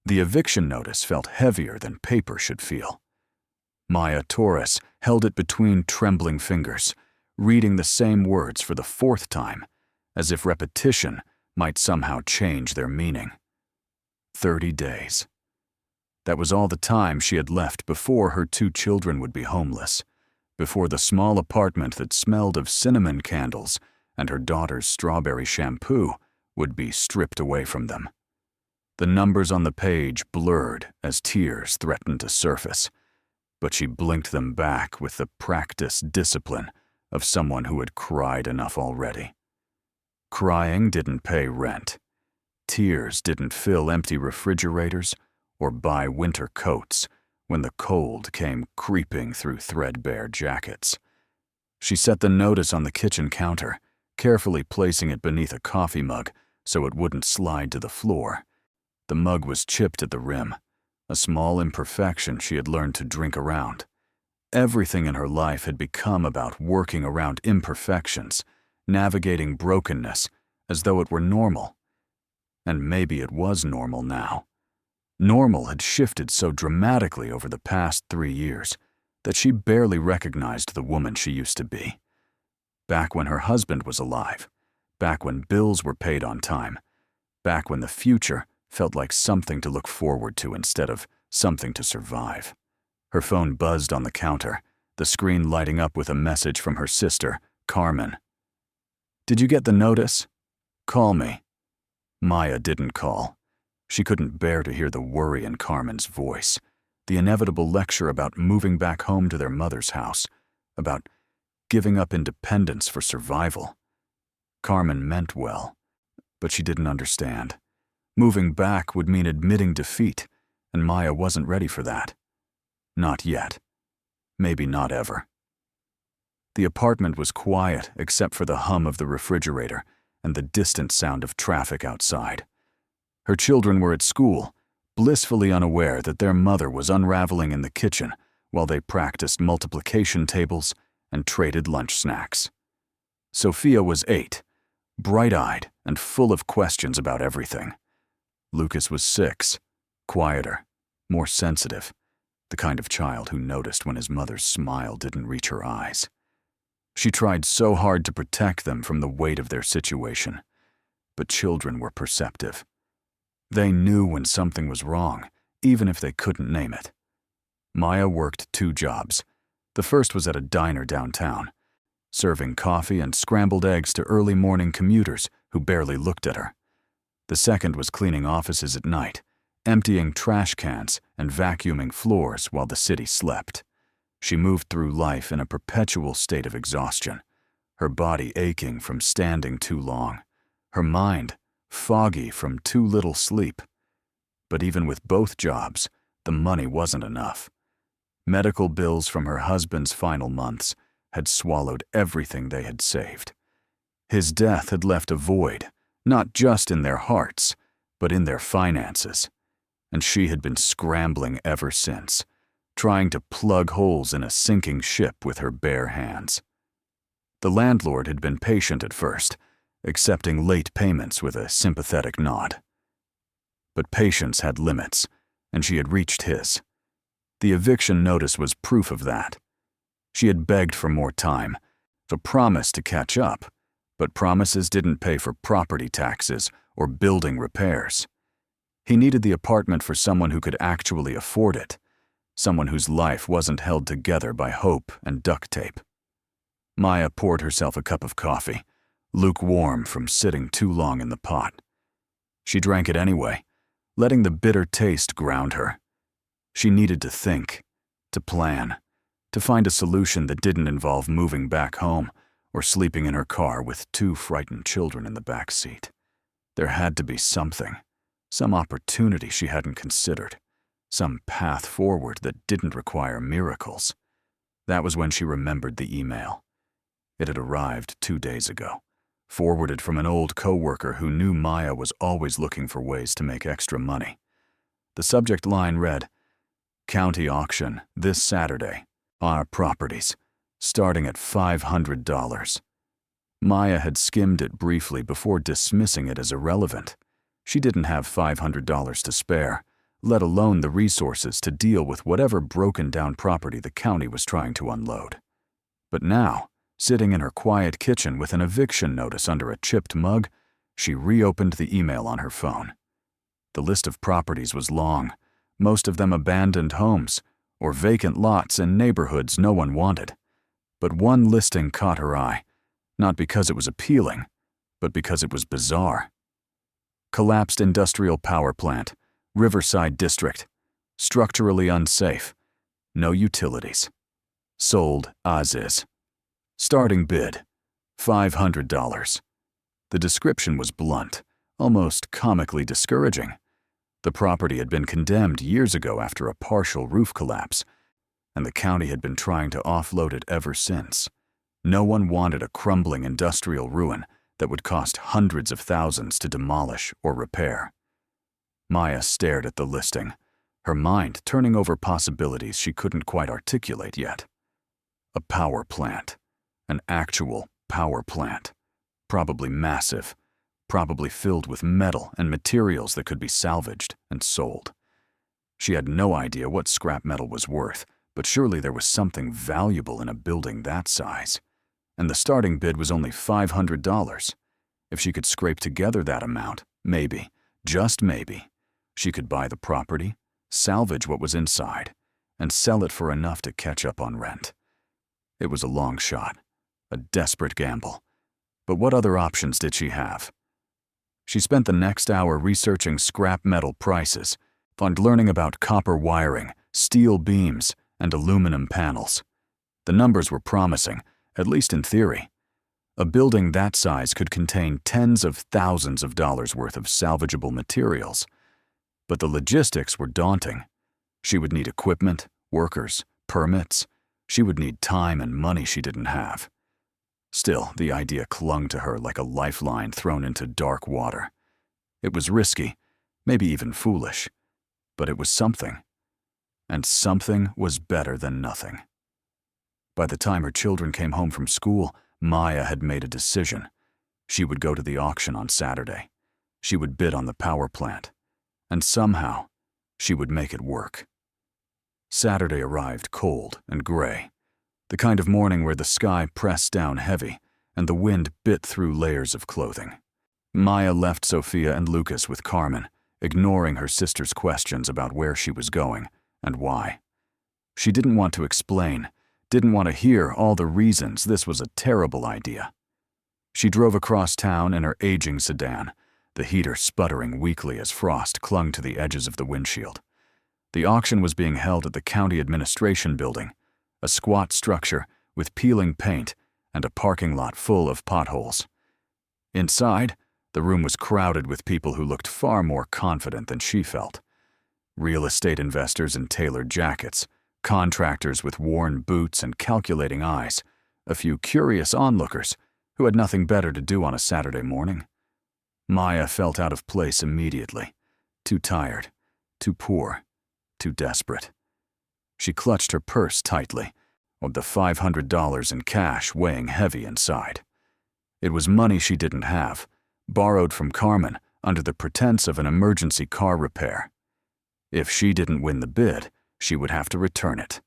The eviction notice felt heavier than paper should feel. Maya Torres held it between trembling fingers, reading the same words for the fourth time, as if repetition might somehow change their meaning. 30 days. That was all the time she had left before her 2 children would be homeless, before the small apartment that smelled of cinnamon candles and her daughter's strawberry shampoo would be stripped away from them. The numbers on the page blurred as tears threatened to surface, but she blinked them back with the practiced discipline of someone who had cried enough already. Crying didn't pay rent. Tears didn't fill empty refrigerators or buy winter coats when the cold came creeping through threadbare jackets. She set the notice on the kitchen counter, carefully placing it beneath a coffee mug so it wouldn't slide to the floor. The mug was chipped at the rim, a small imperfection she had learned to drink around. Everything in her life had become about working around imperfections, navigating brokenness as though it were normal. And maybe it was normal now. Normal had shifted so dramatically over the past 3 years that she barely recognized the woman she used to be. Back when her husband was alive, back when bills were paid on time, back when the future felt like something to look forward to instead of something to survive. Her phone buzzed on the counter, the screen lighting up with a message from her sister, Carmen. "Did you get the notice? Call me." Maya didn't call. She couldn't bear to hear the worry in Carmen's voice, the inevitable lecture about moving back home to their mother's house, about giving up independence for survival. Carmen meant well, but she didn't understand. Moving back would mean admitting defeat, and Maya wasn't ready for that. Not yet. Maybe not ever. The apartment was quiet except for the hum of the refrigerator and the distant sound of traffic outside. Her children were at school, blissfully unaware that their mother was unraveling in the kitchen while they practiced multiplication tables and traded lunch snacks. Sophia was 8, bright-eyed and full of questions about everything. Lucas was 6, quieter, more sensitive, the kind of child who noticed when his mother's smile didn't reach her eyes. She tried so hard to protect them from the weight of their situation, but children were perceptive. They knew when something was wrong, even if they couldn't name it. Maya worked 2 jobs. The first was at a diner downtown, serving coffee and scrambled eggs to early morning commuters who barely looked at her. The second was cleaning offices at night, emptying trash cans and vacuuming floors while the city slept. She moved through life in a perpetual state of exhaustion, her body aching from standing too long, her mind foggy from too little sleep. But even with both jobs, the money wasn't enough. Medical bills from her husband's final months had swallowed everything they had saved. His death had left a void, not just in their hearts, but in their finances. And she had been scrambling ever since, trying to plug holes in a sinking ship with her bare hands. The landlord had been patient at first, accepting late payments with a sympathetic nod. But patience had limits, and she had reached his. The eviction notice was proof of that. She had begged for more time, the promise to catch up, but promises didn't pay for property taxes or building repairs. He needed the apartment for someone who could actually afford it, someone whose life wasn't held together by hope and duct tape. Maya poured herself a cup of coffee, lukewarm from sitting too long in the pot. She drank it anyway, letting the bitter taste ground her. She needed to think, to plan, to find a solution that didn't involve moving back home or sleeping in her car with 2 frightened children in the back seat. There had to be something, some opportunity she hadn't considered, some path forward that didn't require miracles. That was when she remembered the email. It had arrived 2 days ago, forwarded from an old coworker who knew Maya was always looking for ways to make extra money. The subject line read, "County auction this Saturday. Our properties, starting at $500. Maya had skimmed it briefly before dismissing it as irrelevant. She didn't have $500 to spare, let alone the resources to deal with whatever broken-down property the county was trying to unload. But now, sitting in her quiet kitchen with an eviction notice under a chipped mug, she reopened the email on her phone. The list of properties was long, most of them abandoned homes or vacant lots in neighborhoods no one wanted. But one listing caught her eye, not because it was appealing, but because it was bizarre. Collapsed industrial power plant, Riverside District, structurally unsafe, no utilities. Sold as is. Starting bid, $500. The description was blunt, almost comically discouraging. The property had been condemned years ago after a partial roof collapse, and the county had been trying to offload it ever since. No one wanted a crumbling industrial ruin that would cost hundreds of thousands to demolish or repair. Maya stared at the listing, her mind turning over possibilities she couldn't quite articulate yet. A power plant. An actual power plant. Probably massive. Probably filled with metal and materials that could be salvaged and sold. She had no idea what scrap metal was worth, but surely there was something valuable in a building that size. And the starting bid was only $500. If she could scrape together that amount, maybe, just maybe, she could buy the property, salvage what was inside, and sell it for enough to catch up on rent. It was a long shot, a desperate gamble. But what other options did she have? She spent the next hour researching scrap metal prices, and learning about copper wiring, steel beams, and aluminum panels. The numbers were promising, at least in theory. A building that size could contain tens of thousands of dollars worth of salvageable materials. But the logistics were daunting. She would need equipment, workers, permits. She would need time and money she didn't have. Still, the idea clung to her like a lifeline thrown into dark water. It was risky, maybe even foolish, but it was something. And something was better than nothing. By the time her children came home from school, Maya had made a decision. She would go to the auction on Saturday. She would bid on the power plant. And somehow, she would make it work. Saturday arrived cold and gray. The kind of morning where the sky pressed down heavy and the wind bit through layers of clothing. Maya left Sophia and Lucas with Carmen, ignoring her sister's questions about where she was going and why. She didn't want to explain, didn't want to hear all the reasons this was a terrible idea. She drove across town in her aging sedan, the heater sputtering weakly as frost clung to the edges of the windshield. The auction was being held at the county administration building, a squat structure with peeling paint and a parking lot full of potholes. Inside, the room was crowded with people who looked far more confident than she felt. Real estate investors in tailored jackets, contractors with worn boots and calculating eyes, a few curious onlookers who had nothing better to do on a Saturday morning. Maya felt out of place immediately, too tired, too poor, too desperate. She clutched her purse tightly, with the $500 in cash weighing heavy inside. It was money she didn't have, borrowed from Carmen under the pretense of an emergency car repair. If she didn't win the bid, she would have to return it.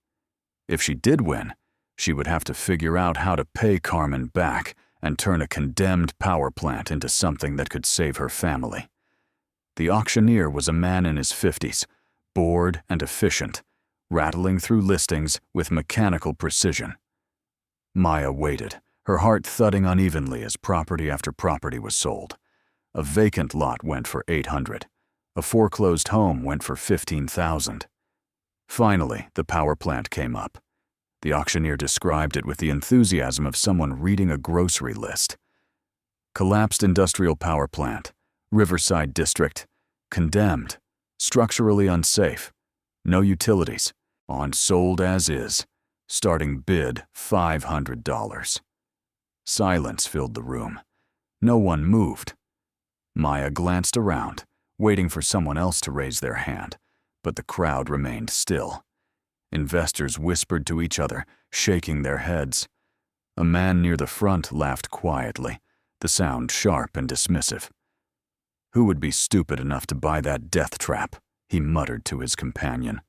If she did win, she would have to figure out how to pay Carmen back and turn a condemned power plant into something that could save her family. The auctioneer was a man in his 50s, bored and efficient, rattling through listings with mechanical precision. Maya waited, her heart thudding unevenly as property after property was sold. A vacant lot went for $800. A foreclosed home went for $15,000. Finally, the power plant came up. The auctioneer described it with the enthusiasm of someone reading a grocery list. Collapsed industrial power plant, Riverside District, condemned, structurally unsafe, no utilities, on sold as is, starting bid $500. Silence filled the room. No one moved. Maya glanced around, waiting for someone else to raise their hand, but the crowd remained still. Investors whispered to each other, shaking their heads. A man near the front laughed quietly, the sound sharp and dismissive. Who would be stupid enough to buy that death trap? he muttered to his companion.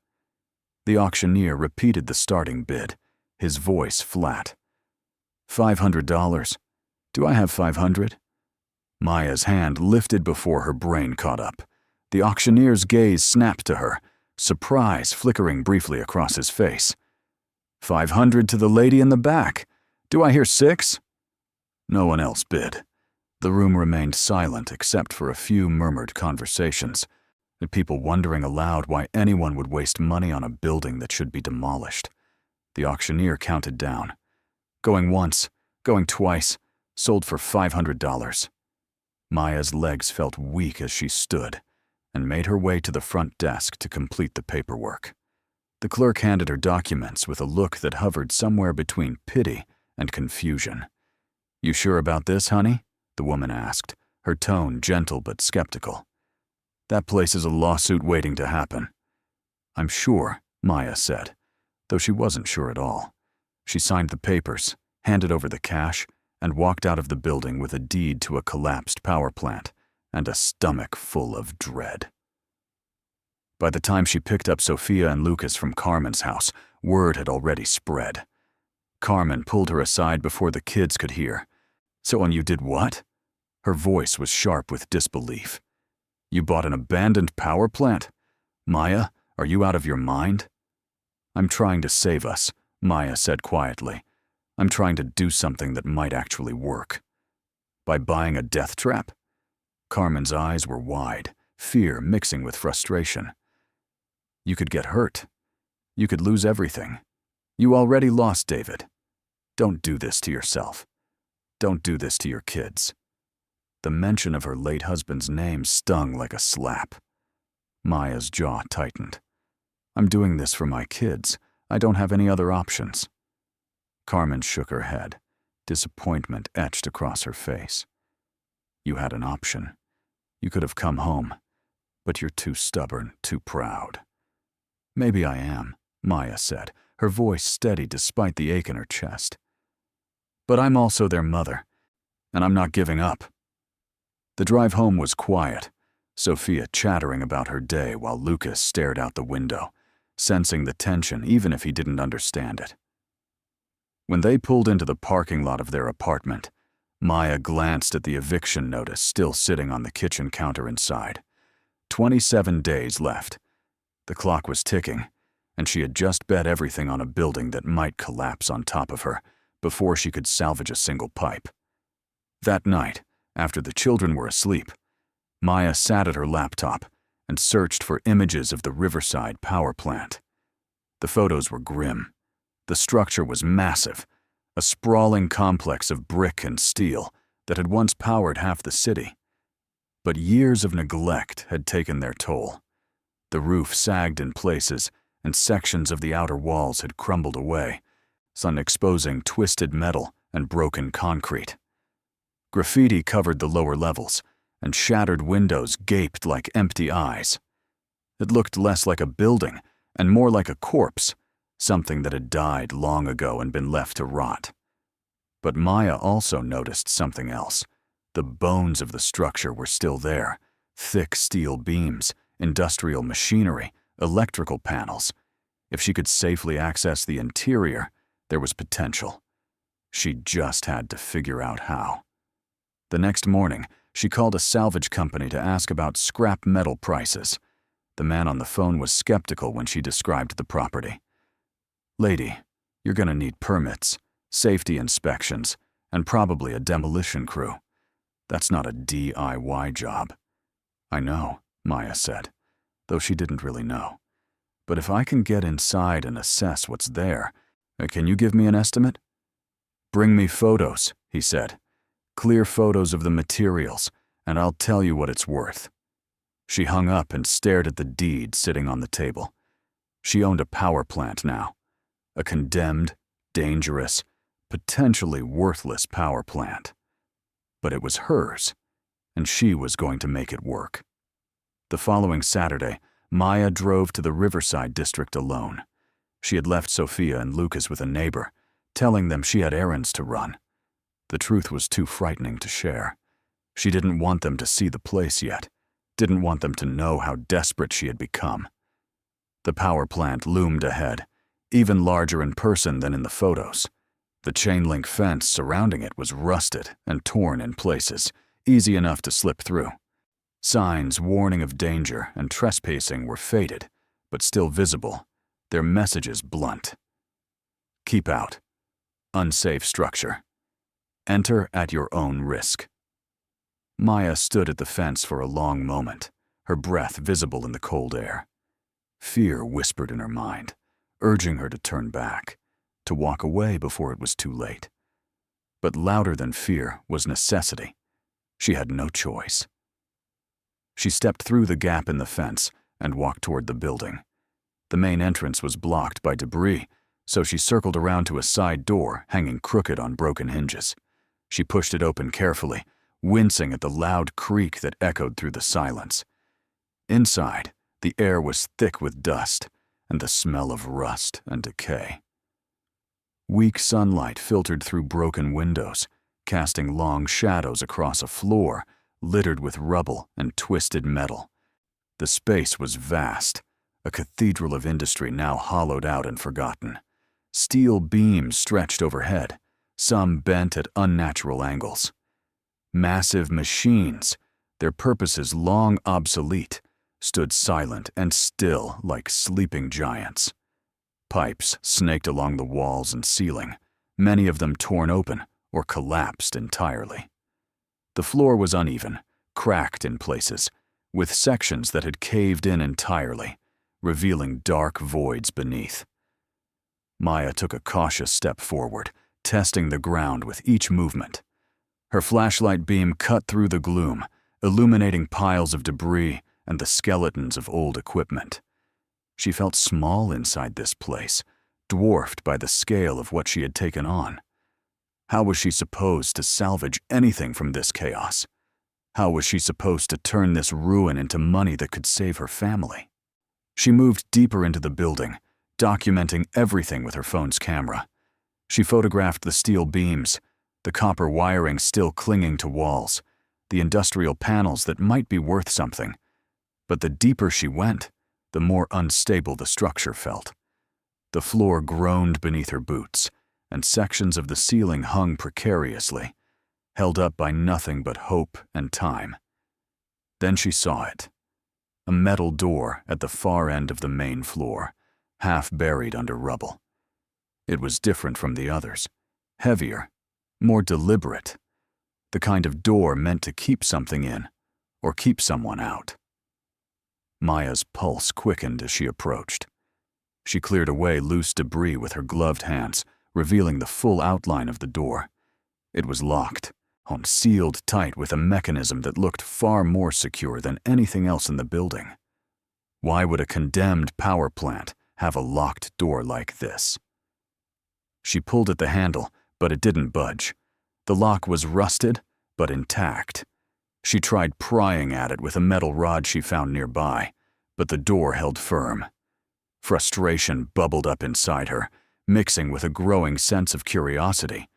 The auctioneer repeated the starting bid, his voice flat. $500. Do I have 500? Maya's hand lifted before her brain caught up. The auctioneer's gaze snapped to her, surprise flickering briefly across his face. 500 to the lady in the back. Do I hear 6? No one else bid. The room remained silent except for a few murmured conversations, and people wondering aloud why anyone would waste money on a building that should be demolished. The auctioneer counted down. Going once, going twice, sold for $500. Maya's legs felt weak as she stood and made her way to the front desk to complete the paperwork. The clerk handed her documents with a look that hovered somewhere between pity and confusion. You sure about this, honey? The woman asked, her tone gentle but skeptical. That place is a lawsuit waiting to happen. I'm sure, Maya said, though she wasn't sure at all. She signed the papers, handed over the cash, and walked out of the building with a deed to a collapsed power plant and a stomach full of dread. By the time she picked up Sophia and Lucas from Carmen's house, word had already spread. Carmen pulled her aside before the kids could hear. So, and you did what? Her voice was sharp with disbelief. You bought an abandoned power plant? Maya, are you out of your mind? I'm trying to save us, Maya said quietly. I'm trying to do something that might actually work. By buying a death trap? Carmen's eyes were wide, fear mixing with frustration. You could get hurt. You could lose everything. You already lost David. Don't do this to yourself. Don't do this to your kids. The mention of her late husband's name stung like a slap. Maya's jaw tightened. I'm doing this for my kids. I don't have any other options. Carmen shook her head. Disappointment etched across her face. You had an option. You could have come home, but you're too stubborn, too proud. Maybe I am, Maya said, her voice steady despite the ache in her chest. But I'm also their mother, and I'm not giving up. The drive home was quiet, Sophia chattering about her day while Lucas stared out the window, sensing the tension even if he didn't understand it. When they pulled into the parking lot of their apartment, Maya glanced at the eviction notice still sitting on the kitchen counter inside. 27 days left. The clock was ticking, and she had just bet everything on a building that might collapse on top of her before she could salvage a single pipe. That night, after the children were asleep, Maya sat at her laptop and searched for images of the Riverside power plant. The photos were grim. The structure was massive, a sprawling complex of brick and steel that had once powered half the city. But years of neglect had taken their toll. The roof sagged in places, and sections of the outer walls had crumbled away, some exposing twisted metal and broken concrete. Graffiti covered the lower levels, and shattered windows gaped like empty eyes. It looked less like a building and more like a corpse, something that had died long ago and been left to rot. But Maya also noticed something else. The bones of the structure were still there, thick steel beams, industrial machinery, electrical panels. If she could safely access the interior, there was potential. She just had to figure out how. The next morning, she called a salvage company to ask about scrap metal prices. The man on the phone was skeptical when she described the property. Lady, you're gonna need permits, safety inspections, and probably a demolition crew. That's not a DIY job. I know, Maya said, though she didn't really know. But if I can get inside and assess what's there, can you give me an estimate? Bring me photos, he said. Clear photos of the materials, and I'll tell you what it's worth. She hung up and stared at the deed sitting on the table. She owned a power plant now. A condemned, dangerous, potentially worthless power plant. But it was hers, and she was going to make it work. The following Saturday, Maya drove to the Riverside district alone. She had left Sophia and Lucas with a neighbor, telling them she had errands to run. The truth was too frightening to share. She didn't want them to see the place yet. didn't want them to know how desperate she had become. The power plant loomed ahead, even larger in person than in the photos. The chain-link fence surrounding it was rusted and torn in places, easy enough to slip through. Signs warning of danger and trespassing were faded, but still visible, their messages blunt. Keep out. Unsafe structure. Enter at your own risk. Maya stood at the fence for a long moment, her breath visible in the cold air. Fear whispered in her mind, urging her to turn back, to walk away before it was too late. But louder than fear was necessity. She had no choice. She stepped through the gap in the fence and walked toward the building. The main entrance was blocked by debris, so she circled around to a side door hanging crooked on broken hinges. She pushed it open carefully, wincing at the loud creak that echoed through the silence. Inside, the air was thick with dust and the smell of rust and decay. Weak sunlight filtered through broken windows, casting long shadows across a floor littered with rubble and twisted metal. The space was vast, a cathedral of industry now hollowed out and forgotten. Steel beams stretched overhead, some bent at unnatural angles. Massive machines, their purposes long obsolete, stood silent and still like sleeping giants. Pipes snaked along the walls and ceiling, many of them torn open or collapsed entirely. The floor was uneven, cracked in places, with sections that had caved in entirely, revealing dark voids beneath. Maya took a cautious step forward, testing the ground with each movement. Her flashlight beam cut through the gloom, illuminating piles of debris and the skeletons of old equipment. She felt small inside this place, dwarfed by the scale of what she had taken on. How was she supposed to salvage anything from this chaos? How was she supposed to turn this ruin into money that could save her family? She moved deeper into the building, documenting everything with her phone's camera. She photographed the steel beams, the copper wiring still clinging to walls, the industrial panels that might be worth something. But the deeper she went, the more unstable the structure felt. The floor groaned beneath her boots, and sections of the ceiling hung precariously, held up by nothing but hope and time. Then she saw it. A metal door at the far end of the main floor, half buried under rubble. It was different from the others, heavier, more deliberate, the kind of door meant to keep something in or keep someone out. Maya's pulse quickened as she approached. She cleared away loose debris with her gloved hands, revealing the full outline of the door. It was locked, sealed tight with a mechanism that looked far more secure than anything else in the building. Why would a condemned power plant have a locked door like this? She pulled at the handle, but it didn't budge. The lock was rusted, but intact. She tried prying at it with a metal rod she found nearby, but the door held firm. Frustration bubbled up inside her, mixing with a growing sense of curiosity.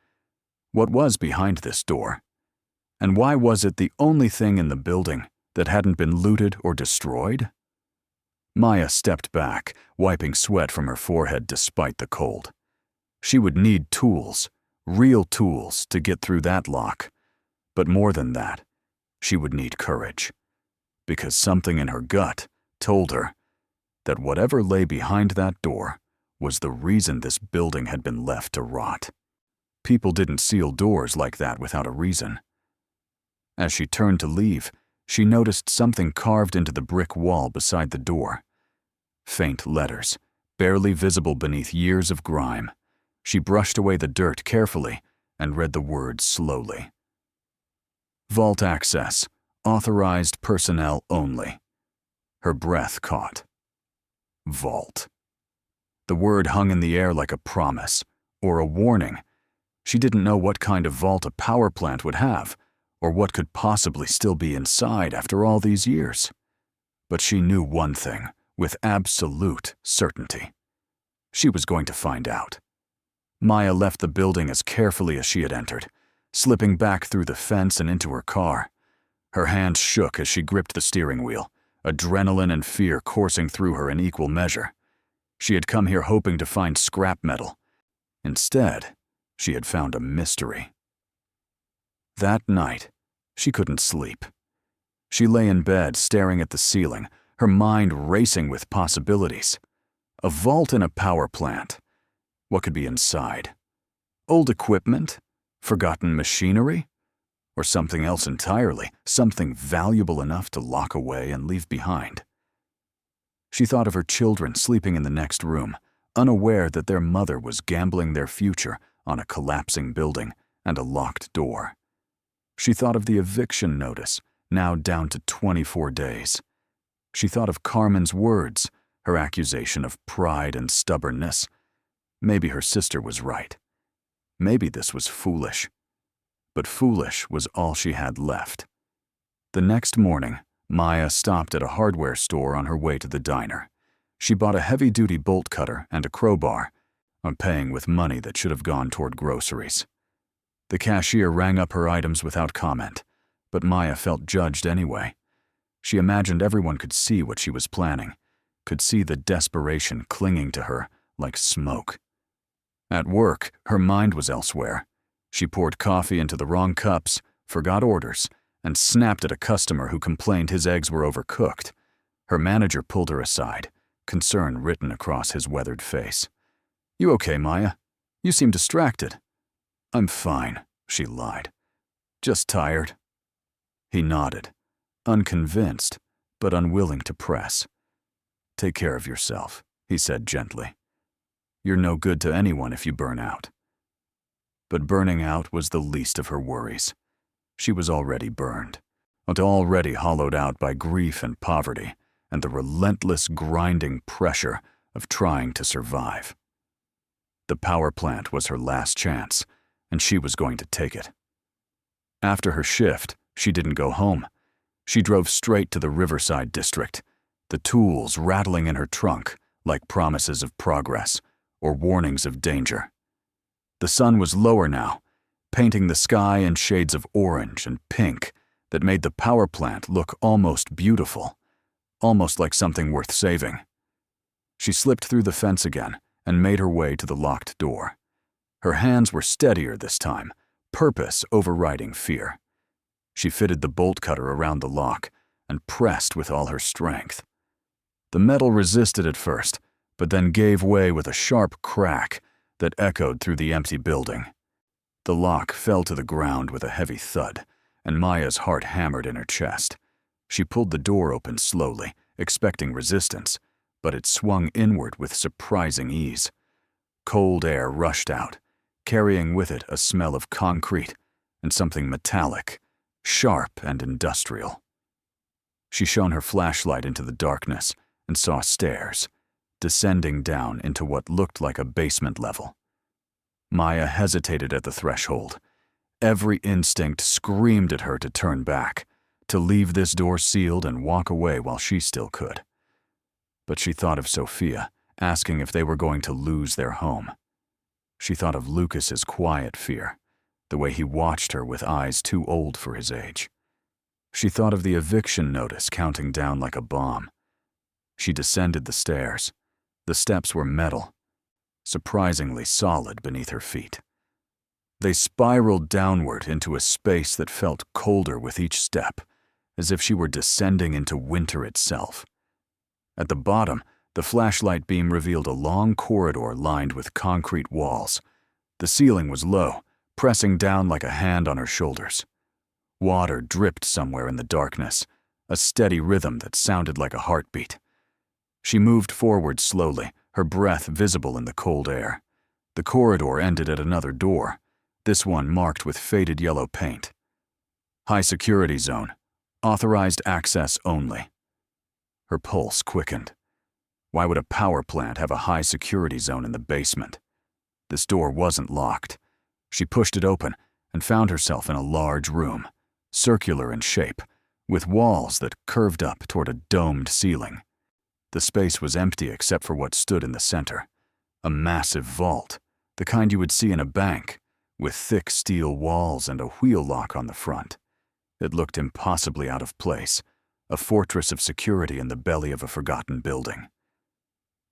What was behind this door? And why was it the only thing in the building that hadn't been looted or destroyed? Maya stepped back, wiping sweat from her forehead despite the cold. She would need tools, real tools, to get through that lock. But more than that, she would need courage. Because something in her gut told her that whatever lay behind that door was the reason this building had been left to rot. People didn't seal doors like that without a reason. As she turned to leave, she noticed something carved into the brick wall beside the door. Faint letters, barely visible beneath years of grime. She brushed away the dirt carefully and read the words slowly. Vault access, authorized personnel only. Her breath caught. Vault. The word hung in the air like a promise, or a warning. She didn't know what kind of vault a power plant would have, or what could possibly still be inside after all these years. But she knew one thing, with absolute certainty. She was going to find out. Maya left the building as carefully as she had entered, slipping back through the fence and into her car. Her hands shook as she gripped the steering wheel, adrenaline and fear coursing through her in equal measure. She had come here hoping to find scrap metal. Instead, she had found a mystery. That night, she couldn't sleep. She lay in bed staring at the ceiling, her mind racing with possibilities. A vault in a power plant. What could be inside? Old equipment? Forgotten machinery? Or something else entirely, something valuable enough to lock away and leave behind? She thought of her children sleeping in the next room, unaware that their mother was gambling their future on a collapsing building and a locked door. She thought of the eviction notice, now down to 24 days. She thought of Carmen's words, her accusation of pride and stubbornness. Maybe her sister was right. Maybe this was foolish. But foolish was all she had left. The next morning, Maya stopped at a hardware store on her way to the diner. She bought a heavy-duty bolt cutter and a crowbar, paying with money that should have gone toward groceries. The cashier rang up her items without comment, but Maya felt judged anyway. She imagined everyone could see what she was planning, could see the desperation clinging to her like smoke. At work, her mind was elsewhere. She poured coffee into the wrong cups, forgot orders, and snapped at a customer who complained his eggs were overcooked. Her manager pulled her aside, concern written across his weathered face. "You okay, Maya? You seem distracted." "I'm fine," she lied. "Just tired." He nodded, unconvinced, but unwilling to press. "Take care of yourself," he said gently. "You're no good to anyone if you burn out." But burning out was the least of her worries. She was already burned, already hollowed out by grief and poverty and the relentless grinding pressure of trying to survive. The power plant was her last chance, and she was going to take it. After her shift, she didn't go home. She drove straight to the Riverside district, the tools rattling in her trunk like promises of progress or warnings of danger. The sun was lower now, painting the sky in shades of orange and pink that made the power plant look almost beautiful, almost like something worth saving. She slipped through the fence again and made her way to the locked door. Her hands were steadier this time, purpose overriding fear. She fitted the bolt cutter around the lock and pressed with all her strength. The metal resisted at first, but then gave way with a sharp crack that echoed through the empty building. The lock fell to the ground with a heavy thud, and Maya's heart hammered in her chest. She pulled the door open slowly, expecting resistance, but it swung inward with surprising ease. Cold air rushed out, carrying with it a smell of concrete and something metallic, sharp and industrial. She shone her flashlight into the darkness and saw stairs, descending down into what looked like a basement level. Maya hesitated at the threshold. Every instinct screamed at her to turn back, to leave this door sealed and walk away while she still could. But she thought of Sophia, asking if they were going to lose their home. She thought of Lucas's quiet fear, the way he watched her with eyes too old for his age. She thought of the eviction notice counting down like a bomb. She descended the stairs. The steps were metal, surprisingly solid beneath her feet. They spiraled downward into a space that felt colder with each step, as if she were descending into winter itself. At the bottom, the flashlight beam revealed a long corridor lined with concrete walls. The ceiling was low, pressing down like a hand on her shoulders. Water dripped somewhere in the darkness, a steady rhythm that sounded like a heartbeat. She moved forward slowly, her breath visible in the cold air. The corridor ended at another door, this one marked with faded yellow paint. High security zone, authorized access only. Her pulse quickened. Why would a power plant have a high security zone in the basement? This door wasn't locked. She pushed it open and found herself in a large room, circular in shape, with walls that curved up toward a domed ceiling. The space was empty except for what stood in the center, a massive vault, the kind you would see in a bank, with thick steel walls and a wheel lock on the front. It looked impossibly out of place, a fortress of security in the belly of a forgotten building.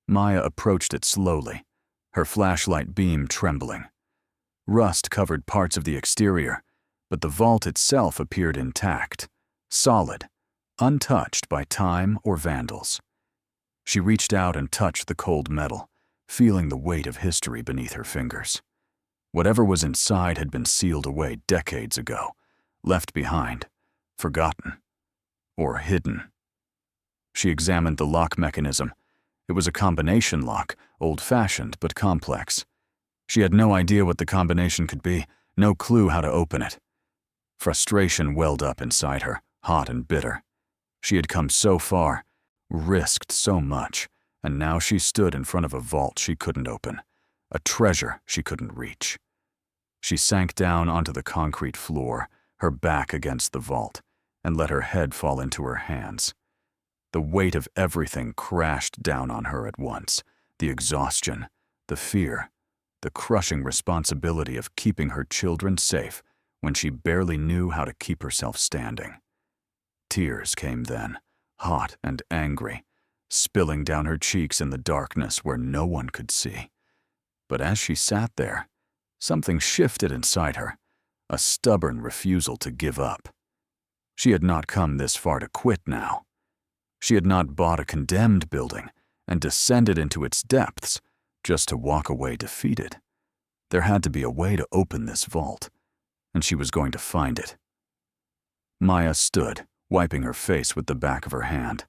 Maya approached it slowly, her flashlight beam trembling. Rust covered parts of the exterior, but the vault itself appeared intact, solid, untouched by time or vandals. She reached out and touched the cold metal, feeling the weight of history beneath her fingers. Whatever was inside had been sealed away decades ago, left behind, forgotten, or hidden. She examined the lock mechanism. It was a combination lock, old-fashioned but complex. She had no idea what the combination could be, no clue how to open it. Frustration welled up inside her, hot and bitter. She had come so far, risked so much, and now she stood in front of a vault she couldn't open, a treasure she couldn't reach. She sank down onto the concrete floor, her back against the vault, and let her head fall into her hands. The weight of everything crashed down on her at once, the exhaustion, the fear, the crushing responsibility of keeping her children safe when she barely knew how to keep herself standing. Tears came then, hot and angry, spilling down her cheeks in the darkness where no one could see. But as she sat there, something shifted inside her, a stubborn refusal to give up. She had not come this far to quit now. She had not bought a condemned building and descended into its depths just to walk away defeated. There had to be a way to open this vault, and she was going to find it. Maya stood, wiping her face with the back of her hand.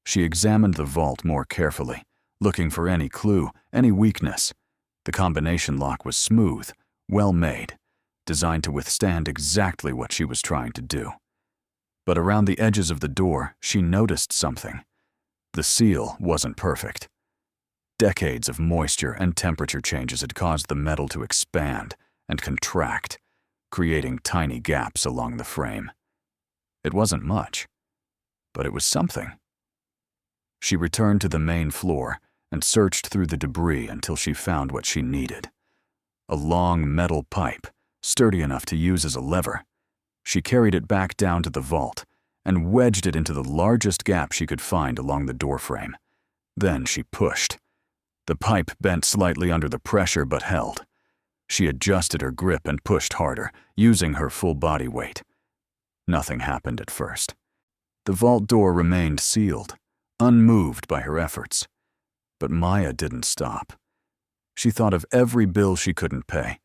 She examined the vault more carefully, looking for any clue, any weakness. The combination lock was smooth, well made, designed to withstand exactly what she was trying to do. But around the edges of the door, she noticed something. The seal wasn't perfect. Decades of moisture and temperature changes had caused the metal to expand and contract, creating tiny gaps along the frame. It wasn't much, but it was something. She returned to the main floor and searched through the debris until she found what she needed. A long metal pipe, sturdy enough to use as a lever. She carried it back down to the vault and wedged it into the largest gap she could find along the doorframe. Then she pushed. The pipe bent slightly under the pressure but held. She adjusted her grip and pushed harder, using her full body weight. Nothing happened at first. The vault door remained sealed, unmoved by her efforts. But Maya didn't stop. She thought of every bill she couldn't pay,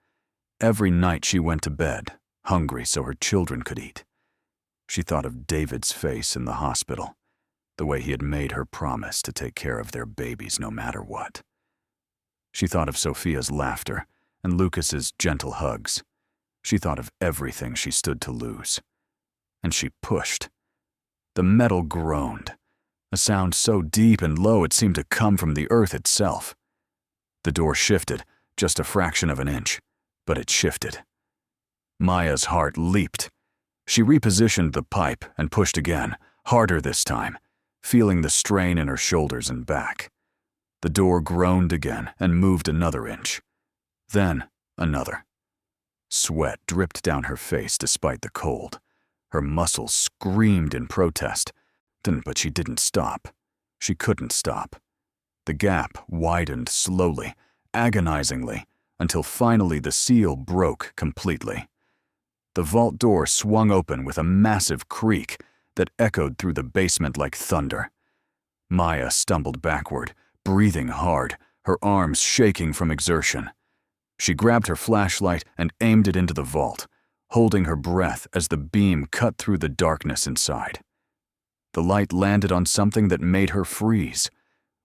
every night she went to bed, hungry so her children could eat. She thought of David's face in the hospital, the way he had made her promise to take care of their babies no matter what. She thought of Sophia's laughter and Lucas's gentle hugs. She thought of everything she stood to lose. And she pushed. The metal groaned, a sound so deep and low it seemed to come from the earth itself. The door shifted, just a fraction of an inch, but it shifted. Maya's heart leaped. She repositioned the pipe and pushed again, harder this time, feeling the strain in her shoulders and back. The door groaned again and moved another inch. Then another. Sweat dripped down her face despite the cold. Her muscles screamed in protest, but she didn't stop. She couldn't stop. The gap widened slowly, agonizingly, until finally the seal broke completely. The vault door swung open with a massive creak that echoed through the basement like thunder. Maya stumbled backward, breathing hard, her arms shaking from exertion. She grabbed her flashlight and aimed it into the vault, holding her breath as the beam cut through the darkness inside. The light landed on something that made her freeze.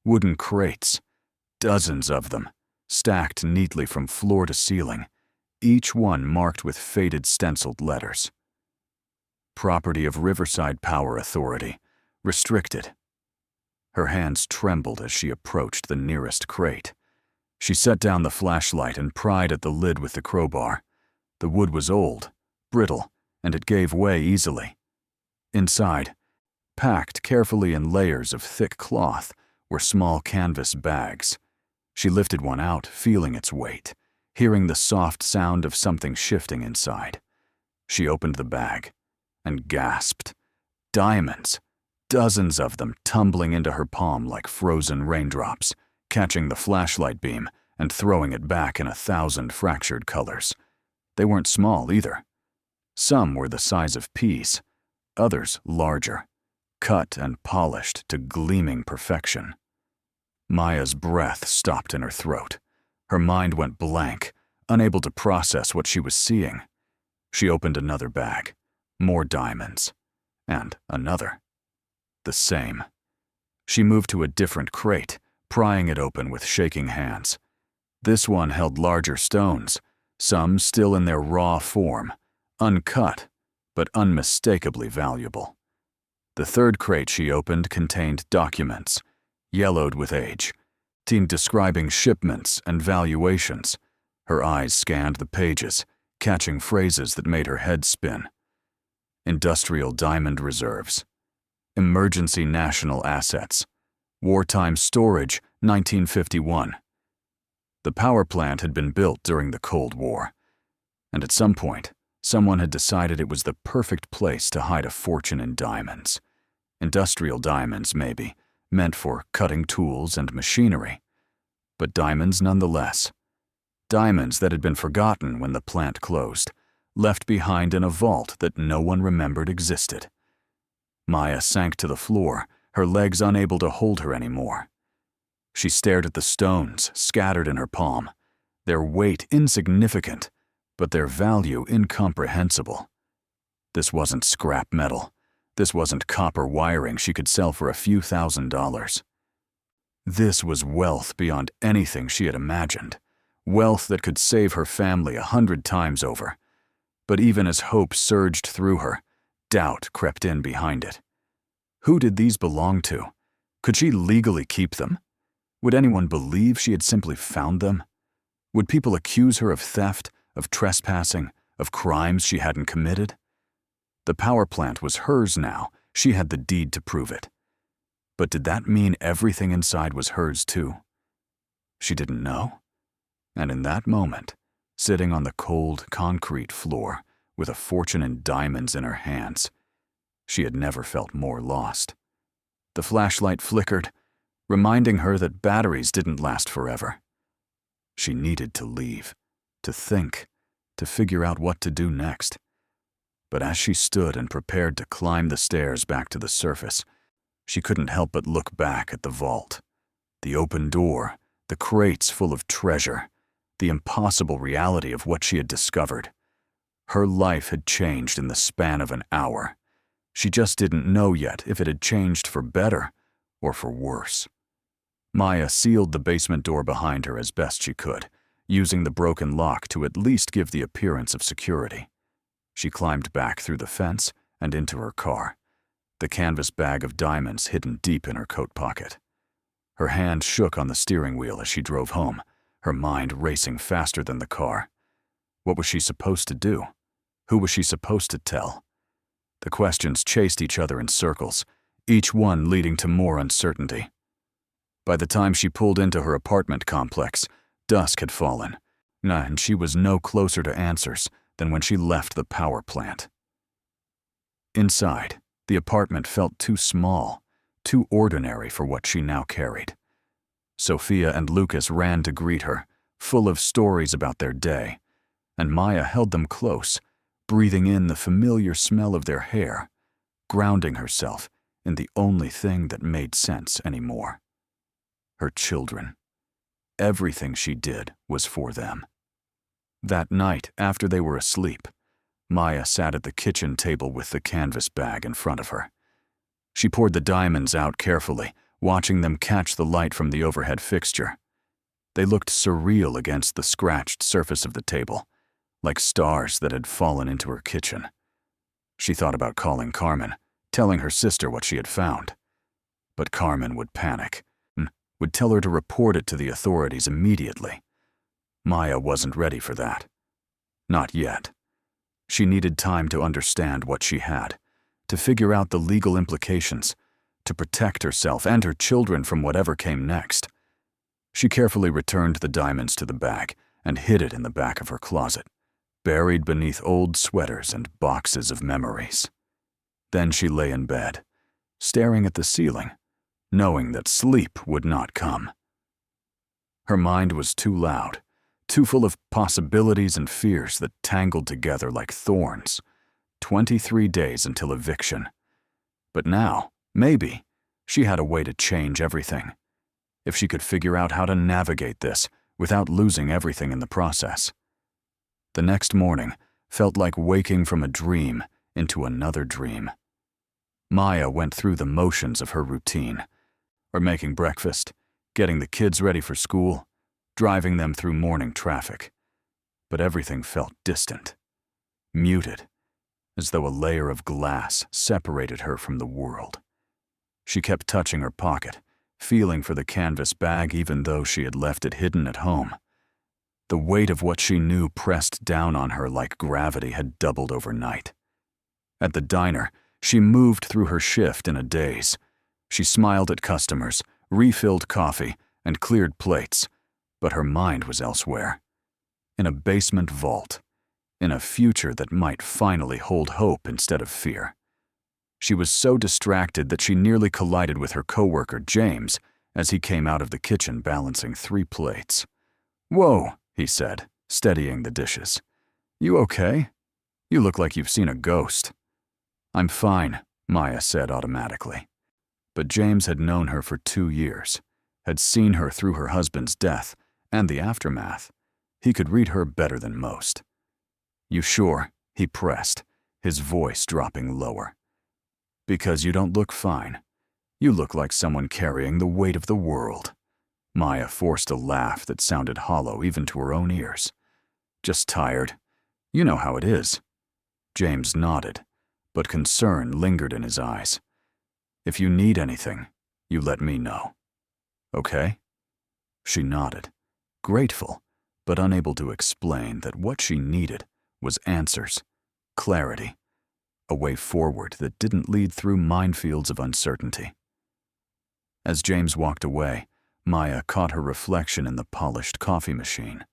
Wooden crates, dozens of them, stacked neatly from floor to ceiling, each one marked with faded stenciled letters. Property of Riverside Power Authority, restricted. Her hands trembled as she approached the nearest crate. She set down the flashlight and pried at the lid with the crowbar. The wood was old, brittle, and it gave way easily. Inside, packed carefully in layers of thick cloth, were small canvas bags. She lifted one out, feeling its weight, hearing the soft sound of something shifting inside. She opened the bag. and gasped. Diamonds! Dozens of them tumbling into her palm like frozen raindrops, catching the flashlight beam and throwing it back in 1,000 fractured colors. They weren't small either. Some were the size of peas, others larger, cut and polished to gleaming perfection. Maya's breath stopped in her throat. Her mind went blank, unable to process what she was seeing. She opened another bag, more diamonds, and another. The same. She moved to a different crate, prying it open with shaking hands. This one held larger stones, some still in their raw form, uncut, but unmistakably valuable. The third crate she opened contained documents, yellowed with age, describing shipments and valuations. Her eyes scanned the pages, catching phrases that made her head spin. Industrial diamond reserves, emergency national assets, wartime storage, 1951. The power plant had been built during the Cold War, and at some point, someone had decided it was the perfect place to hide a fortune in diamonds. Industrial diamonds, maybe, meant for cutting tools and machinery, but diamonds nonetheless. Diamonds that had been forgotten when the plant closed, left behind in a vault that no one remembered existed. Maya sank to the floor, her legs unable to hold her anymore. She stared at the stones scattered in her palm, their weight insignificant, but their value incomprehensible. This wasn't scrap metal. This wasn't copper wiring she could sell for a few $1,000s. This was wealth beyond anything she had imagined, wealth that could save her family 100 times over. But even as hope surged through her, doubt crept in behind it. Who did these belong to? Could she legally keep them? Would anyone believe she had simply found them? Would people accuse her of theft, of trespassing, of crimes she hadn't committed? The power plant was hers now. She had the deed to prove it. But did that mean everything inside was hers too? She didn't know. And in that moment, sitting on the cold concrete floor with a fortune in diamonds in her hands, she had never felt more lost. The flashlight flickered, reminding her that batteries didn't last forever. She needed to leave, to think, to figure out what to do next. But as she stood and prepared to climb the stairs back to the surface, she couldn't help but look back at the vault. The open door, the crates full of treasure, the impossible reality of what she had discovered. Her life had changed in the span of an hour. She just didn't know yet if it had changed for better or for worse. Maya sealed the basement door behind her as best she could, using the broken lock to at least give the appearance of security. She climbed back through the fence and into her car, the canvas bag of diamonds hidden deep in her coat pocket. Her hand shook on the steering wheel as she drove home, her mind racing faster than the car. What was she supposed to do? Who was she supposed to tell? The questions chased each other in circles, each one leading to more uncertainty. By the time she pulled into her apartment complex, dusk had fallen, and she was no closer to answers than when she left the power plant. Inside, the apartment felt too small, too ordinary for what she now carried. Sophia and Lucas ran to greet her, full of stories about their day, and Maya held them close, breathing in the familiar smell of their hair, grounding herself in the only thing that made sense anymore. Her children. Everything she did was for them. That night, after they were asleep, Maya sat at the kitchen table with the canvas bag in front of her. She poured the diamonds out carefully, watching them catch the light from the overhead fixture. They looked surreal against the scratched surface of the table, like stars that had fallen into her kitchen. She thought about calling Carmen, telling her sister what she had found. But Carmen would panic, would tell her to report it to the authorities immediately. Maya wasn't ready for that. Not yet. She needed time to understand what she had, to figure out the legal implications, to protect herself and her children from whatever came next. She carefully returned the diamonds to the bag and hid it in the back of her closet, buried beneath old sweaters and boxes of memories. Then she lay in bed, staring at the ceiling, knowing that sleep would not come. Her mind was too loud, too full of possibilities and fears that tangled together like thorns. 23 days until eviction. But now, maybe, she had a way to change everything. If she could figure out how to navigate this without losing everything in the process. The next morning felt like waking from a dream into another dream. Maya went through the motions of her routine, or making breakfast, getting the kids ready for school, driving them through morning traffic. But everything felt distant, muted, as though a layer of glass separated her from the world. She kept touching her pocket, feeling for the canvas bag even though she had left it hidden at home. The weight of what she knew pressed down on her like gravity had doubled overnight. At the diner, she moved through her shift in a daze. She smiled at customers, refilled coffee, and cleared plates, but her mind was elsewhere. In a basement vault, in a future that might finally hold hope instead of fear. She was so distracted that she nearly collided with her coworker James as he came out of the kitchen balancing 3 plates. "Whoa," he said, steadying the dishes. "You okay? You look like you've seen a ghost." "I'm fine," Maya said automatically. But James had known her for 2 years, had seen her through her husband's death and the aftermath. He could read her better than most. "You sure?" he pressed, his voice dropping lower. "Because you don't look fine. You look like someone carrying the weight of the world." Maya forced a laugh that sounded hollow even to her own ears. "Just tired. You know how it is." James nodded, but concern lingered in his eyes. "If you need anything, you let me know. Okay?" She nodded, grateful, but unable to explain that what she needed was answers, clarity, a way forward that didn't lead through minefields of uncertainty. As James walked away, Maya caught her reflection in the polished coffee machine.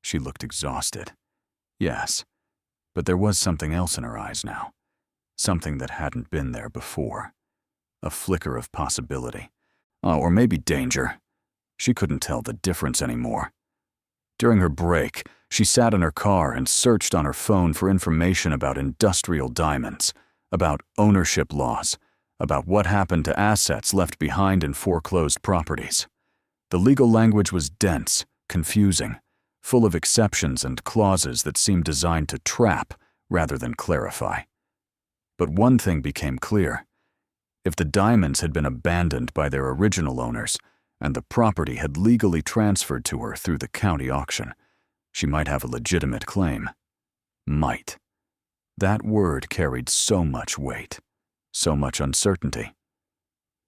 She looked exhausted. Yes, but there was something else in her eyes now, something that hadn't been there before. A flicker of possibility. Or maybe danger. She couldn't tell the difference anymore. During her break, she sat in her car and searched on her phone for information about industrial diamonds, about ownership laws, about what happened to assets left behind in foreclosed properties. The legal language was dense, confusing, full of exceptions and clauses that seemed designed to trap rather than clarify. But one thing became clear. If the diamonds had been abandoned by their original owners, and the property had legally transferred to her through the county auction, she might have a legitimate claim. Might. That word carried so much weight, so much uncertainty.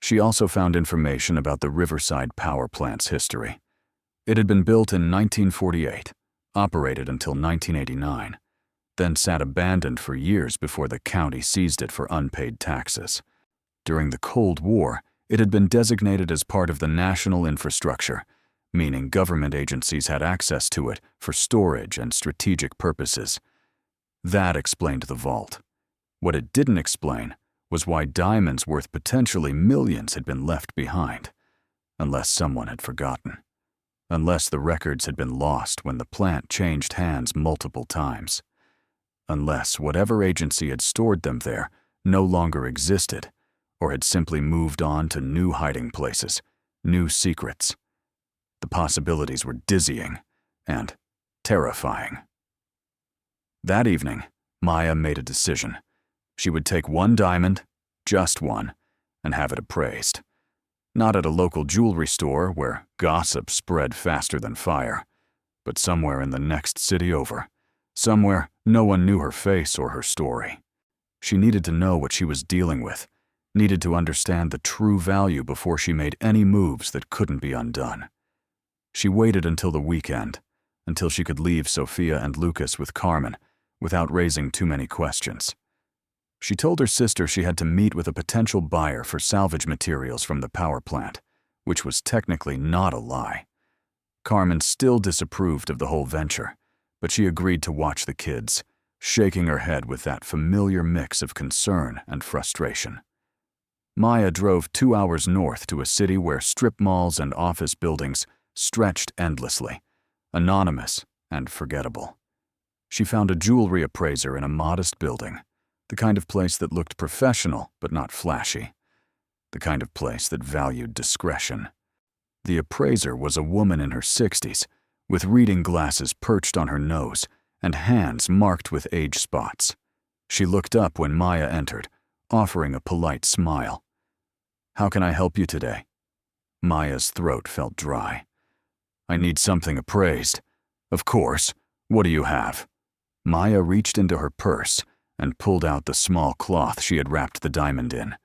She also found information about the Riverside power plant's history. It had been built in 1948, operated until 1989, then sat abandoned for years before the county seized it for unpaid taxes. During the Cold War, it had been designated as part of the national infrastructure, meaning government agencies had access to it for storage and strategic purposes. That explained the vault. What it didn't explain was why diamonds worth potentially millions had been left behind, unless someone had forgotten, unless the records had been lost when the plant changed hands multiple times, unless whatever agency had stored them there no longer existed, or had simply moved on to new hiding places, new secrets. The possibilities were dizzying and terrifying. That evening, Maya made a decision. She would take one diamond, just one, and have it appraised. Not at a local jewelry store where gossip spread faster than fire, but somewhere in the next city over, somewhere no one knew her face or her story. She needed to know what she was dealing with, needed to understand the true value before she made any moves that couldn't be undone. She waited until the weekend, until she could leave Sophia and Lucas with Carmen without raising too many questions. She told her sister she had to meet with a potential buyer for salvage materials from the power plant, which was technically not a lie. Carmen still disapproved of the whole venture, but she agreed to watch the kids, shaking her head with that familiar mix of concern and frustration. Maya drove 2 hours north to a city where strip malls and office buildings stretched endlessly, anonymous and forgettable. She found a jewelry appraiser in a modest building, the kind of place that looked professional but not flashy, the kind of place that valued discretion. The appraiser was a woman in her 60s, with reading glasses perched on her nose and hands marked with age spots. She looked up when Maya entered, offering a polite smile. "How can I help you today?" Maya's throat felt dry. "I need something appraised." "Of course. What do you have?" Maya reached into her purse and pulled out the small cloth she had wrapped the diamond in.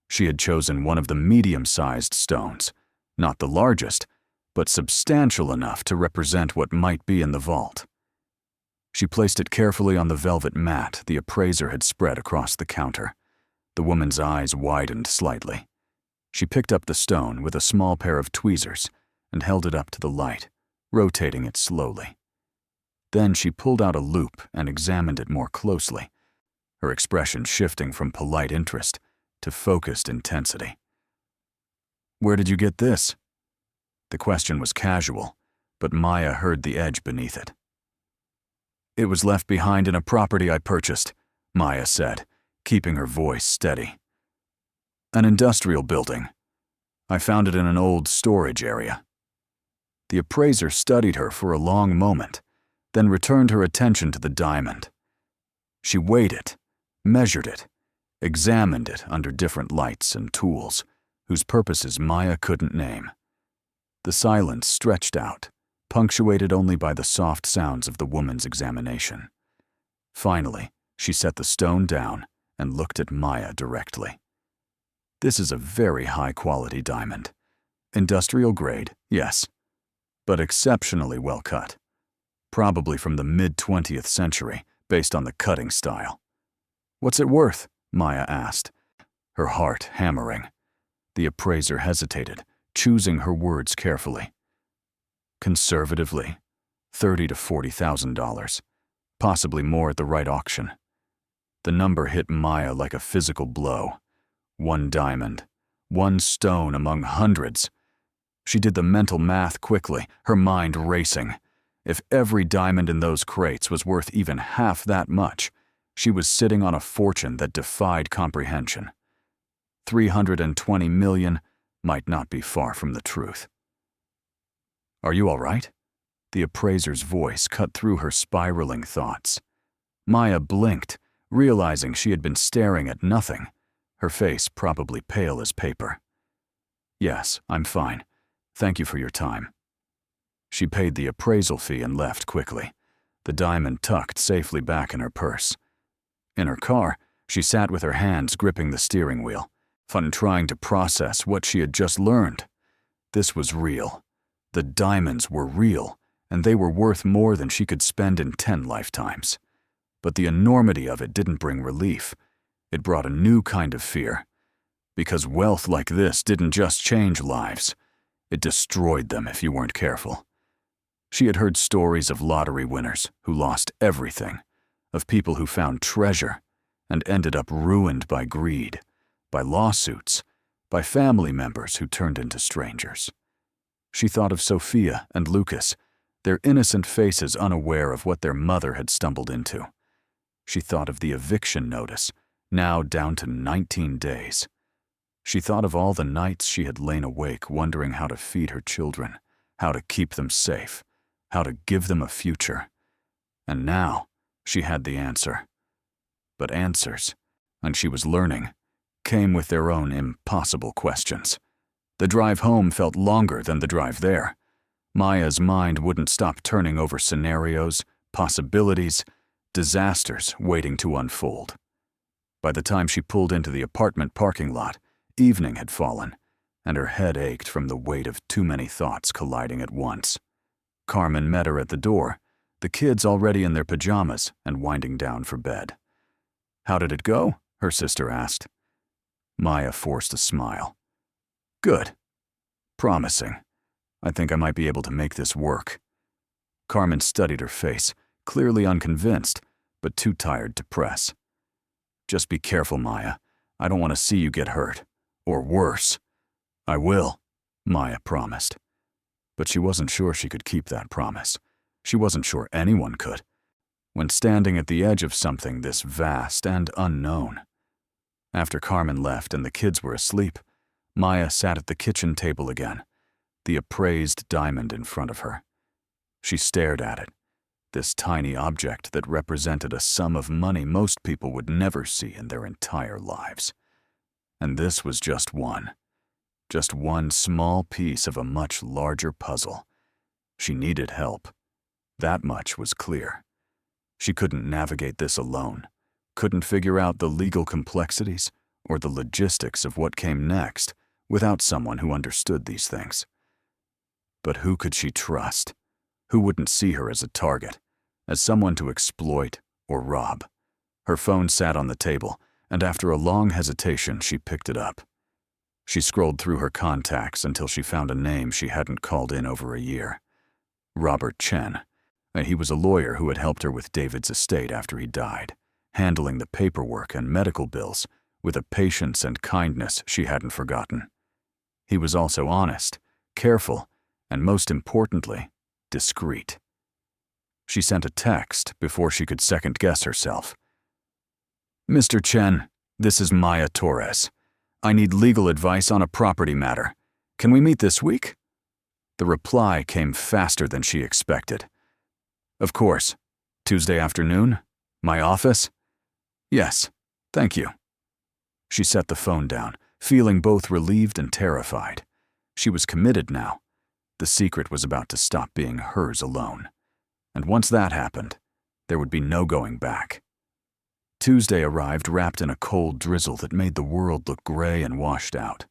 She had chosen one of the medium-sized stones, not the largest, but substantial enough to represent what might be in the vault. She placed it carefully on the velvet mat the appraiser had spread across the counter. The woman's eyes widened slightly. She picked up the stone with a small pair of tweezers and held it up to the light, rotating it slowly. Then she pulled out a loupe and examined it more closely, her expression shifting from polite interest to focused intensity. "Where did you get this?" The question was casual, but Maya heard the edge beneath it. "It was left behind in a property I purchased," Maya said, keeping her voice steady. "An industrial building. I found it in an old storage area." The appraiser studied her for a long moment, then returned her attention to the diamond. She weighed it, measured it, examined it under different lights and tools, whose purposes Maya couldn't name. The silence stretched out, punctuated only by the soft sounds of the woman's examination. Finally, she set the stone down and looked at Maya directly. "This is a very high-quality diamond. Industrial grade, yes, but exceptionally well cut. Probably from the mid-20th century, based on the cutting style." "What's it worth?" Maya asked, her heart hammering. The appraiser hesitated, choosing her words carefully. "Conservatively, $30,000 to $40,000, possibly more at the right auction." The number hit Maya like a physical blow. One diamond, one stone among hundreds. She did the mental math quickly, her mind racing. If every diamond in those crates was worth even half that much, she was sitting on a fortune that defied comprehension. 320 million might not be far from the truth. "Are you all right?" The appraiser's voice cut through her spiraling thoughts. Maya blinked, realizing she had been staring at nothing, her face probably pale as paper. "Yes, I'm fine. Thank you for your time." She paid the appraisal fee and left quickly, the diamond tucked safely back in her purse. In her car, she sat with her hands gripping the steering wheel, trying to process what she had just learned. This was real. The diamonds were real, and they were worth more than she could spend in 10 lifetimes. But the enormity of it didn't bring relief. It brought a new kind of fear. Because wealth like this didn't just change lives. It destroyed them if you weren't careful. She had heard stories of lottery winners who lost everything, of people who found treasure and ended up ruined by greed, by lawsuits, by family members who turned into strangers. She thought of Sophia and Lucas, their innocent faces unaware of what their mother had stumbled into. She thought of the eviction notice, now down to 19 days. She thought of all the nights she had lain awake wondering how to feed her children, how to keep them safe, how to give them a future. And now she had the answer. But answers, and she was learning, came with their own impossible questions. The drive home felt longer than the drive there. Maya's mind wouldn't stop turning over scenarios, possibilities, disasters waiting to unfold. By the time she pulled into the apartment parking lot, evening had fallen, and her head ached from the weight of too many thoughts colliding at once. Carmen met her at the door, the kids already in their pajamas and winding down for bed. "How did it go?" her sister asked. Maya forced a smile. "Good. Promising. I think I might be able to make this work." Carmen studied her face, clearly unconvinced, but too tired to press. "Just be careful, Maya. I don't want to see you get hurt. Or worse." "I will," Maya promised. But she wasn't sure she could keep that promise. She wasn't sure anyone could, when standing at the edge of something this vast and unknown. After Carmen left and the kids were asleep, Maya sat at the kitchen table again, the appraised diamond in front of her. She stared at it, this tiny object that represented a sum of money most people would never see in their entire lives. And this was just one small piece of a much larger puzzle. She needed help. That much was clear. She couldn't navigate this alone, couldn't figure out the legal complexities or the logistics of what came next without someone who understood these things. But who could she trust? Who wouldn't see her as a target, as someone to exploit or rob? Her phone sat on the table, and after a long hesitation, she picked it up. She scrolled through her contacts until she found a name she hadn't called in over a year. Robert Chen. He was a lawyer who had helped her with David's estate after he died, handling the paperwork and medical bills with a patience and kindness she hadn't forgotten. He was also honest, careful, and most importantly, discreet. She sent a text before she could second-guess herself. "Mr. Chen, this is Maya Torres. I need legal advice on a property matter. Can we meet this week?" The reply came faster than she expected. "Of course. Tuesday afternoon? My office?" "Yes, thank you." She set the phone down, feeling both relieved and terrified. She was committed now. The secret was about to stop being hers alone. And once that happened, there would be no going back. Tuesday arrived wrapped in a cold drizzle that made the world look gray and washed out.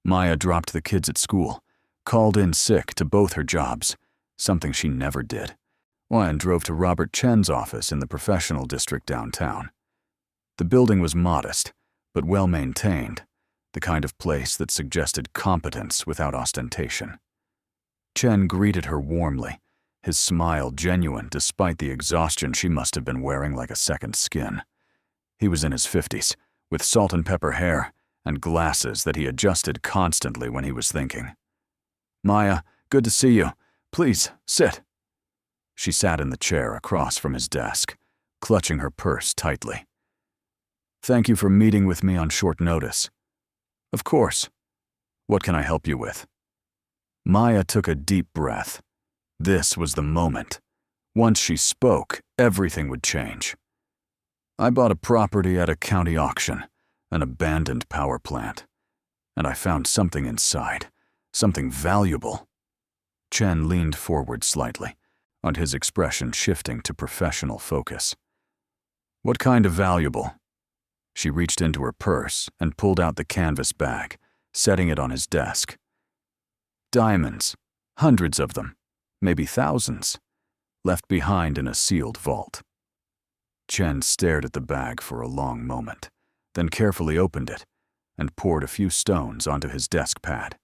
Maya dropped the kids at school, called in sick to both her jobs, something she never did, and drove to Robert Chen's office in the professional district downtown. The building was modest, but well-maintained, the kind of place that suggested competence without ostentation. Chen greeted her warmly, his smile genuine despite the exhaustion she must have been wearing like a second skin. He was in his 50s, with salt and pepper hair and glasses that he adjusted constantly when he was thinking. "Maya, good to see you. Please, sit." She sat in the chair across from his desk, clutching her purse tightly. "Thank you for meeting with me on short notice." "Of course. What can I help you with?" Maya took a deep breath. This was the moment. Once she spoke, everything would change. "I bought a property at a county auction, an abandoned power plant, and I found something inside, something valuable." Chen leaned forward slightly, on his expression shifting to professional focus. "What kind of valuable?" She reached into her purse and pulled out the canvas bag, setting it on his desk. "Diamonds, hundreds of them, maybe thousands, left behind in a sealed vault." Chen stared at the bag for a long moment, then carefully opened it and poured a few stones onto his desk pad.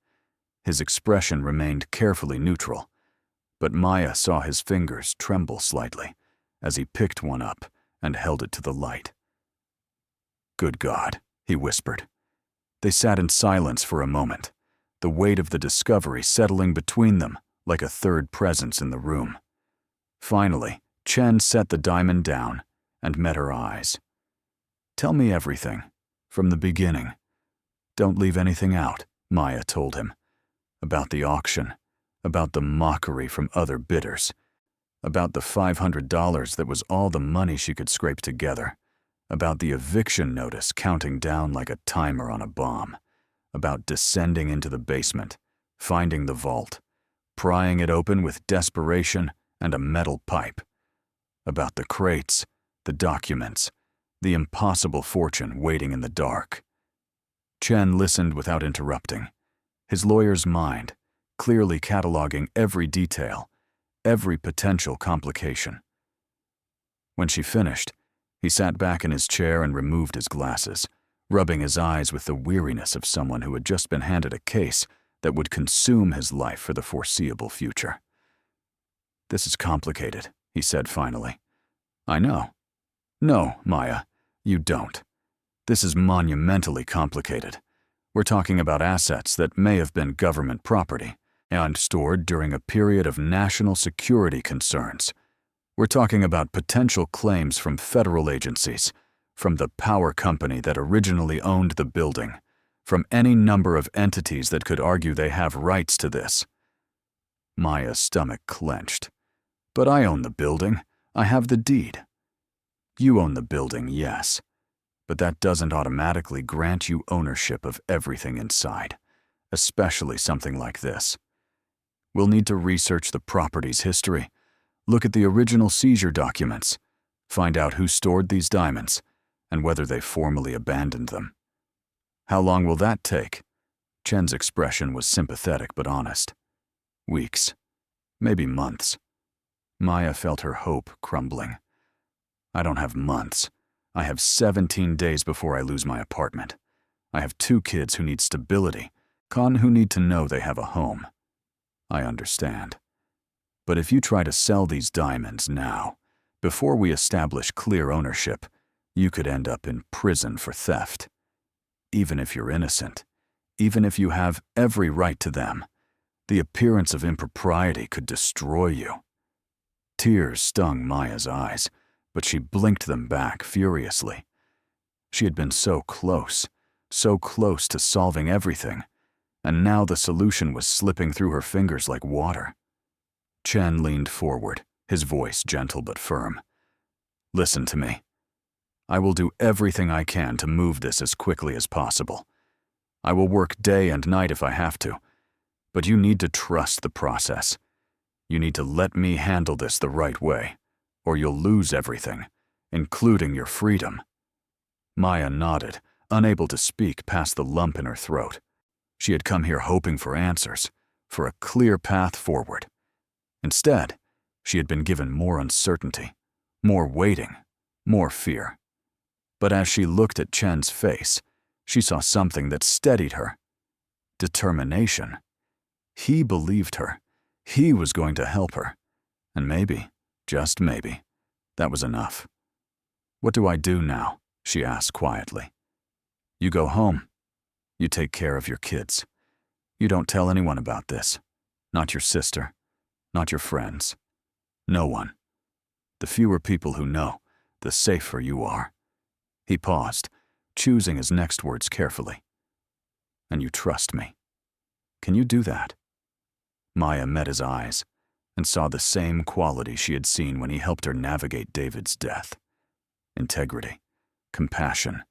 His expression remained carefully neutral, but Maya saw his fingers tremble slightly as he picked one up and held it to the light. "Good God," he whispered. They sat in silence for a moment, the weight of the discovery settling between them like a third presence in the room. Finally, Chen set the diamond down and met her eyes. "Tell me everything, from the beginning. Don't leave anything out," Maya told him. About the auction, about the mockery from other bidders, about the $500 that was all the money she could scrape together, about the eviction notice counting down like a timer on a bomb, about descending into the basement, finding the vault, prying it open with desperation and a metal pipe, about the crates, the documents, the impossible fortune waiting in the dark. Chen listened without interrupting, his lawyer's mind clearly cataloging every detail, every potential complication. When she finished, he sat back in his chair and removed his glasses, rubbing his eyes with the weariness of someone who had just been handed a case that would consume his life for the foreseeable future. "This is complicated," he said finally. "I know. No, Maya, you don't. This is monumentally complicated. We're talking about assets that may have been government property and stored during a period of national security concerns. We're talking about potential claims from federal agencies, from the power company that originally owned the building, from any number of entities that could argue they have rights to this. Maya's stomach clenched. But I own the building. I have the deed. You own the building, yes, but that doesn't automatically grant you ownership of everything inside, especially something like this. We'll need to research the property's history, look at the original seizure documents, find out who stored these diamonds, and whether they formally abandoned them. How long will that take? Chen's expression was sympathetic but honest. Weeks, maybe months. Maya felt her hope crumbling. I don't have months. I have 17 days before I lose my apartment. I have 2 kids who need stability, who need to know they have a home. I understand. But if you try to sell these diamonds now, before we establish clear ownership, you could end up in prison for theft. Even if you're innocent, even if you have every right to them, the appearance of impropriety could destroy you. Tears stung Maya's eyes, but she blinked them back furiously. She had been so close to solving everything, and now the solution was slipping through her fingers like water. Chen leaned forward, his voice gentle but firm. Listen to me. I will do everything I can to move this as quickly as possible. I will work day and night if I have to, but you need to trust the process. You need to let me handle this the right way, or you'll lose everything, including your freedom. Maya nodded, unable to speak past the lump in her throat. She had come here hoping for answers, for a clear path forward. Instead, she had been given more uncertainty, more waiting, more fear. But as she looked at Chen's face, she saw something that steadied her. Determination. He believed her. He was going to help her. And maybe, just maybe, that was enough. What do I do now? She asked quietly. You go home. You take care of your kids. You don't tell anyone about this. Not your sister. Not your friends. No one. The fewer people who know, the safer you are. He paused, choosing his next words carefully. And you trust me. Can you do that? Maya met his eyes and saw the same quality she had seen when he helped her navigate David's death. Integrity, compassion,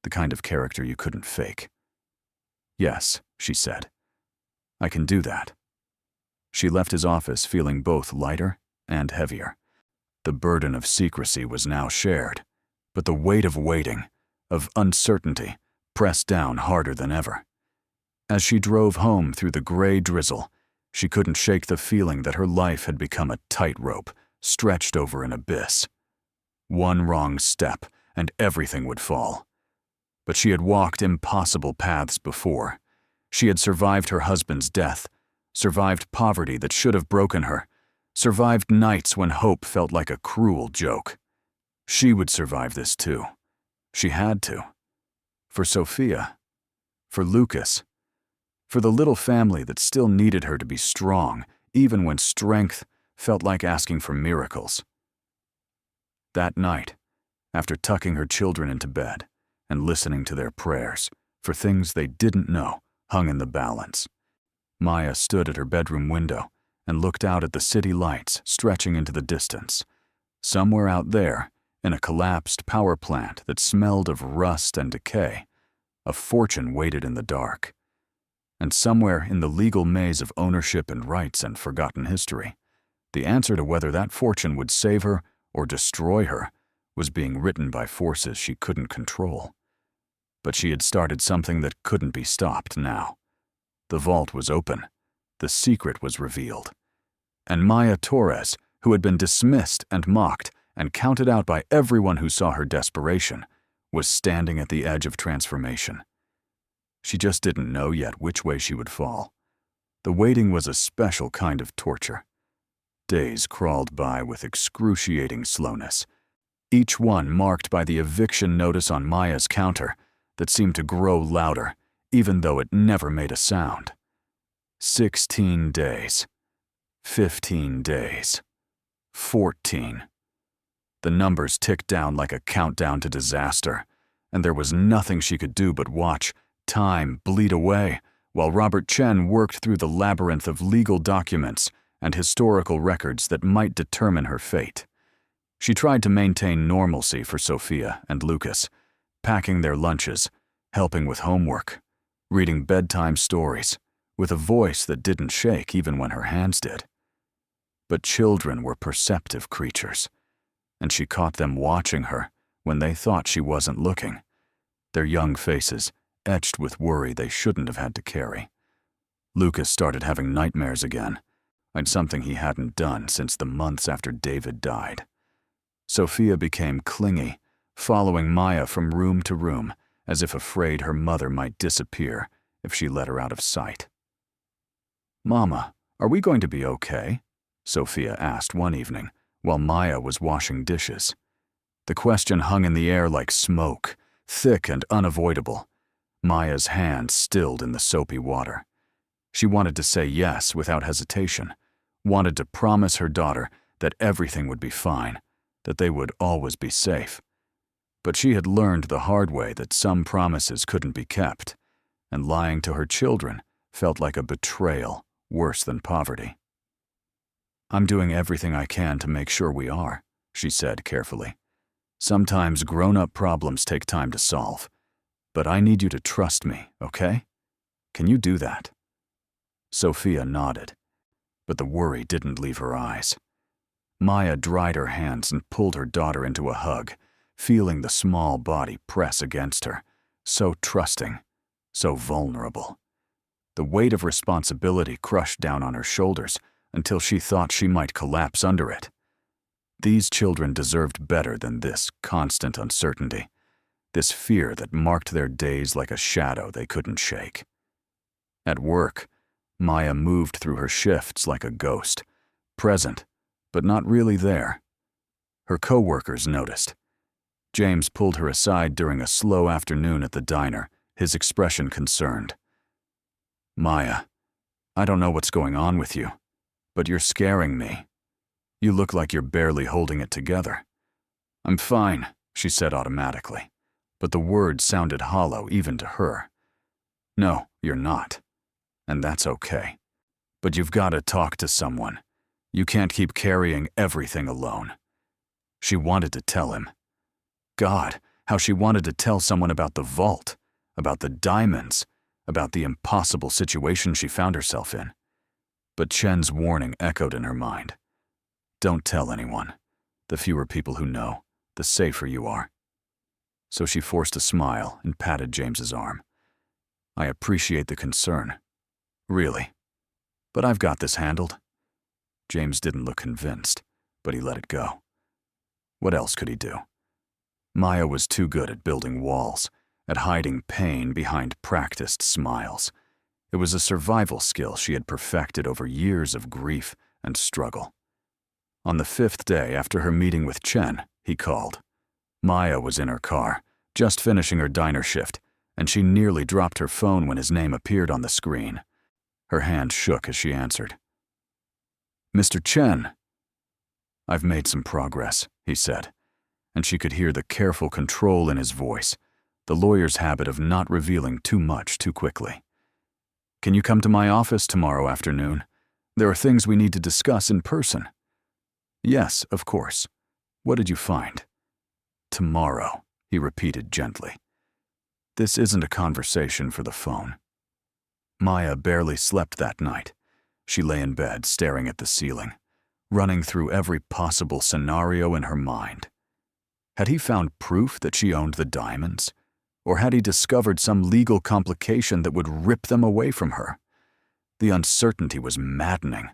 the kind of character you couldn't fake. Yes, she said. I can do that. She left his office feeling both lighter and heavier. The burden of secrecy was now shared, but the weight of waiting, of uncertainty, pressed down harder than ever. As she drove home through the gray drizzle, she couldn't shake the feeling that her life had become a tightrope stretched over an abyss. One wrong step, and everything would fall. But she had walked impossible paths before. She had survived her husband's death, survived poverty that should have broken her, survived nights when hope felt like a cruel joke. She would survive this too. She had to. For Sophia. For Lucas. For the little family that still needed her to be strong, even when strength felt like asking for miracles. That night, after tucking her children into bed and listening to their prayers for things they didn't know hung in the balance, Maya stood at her bedroom window and looked out at the city lights stretching into the distance. Somewhere out there, in a collapsed power plant that smelled of rust and decay, a fortune waited in the dark. And somewhere in the legal maze of ownership and rights and forgotten history, the answer to whether that fortune would save her or destroy her was being written by forces she couldn't control. But she had started something that couldn't be stopped now. The vault was open. The secret was revealed. And Maya Torres, who had been dismissed and mocked and counted out by everyone who saw her desperation, was standing at the edge of transformation. She just didn't know yet which way she would fall. The waiting was a special kind of torture. Days crawled by with excruciating slowness. each one marked by the eviction notice on Maya's counter that seemed to grow louder, even though it never made a sound. 16 days. 15 days. 14. The numbers ticked down like a countdown to disaster, and there was nothing she could do but watch time bleed away while Robert Chen worked through the labyrinth of legal documents and historical records that might determine her fate. She tried to maintain normalcy for Sophia and Lucas, packing their lunches, helping with homework, reading bedtime stories, with a voice that didn't shake even when her hands did. But children were perceptive creatures, and she caught them watching her when they thought she wasn't looking, their young faces etched with worry they shouldn't have had to carry. Lucas started having nightmares again, and something he hadn't done since the months after David died. Sophia became clingy, following Maya from room to room, as if afraid her mother might disappear if she let her out of sight. "Mama, are we going to be okay?" Sophia asked one evening while Maya was washing dishes. The question hung in the air like smoke, thick and unavoidable. Maya's hand stilled in the soapy water. She wanted to say yes without hesitation, wanted to promise her daughter that everything would be fine, that they would always be safe. But she had learned the hard way that some promises couldn't be kept, and lying to her children felt like a betrayal worse than poverty. "I'm doing everything I can to make sure we are," she said carefully. "Sometimes grown-up problems take time to solve, but I need you to trust me, okay? Can you do that?" Sophia nodded, but the worry didn't leave her eyes. Maya dried her hands and pulled her daughter into a hug, feeling the small body press against her, so trusting, so vulnerable. The weight of responsibility crushed down on her shoulders until she thought she might collapse under it. These children deserved better than this constant uncertainty, this fear that marked their days like a shadow they couldn't shake. At work, Maya moved through her shifts like a ghost, present, but not really there. Her co-workers noticed. James pulled her aside during a slow afternoon at the diner, his expression concerned. "Maya, I don't know what's going on with you, but you're scaring me. You look like you're barely holding it together." "I'm fine," she said automatically, but the words sounded hollow even to her. "No, you're not. And that's okay. But you've got to talk to someone. You can't keep carrying everything alone." She wanted to tell him. God, how she wanted to tell someone about the vault, about the diamonds, about the impossible situation she found herself in. But Chen's warning echoed in her mind. "Don't tell anyone. The fewer people who know, the safer you are." So she forced a smile and patted James's arm. "I appreciate the concern. Really. But I've got this handled." James didn't look convinced, but he let it go. What else could he do? Maya was too good at building walls, at hiding pain behind practiced smiles. It was a survival skill she had perfected over years of grief and struggle. On the 5th day after her meeting with Chen, he called. Maya was in her car, just finishing her diner shift, and she nearly dropped her phone when his name appeared on the screen. Her hand shook as she answered. "Mr. Chen." "I've made some progress," he said, and she could hear the careful control in his voice, the lawyer's habit of not revealing too much too quickly. "Can you come to my office tomorrow afternoon? There are things we need to discuss in person." "Yes, of course. What did you find?" "Tomorrow," he repeated gently. This isn't a conversation for the phone. Maya barely slept that night. She lay in bed staring at the ceiling, running through every possible scenario in her mind. Had he found proof that she owned the diamonds? Or had he discovered some legal complication that would rip them away from her? The uncertainty was maddening,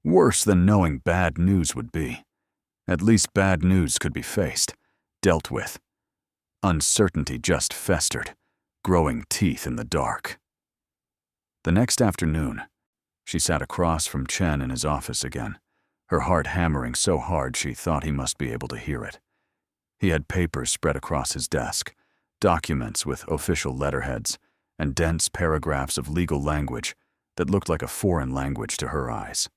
worse than knowing bad news would be. At least bad news could be faced, dealt with. Uncertainty just festered, growing teeth in the dark. The next afternoon, she sat across from Chen in his office again, her heart hammering so hard she thought he must be able to hear it. He had papers spread across his desk, documents with official letterheads, and dense paragraphs of legal language that looked like a foreign language to her eyes.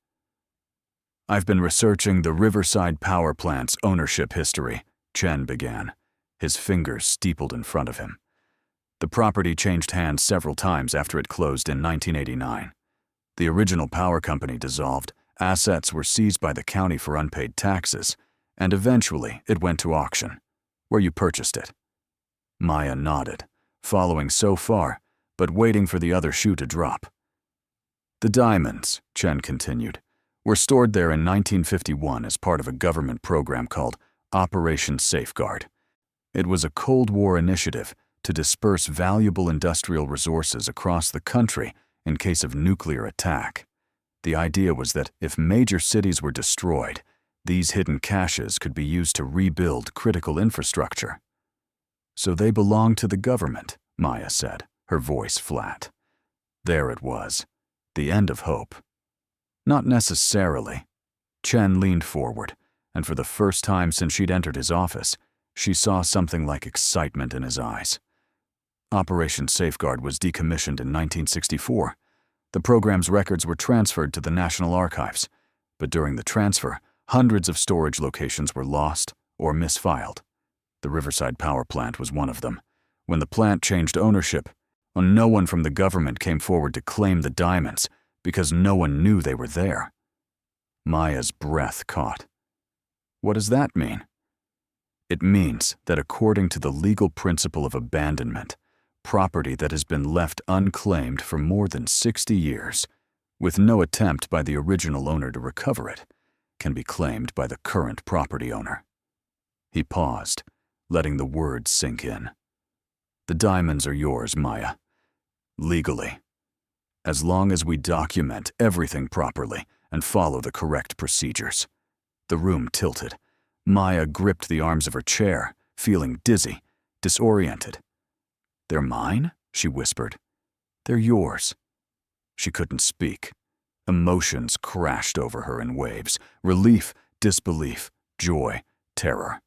"I've been researching the Riverside Power Plant's ownership history," Chen began, his fingers steepled in front of him. "The property changed hands several times after it closed in 1989. The original power company dissolved, assets were seized by the county for unpaid taxes, and eventually it went to auction, where you purchased it." Maya nodded, following so far, but waiting for the other shoe to drop. "The diamonds," Chen continued, "were stored there in 1951 as part of a government program called Operation Safeguard. It was a Cold War initiative to disperse valuable industrial resources across the country in case of nuclear attack. The idea was that if major cities were destroyed, these hidden caches could be used to rebuild critical infrastructure." "So they belong to the government," Maya said, her voice flat. There it was, the end of hope. "Not necessarily." Chen leaned forward, and for the first time since she'd entered his office, she saw something like excitement in his eyes. "Operation Safeguard was decommissioned in 1964. The program's records were transferred to the National Archives, but during the transfer, hundreds of storage locations were lost or misfiled. The Riverside Power Plant was one of them. When the plant changed ownership, no one from the government came forward to claim the diamonds because no one knew they were there." Maya's breath caught. "What does that mean?" "It means that according to the legal principle of abandonment, property that has been left unclaimed for more than 60 years, with no attempt by the original owner to recover it, can be claimed by the current property owner." He paused, letting the words sink in. "The diamonds are yours, Maya. Legally. As long as we document everything properly and follow the correct procedures." The room tilted. Maya gripped the arms of her chair, feeling dizzy, disoriented. "They're mine?" she whispered. "They're yours." She couldn't speak. Emotions crashed over her in waves: relief, disbelief, joy, terror.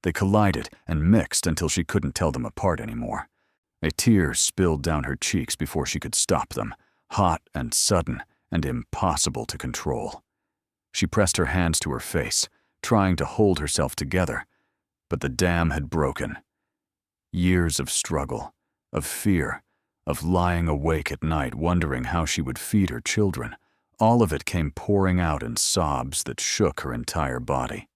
They collided and mixed until she couldn't tell them apart anymore. A tear spilled down her cheeks before she could stop them, hot and sudden and impossible to control. She pressed her hands to her face, trying to hold herself together, but the dam had broken. Years of struggle, of fear, of lying awake at night wondering how she would feed her children, all of it came pouring out in sobs that shook her entire body.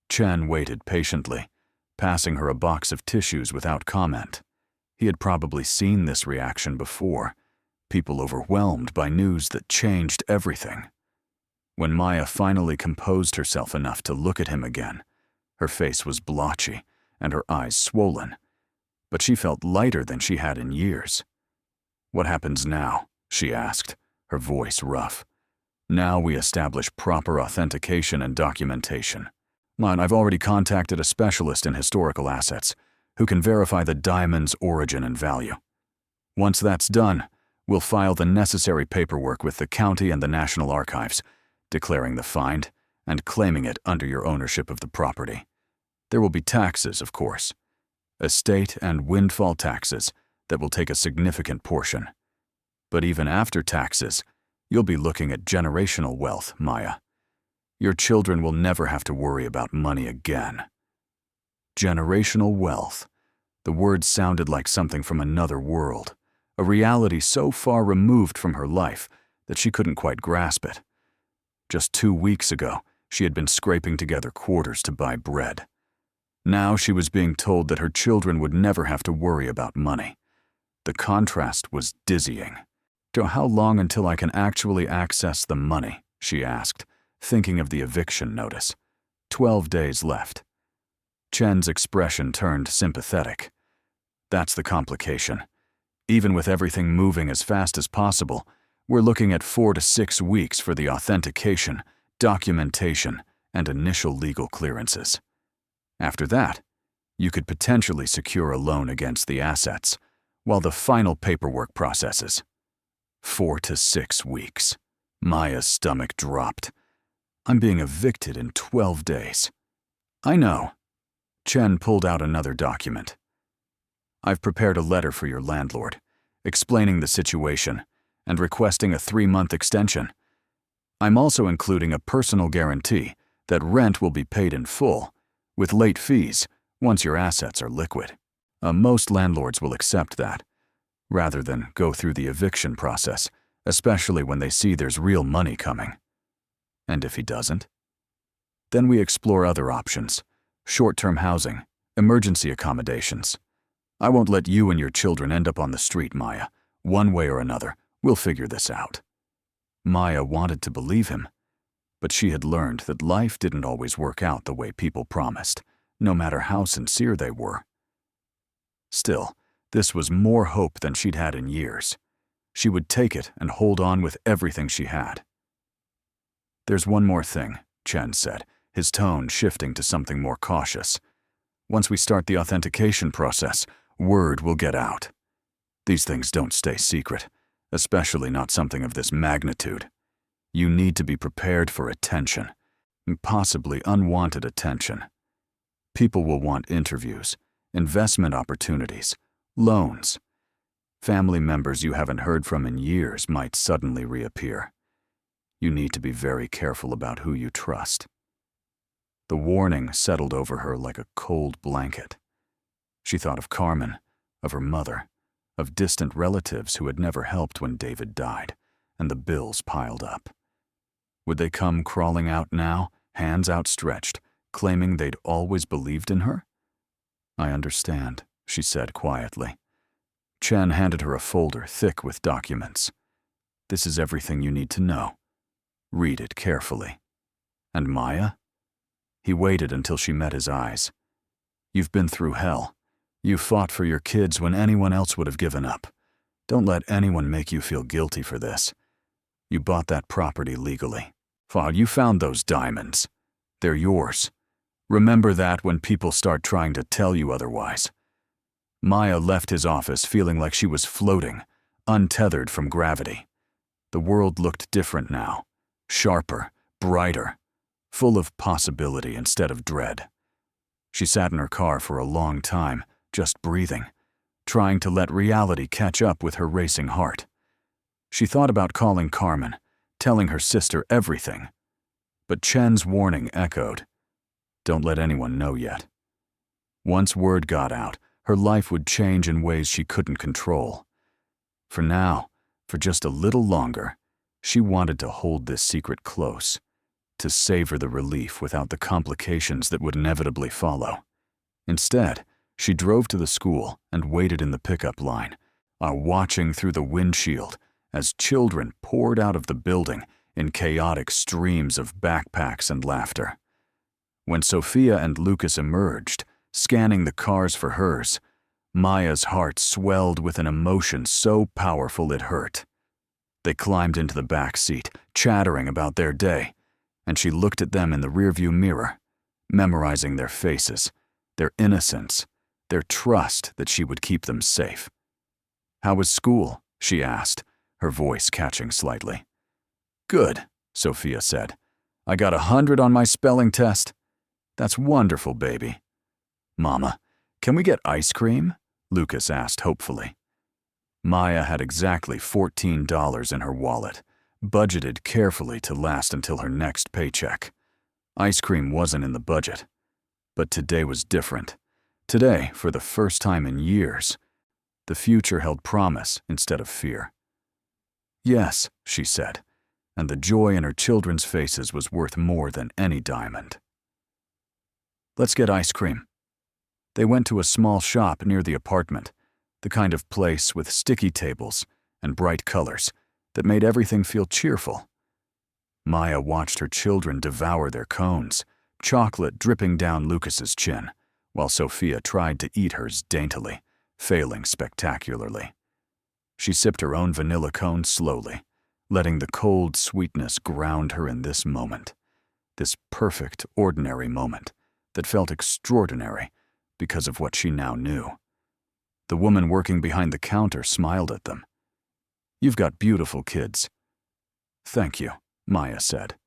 Chen waited patiently, passing her a box of tissues without comment. He had probably seen this reaction before, people overwhelmed by news that changed everything. When Maya finally composed herself enough to look at him again, her face was blotchy and her eyes swollen, but she felt lighter than she had in years. "What happens now?" she asked, her voice rough. "Now we establish proper authentication and documentation. I've already contacted a specialist in historical assets who can verify the diamond's origin and value. Once that's done, we'll file the necessary paperwork with the county and the National Archives, declaring the find and claiming it under your ownership of the property. There will be taxes, of course. Estate and windfall taxes that will take a significant portion. But even after taxes, you'll be looking at generational wealth, Maya. Your children will never have to worry about money again." Generational wealth. The word sounded like something from another world, a reality so far removed from her life that she couldn't quite grasp it. Just 2 weeks ago, she had been scraping together quarters to buy bread. Now she was being told that her children would never have to worry about money. The contrast was dizzying. "So how long until I can actually access the money?" she asked, thinking of the eviction notice. 12 days left. Chen's expression turned sympathetic. "That's the complication. Even with everything moving as fast as possible, we're looking at 4 to 6 weeks for the authentication, documentation, and initial legal clearances. After that, you could potentially secure a loan against the assets, while the final paperwork processes. 4 to 6 weeks. Maya's stomach dropped. I'm being evicted in 12 days. I know. Chen pulled out another document. I've prepared a letter for your landlord, explaining the situation and requesting a 3-month extension. I'm also including a personal guarantee that rent will be paid in full, with late fees, once your assets are liquid. Most landlords will accept that, rather than go through the eviction process, especially when they see there's real money coming. And if he doesn't? Then we explore other options: short-term housing, emergency accommodations. I won't let you and your children end up on the street, Maya. One way or another, we'll figure this out. Maya wanted to believe him, but she had learned that life didn't always work out the way people promised, no matter how sincere they were. Still, this was more hope than she'd had in years. She would take it and hold on with everything she had. There's one more thing, Chen said, his tone shifting to something more cautious. Once we start the authentication process, word will get out. These things don't stay secret, especially not something of this magnitude. You need to be prepared for attention, possibly unwanted attention. People will want interviews, investment opportunities, loans. Family members you haven't heard from in years might suddenly reappear. You need to be very careful about who you trust. The warning settled over her like a cold blanket. She thought of Carmen, of her mother, of distant relatives who had never helped when David died, and the bills piled up. Would they come crawling out now, hands outstretched, claiming they'd always believed in her? I understand, she said quietly. Chen handed her a folder thick with documents. This is everything you need to know. Read it carefully. And Maya? He waited until she met his eyes. You've been through hell. You fought for your kids when anyone else would have given up. Don't let anyone make you feel guilty for this. You bought that property legally. You found those diamonds. They're yours. Remember that when people start trying to tell you otherwise. Maya left his office feeling like she was floating, untethered from gravity. The world looked different now, sharper, brighter, full of possibility instead of dread. She sat in her car for a long time, just breathing, trying to let reality catch up with her racing heart. She thought about calling Carmen, telling her sister everything. But Chen's warning echoed. Don't let anyone know yet. Once word got out, her life would change in ways she couldn't control. For now, for just a little longer, she wanted to hold this secret close, to savor the relief without the complications that would inevitably follow. Instead, she drove to the school and waited in the pickup line, watching through the windshield as children poured out of the building in chaotic streams of backpacks and laughter. When Sophia and Lucas emerged, scanning the cars for hers, Maya's heart swelled with an emotion so powerful it hurt. They climbed into the back seat, chattering about their day, and she looked at them in the rearview mirror, memorizing their faces, their innocence, their trust that she would keep them safe. "How was school?" she asked, her voice catching slightly. "Good," Sophia said. "I got 100 on my spelling test." "That's wonderful, baby." "Mama, can we get ice cream?" Lucas asked hopefully. Maya had exactly $14 in her wallet, budgeted carefully to last until her next paycheck. Ice cream wasn't in the budget. But today was different. Today, for the first time in years, the future held promise instead of fear. "Yes," she said, and the joy in her children's faces was worth more than any diamond. "Let's get ice cream." They went to a small shop near the apartment, the kind of place with sticky tables and bright colors that made everything feel cheerful. Maya watched her children devour their cones, chocolate dripping down Lucas's chin, while Sophia tried to eat hers daintily, failing spectacularly. She sipped her own vanilla cone slowly, letting the cold sweetness ground her in this moment, this perfect, ordinary moment that felt extraordinary because of what she now knew. The woman working behind the counter smiled at them. "You've got beautiful kids." "Thank you," Maya said,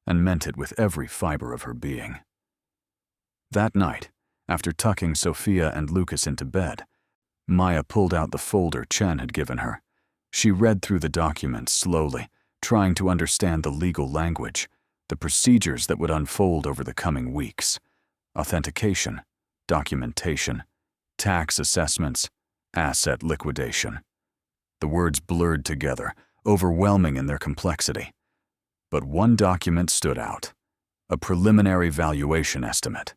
and meant it with every fiber of her being. That night, After tucking Sophia and Lucas into bed, Maya pulled out the folder Chen had given her. She read through the documents slowly, trying to understand the legal language, the procedures that would unfold over the coming weeks. Authentication, documentation, tax assessments, asset liquidation. The words blurred together, overwhelming in their complexity. But one document stood out: a preliminary valuation estimate.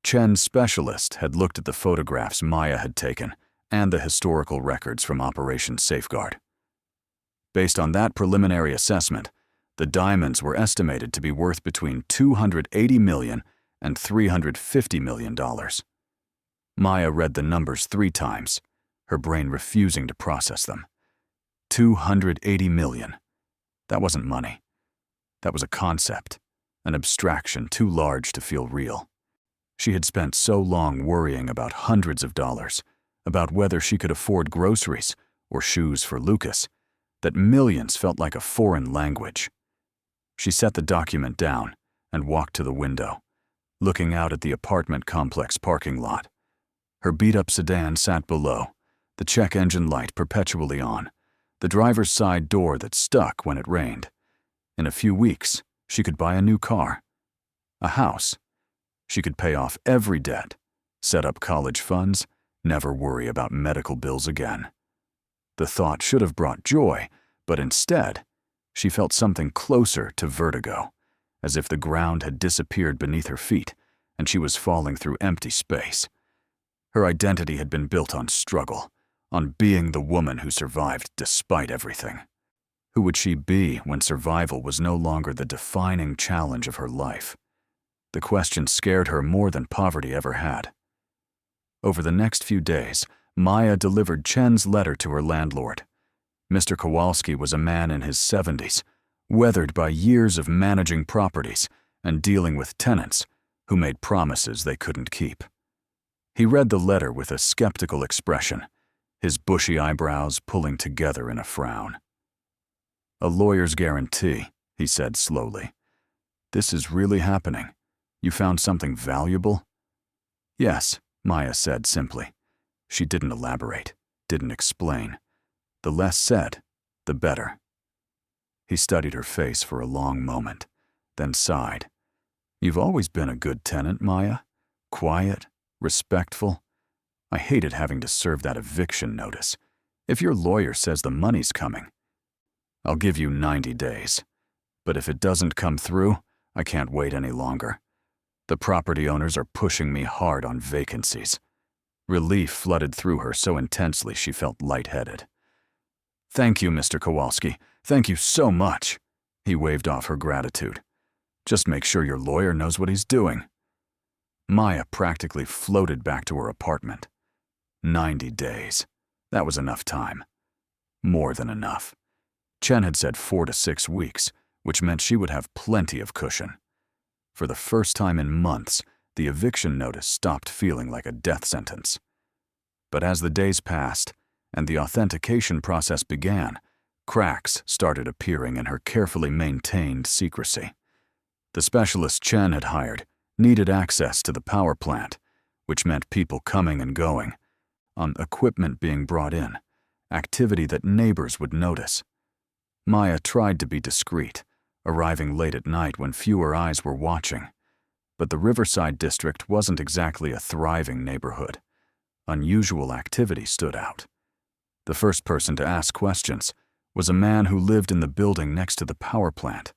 Chen's specialist had looked at the photographs Maya had taken and the historical records from Operation Safeguard. Based on that preliminary assessment, the diamonds were estimated to be worth between $280 million and $350 million. Maya read the numbers 3 times, her brain refusing to process them. 280 million. That wasn't money. That was a concept, an abstraction too large to feel real. She had spent so long worrying about hundreds of dollars, about whether she could afford groceries or shoes for Lucas, that millions felt like a foreign language. She set the document down and walked to the window, looking out at the apartment complex parking lot. Her beat-up sedan sat below, the check engine light perpetually on, the driver's side door that stuck when it rained. In a few weeks, she could buy a new car, a house. She could pay off every debt, set up college funds, never worry about medical bills again. The thought should have brought joy, but instead, she felt something closer to vertigo, as if the ground had disappeared beneath her feet and she was falling through empty space. Her identity had been built on struggle, on being the woman who survived despite everything. Who would she be when survival was no longer the defining challenge of her life? The question scared her more than poverty ever had. Over the next few days, Maya delivered Chen's letter to her landlord. Mr. Kowalski was a man in his 70s, weathered by years of managing properties and dealing with tenants who made promises they couldn't keep. He read the letter with a skeptical expression, his bushy eyebrows pulling together in a frown. "A lawyer's guarantee," he said slowly. "This is really happening. You found something valuable?" "Yes," Maya said simply. She didn't elaborate, didn't explain. The less said, the better. He studied her face for a long moment, then sighed. "You've always been a good tenant, Maya. Quiet, respectful. I hated having to serve that eviction notice. If your lawyer says the money's coming, I'll give you 90 days. But if it doesn't come through, I can't wait any longer. The property owners are pushing me hard on vacancies." Relief flooded through her so intensely she felt lightheaded. "Thank you, Mr. Kowalski. Thank you so much." He waved off her gratitude. "Just make sure your lawyer knows what he's doing." Maya practically floated back to her apartment. 90 days. That was enough time. More than enough. Chen had said 4 to 6 weeks, which meant she would have plenty of cushion. For the first time in months, the eviction notice stopped feeling like a death sentence. But as the days passed and the authentication process began, cracks started appearing in her carefully maintained secrecy. The specialist Chen had hired needed access to the power plant, which meant people coming and going, on equipment being brought in, activity that neighbors would notice. Maya tried to be discreet, arriving late at night when fewer eyes were watching. But the Riverside district wasn't exactly a thriving neighborhood. Unusual activity stood out. The first person to ask questions was a man who lived in the building next to the power plant,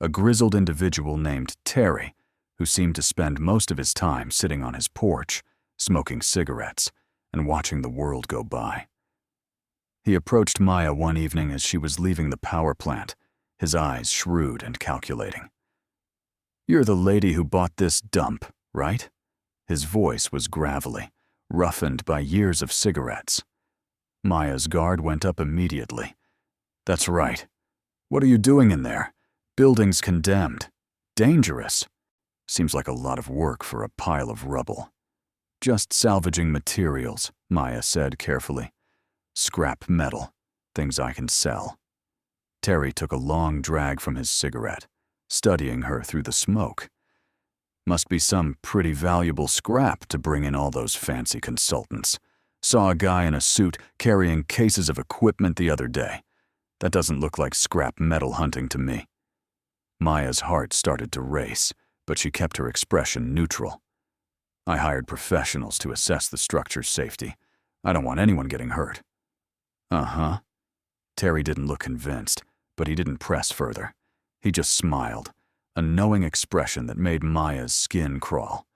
a grizzled individual named Terry, who seemed to spend most of his time sitting on his porch, smoking cigarettes, and watching the world go by. He approached Maya one evening as she was leaving the power plant, his eyes shrewd and calculating. "You're the lady who bought this dump, right?" His voice was gravelly, roughened by years of cigarettes. Maya's guard went up immediately. "That's right. What are you doing in there? Building's condemned. Dangerous. Seems like a lot of work for a pile of rubble." "Just salvaging materials," Maya said carefully. "Scrap metal, things I can sell." Terry took a long drag from his cigarette, studying her through the smoke. Must be some pretty valuable scrap to bring in all those fancy consultants. Saw a guy in a suit carrying cases of equipment the other day. That doesn't look like scrap metal hunting to me. Maya's heart started to race, but she kept her expression neutral. I hired professionals to assess the structure's safety. I don't want anyone getting hurt. Uh-huh. Terry didn't look convinced, but he didn't press further. He just smiled, a knowing expression that made Maya's skin crawl.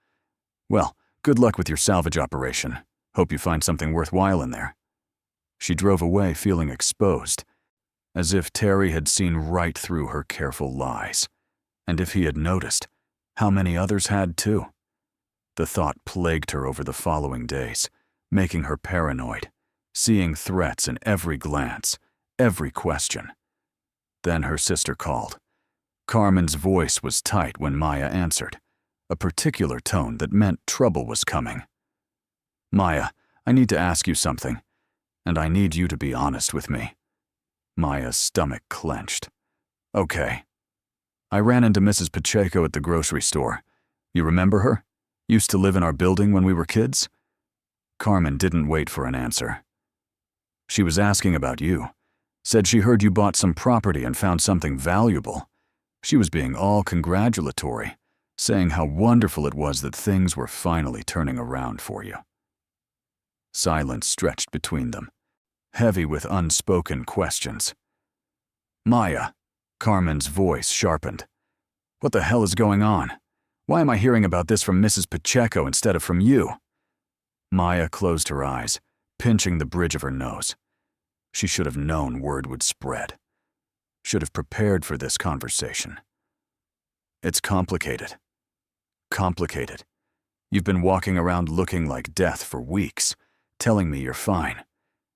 Well, good luck with your salvage operation. Hope you find something worthwhile in there. She drove away feeling exposed, as if Terry had seen right through her careful lies. And if he had noticed, how many others had too? The thought plagued her over the following days, making her paranoid, seeing threats in every glance, every question. Then her sister called. Carmen's voice was tight when Maya answered, a particular tone that meant trouble was coming. Maya, I need to ask you something, and I need you to be honest with me. Maya's stomach clenched. Okay. I ran into Mrs. Pacheco at the grocery store. You remember her? Used to live in our building when we were kids? Carmen didn't wait for an answer. She was asking about you. Said she heard you bought some property and found something valuable. She was being all congratulatory, saying how wonderful it was that things were finally turning around for you. Silence stretched between them, heavy with unspoken questions. Maya, Carmen's voice sharpened. What the hell is going on? Why am I hearing about this from Mrs. Pacheco instead of from you? Maya closed her eyes, pinching the bridge of her nose. She should have known word would spread. Should have prepared for this conversation. It's complicated. Complicated. You've been walking around looking like death for weeks, telling me you're fine.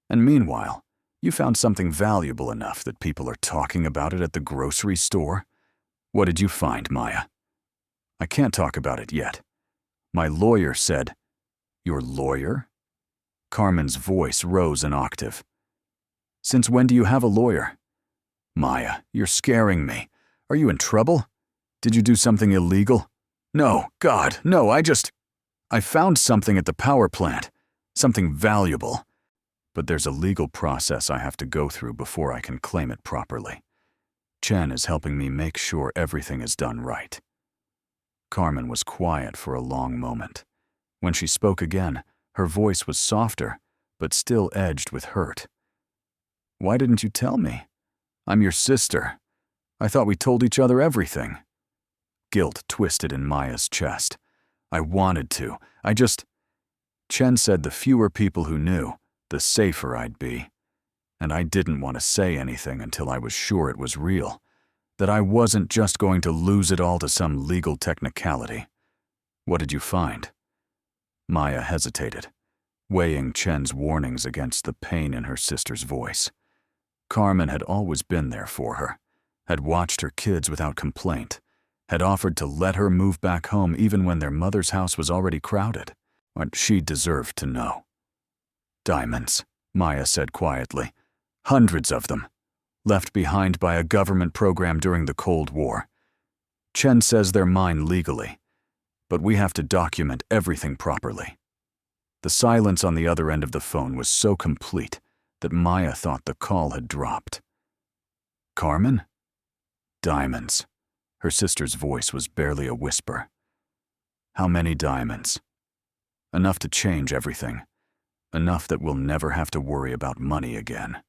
And meanwhile, you found something valuable enough that people are talking about it at the grocery store? What did you find, Maya? I can't talk about it yet. My lawyer said, Your lawyer? Carmen's voice rose an octave. Since when do you have a lawyer? Maya, you're scaring me. Are you in trouble? Did you do something illegal? No, God, no, I found something at the power plant. Something valuable. But there's a legal process I have to go through before I can claim it properly. Chen is helping me make sure everything is done right. Carmen was quiet for a long moment. When she spoke again, her voice was softer, but still edged with hurt. Why didn't you tell me? I'm your sister. I thought we told each other everything. Guilt twisted in Maya's chest. I wanted to. Chen said the fewer people who knew, the safer I'd be. And I didn't want to say anything until I was sure it was real, that I wasn't just going to lose it all to some legal technicality. What did you find? Maya hesitated, weighing Chen's warnings against the pain in her sister's voice. Carmen had always been there for her, had watched her kids without complaint, had offered to let her move back home even when their mother's house was already crowded. But she deserved to know. Diamonds, Maya said quietly. Hundreds of them. Left behind by a government program during the Cold War. Chen says they're mine legally, but we have to document everything properly. The silence on the other end of the phone was so complete that Maya thought the call had dropped. Carmen? Diamonds. Her sister's voice was barely a whisper. How many diamonds? Enough to change everything. Enough that we'll never have to worry about money again.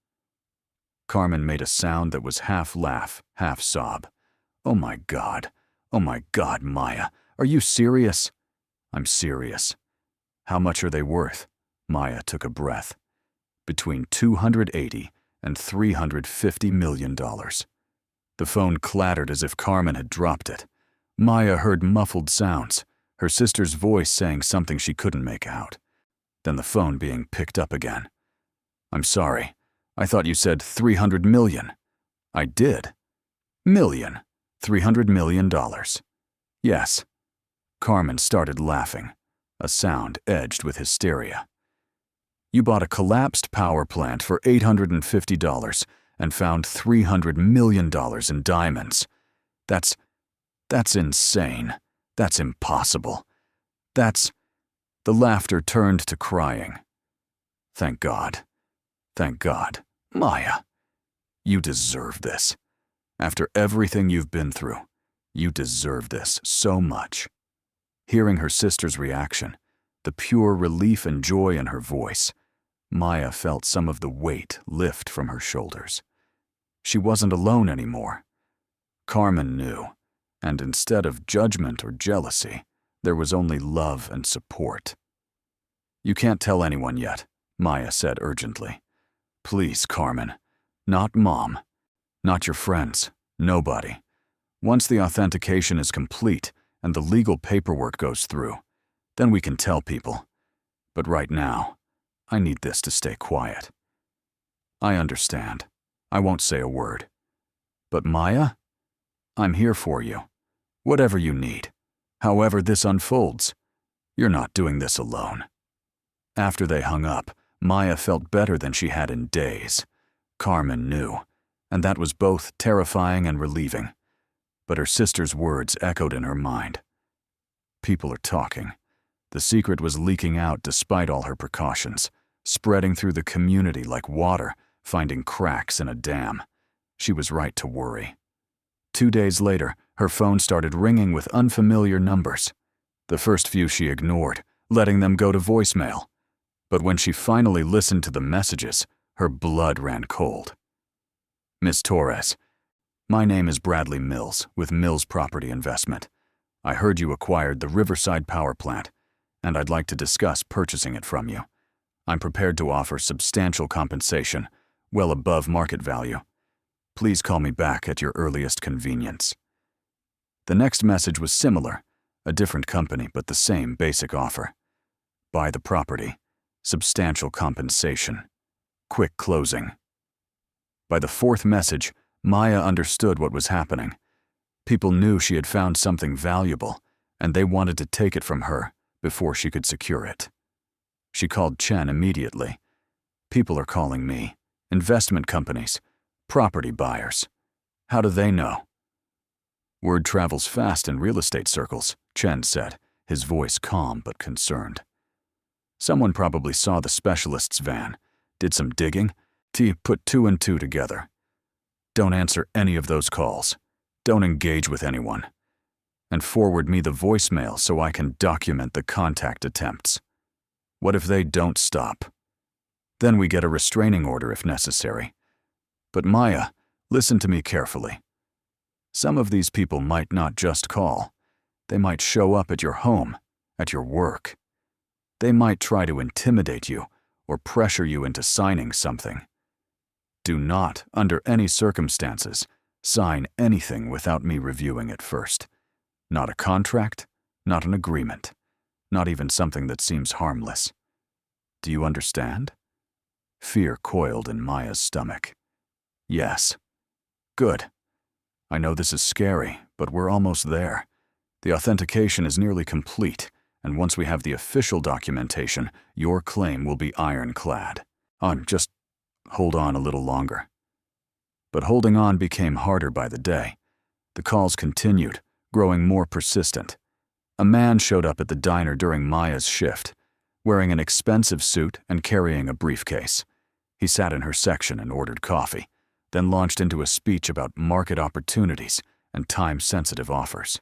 Carmen made a sound that was half laugh, half sob. Oh my God, Maya. Are you serious? I'm serious. How much are they worth? Maya took a breath. Between $280 and $350 million. The phone clattered as if Carmen had dropped it. Maya heard muffled sounds, her sister's voice saying something she couldn't make out. Then the phone being picked up again. I'm sorry. I thought you said 300 million. I did. Million. $300 million. Yes. Carmen started laughing, a sound edged with hysteria. You bought a collapsed power plant for $850 and found $300 million in diamonds. That's insane. That's impossible. That's... The laughter turned to crying. Thank God. Thank God. Maya, you deserve this. After everything you've been through, you deserve this so much. Hearing her sister's reaction, the pure relief and joy in her voice, Maya felt some of the weight lift from her shoulders. She wasn't alone anymore. Carmen knew, and instead of judgment or jealousy, there was only love and support. You can't tell anyone yet, Maya said urgently. Please, Carmen. Not Mom. Not your friends. Nobody. Once the authentication is complete and the legal paperwork goes through, then we can tell people. But right now, I need this to stay quiet. I understand. I won't say a word. But Maya, I'm here for you. Whatever you need. However this unfolds, you're not doing this alone. After they hung up, Maya felt better than she had in days. Carmen knew, and that was both terrifying and relieving. But her sister's words echoed in her mind. People are talking. The secret was leaking out despite all her precautions, spreading through the community like water, finding cracks in a dam. She was right to worry. 2 days later, her phone started ringing with unfamiliar numbers. The first few she ignored, letting them go to voicemail. But when she finally listened to the messages, her blood ran cold. Miss Torres, my name is Bradley Mills with Mills Property Investment. I heard you acquired the Riverside Power Plant, and I'd like to discuss purchasing it from you. I'm prepared to offer substantial compensation, well above market value. Please call me back at your earliest convenience. The next message was similar, a different company but the same basic offer. Buy the property, substantial compensation, quick closing. By the fourth message, Maya understood what was happening. People knew she had found something valuable, and they wanted to take it from her before she could secure it. She called Chen immediately. People are calling me. Investment companies. Property buyers. How do they know? Word travels fast in real estate circles, Chen said, his voice calm but concerned. Someone probably saw the specialist's van, did some digging, put 2 and 2 together. Don't answer any of those calls. Don't engage with anyone. And forward me the voicemail so I can document the contact attempts. What if they don't stop? Then we get a restraining order if necessary. But Maya, listen to me carefully. Some of these people might not just call. They might show up at your home, at your work. They might try to intimidate you or pressure you into signing something. Do not, under any circumstances, sign anything without me reviewing it first. Not a contract, not an agreement, not even something that seems harmless. Do you understand? Fear coiled in Maya's stomach. Yes. Good. I know this is scary, but we're almost there. The authentication is nearly complete, and once we have the official documentation, your claim will be ironclad. Just hold on a little longer. But holding on became harder by the day. The calls continued, growing more persistent. A man showed up at the diner during Maya's shift, wearing an expensive suit and carrying a briefcase. He sat in her section and ordered coffee, then launched into a speech about market opportunities and time-sensitive offers.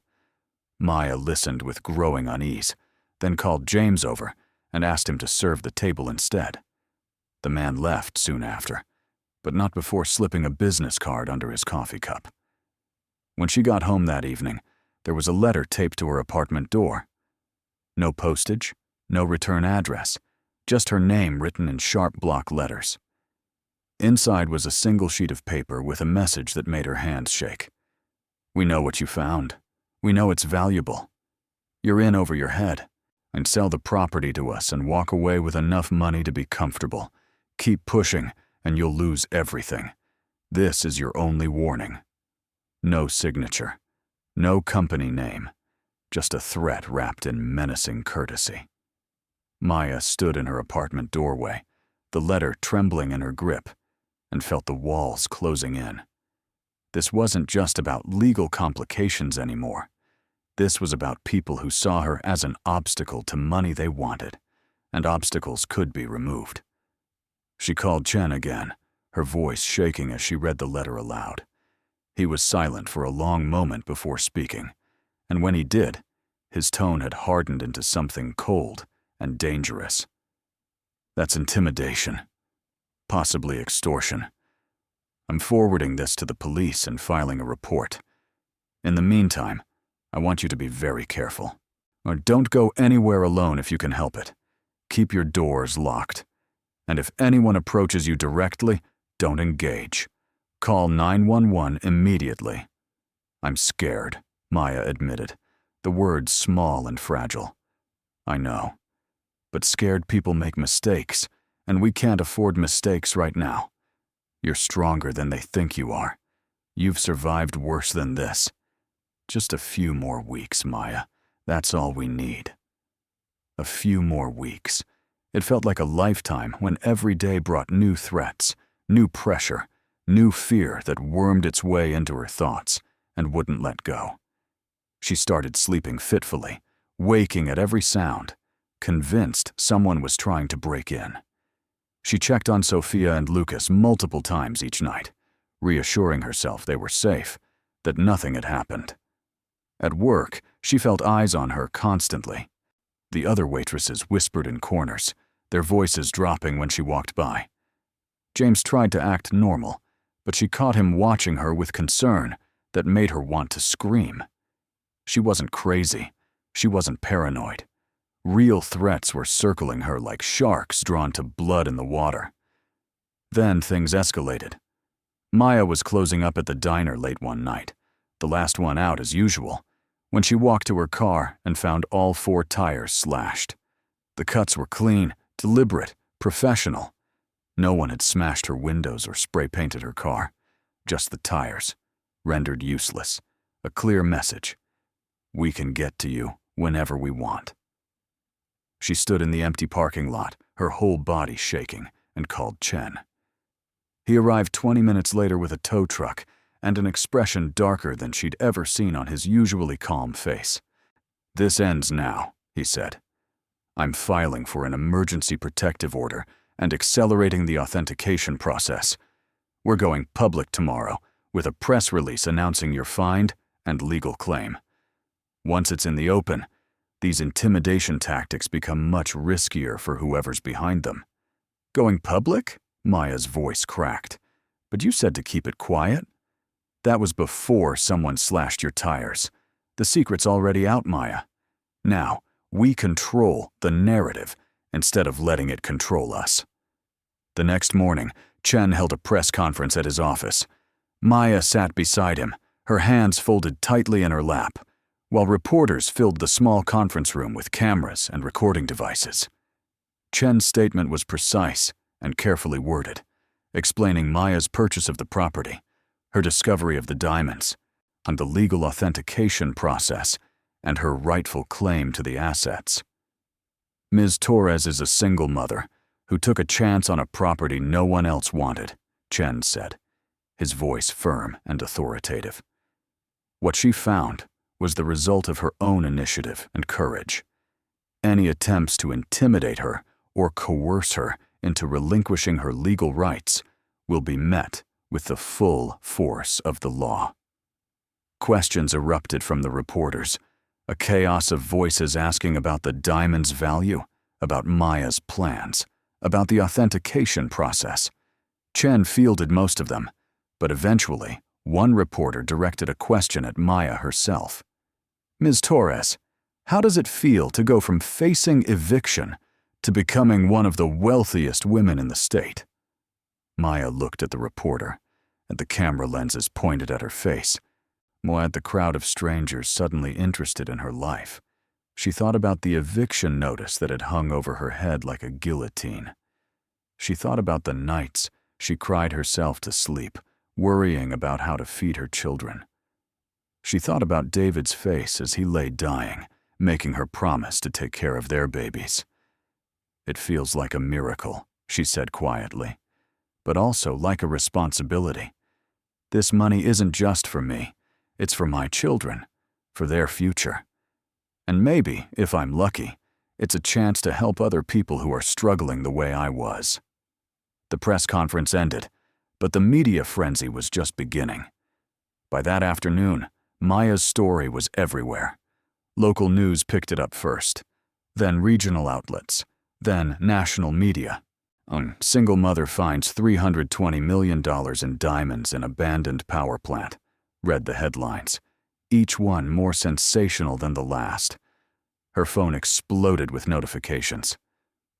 Maya listened with growing unease, then called James over and asked him to serve the table instead. The man left soon after, but not before slipping a business card under his coffee cup. When she got home that evening, there was a letter taped to her apartment door. No postage, no return address, just her name written in sharp block letters. Inside was a single sheet of paper with a message that made her hands shake. We know what you found. We know it's valuable. You're in over your head, and sell the property to us and walk away with enough money to be comfortable. Keep pushing, and you'll lose everything. This is your only warning. No signature, no company name, just a threat wrapped in menacing courtesy. Maya stood in her apartment doorway, the letter trembling in her grip, and felt the walls closing in. This wasn't just about legal complications anymore. This was about people who saw her as an obstacle to money they wanted, and obstacles could be removed. She called Chen again, her voice shaking as she read the letter aloud. He was silent for a long moment before speaking, and when he did, his tone had hardened into something cold and dangerous. That's intimidation. Possibly extortion. I'm forwarding this to the police and filing a report. In the meantime, I want you to be very careful. Or don't go anywhere alone if you can help it. Keep your doors locked. And if anyone approaches you directly, don't engage. Call 911 immediately. I'm scared, Maya admitted, the words small and fragile. I know. But scared people make mistakes, and we can't afford mistakes right now. You're stronger than they think you are. You've survived worse than this. Just a few more weeks, Maya. That's all we need. A few more weeks. It felt like a lifetime when every day brought new threats, new pressure, new fear that wormed its way into her thoughts and wouldn't let go. She started sleeping fitfully, waking at every sound, convinced someone was trying to break in. She checked on Sophia and Lucas multiple times each night, reassuring herself they were safe, that nothing had happened. At work, she felt eyes on her constantly. The other waitresses whispered in corners, their voices dropping when she walked by. James tried to act normal, but she caught him watching her with concern that made her want to scream. She wasn't crazy. She wasn't paranoid. Real threats were circling her like sharks drawn to blood in the water. Then things escalated. Maya was closing up at the diner late one night, the last one out as usual, when she walked to her car and found all 4 tires slashed. The cuts were clean, deliberate, professional. No one had smashed her windows or spray-painted her car. Just the tires, rendered useless. A clear message. We can get to you whenever we want. She stood in the empty parking lot, her whole body shaking, and called Chen. He arrived 20 minutes later with a tow truck and an expression darker than she'd ever seen on his usually calm face. This ends now, he said. I'm filing for an emergency protective order and accelerating the authentication process. We're going public tomorrow with a press release announcing your find and legal claim. Once it's in the open, these intimidation tactics become much riskier for whoever's behind them. Going public? Maya's voice cracked. But you said to keep it quiet? That was before someone slashed your tires. The secret's already out, Maya. Now, we control the narrative instead of letting it control us. The next morning, Chen held a press conference at his office. Maya sat beside him, her hands folded tightly in her lap, while reporters filled the small conference room with cameras and recording devices. Chen's statement was precise and carefully worded, explaining Maya's purchase of the property, her discovery of the diamonds, and the legal authentication process, and her rightful claim to the assets. Ms. Torres is a single mother who took a chance on a property no one else wanted, Chen said, his voice firm and authoritative. What she found was the result of her own initiative and courage. Any attempts to intimidate her or coerce her into relinquishing her legal rights will be met with the full force of the law. Questions erupted from the reporters, a chaos of voices asking about the diamond's value, about Maya's plans, about the authentication process. Chen fielded most of them, but eventually, one reporter directed a question at Maya herself. Ms. Torres, how does it feel to go from facing eviction to becoming one of the wealthiest women in the state? Maya looked at the reporter, and the camera lenses pointed at her face, more at the crowd of strangers suddenly interested in her life. She thought about the eviction notice that had hung over her head like a guillotine. She thought about the nights she cried herself to sleep, worrying about how to feed her children. She thought about David's face as he lay dying, making her promise to take care of their babies. It feels like a miracle, she said quietly, but also like a responsibility. This money isn't just for me. It's for my children, for their future. And maybe, if I'm lucky, it's a chance to help other people who are struggling the way I was. The press conference ended, but the media frenzy was just beginning. By that afternoon, Maya's story was everywhere. Local news picked it up first, then regional outlets, then national media. Single mother finds $320 million in diamonds in abandoned power plant, read the headlines, each one more sensational than the last. Her phone exploded with notifications.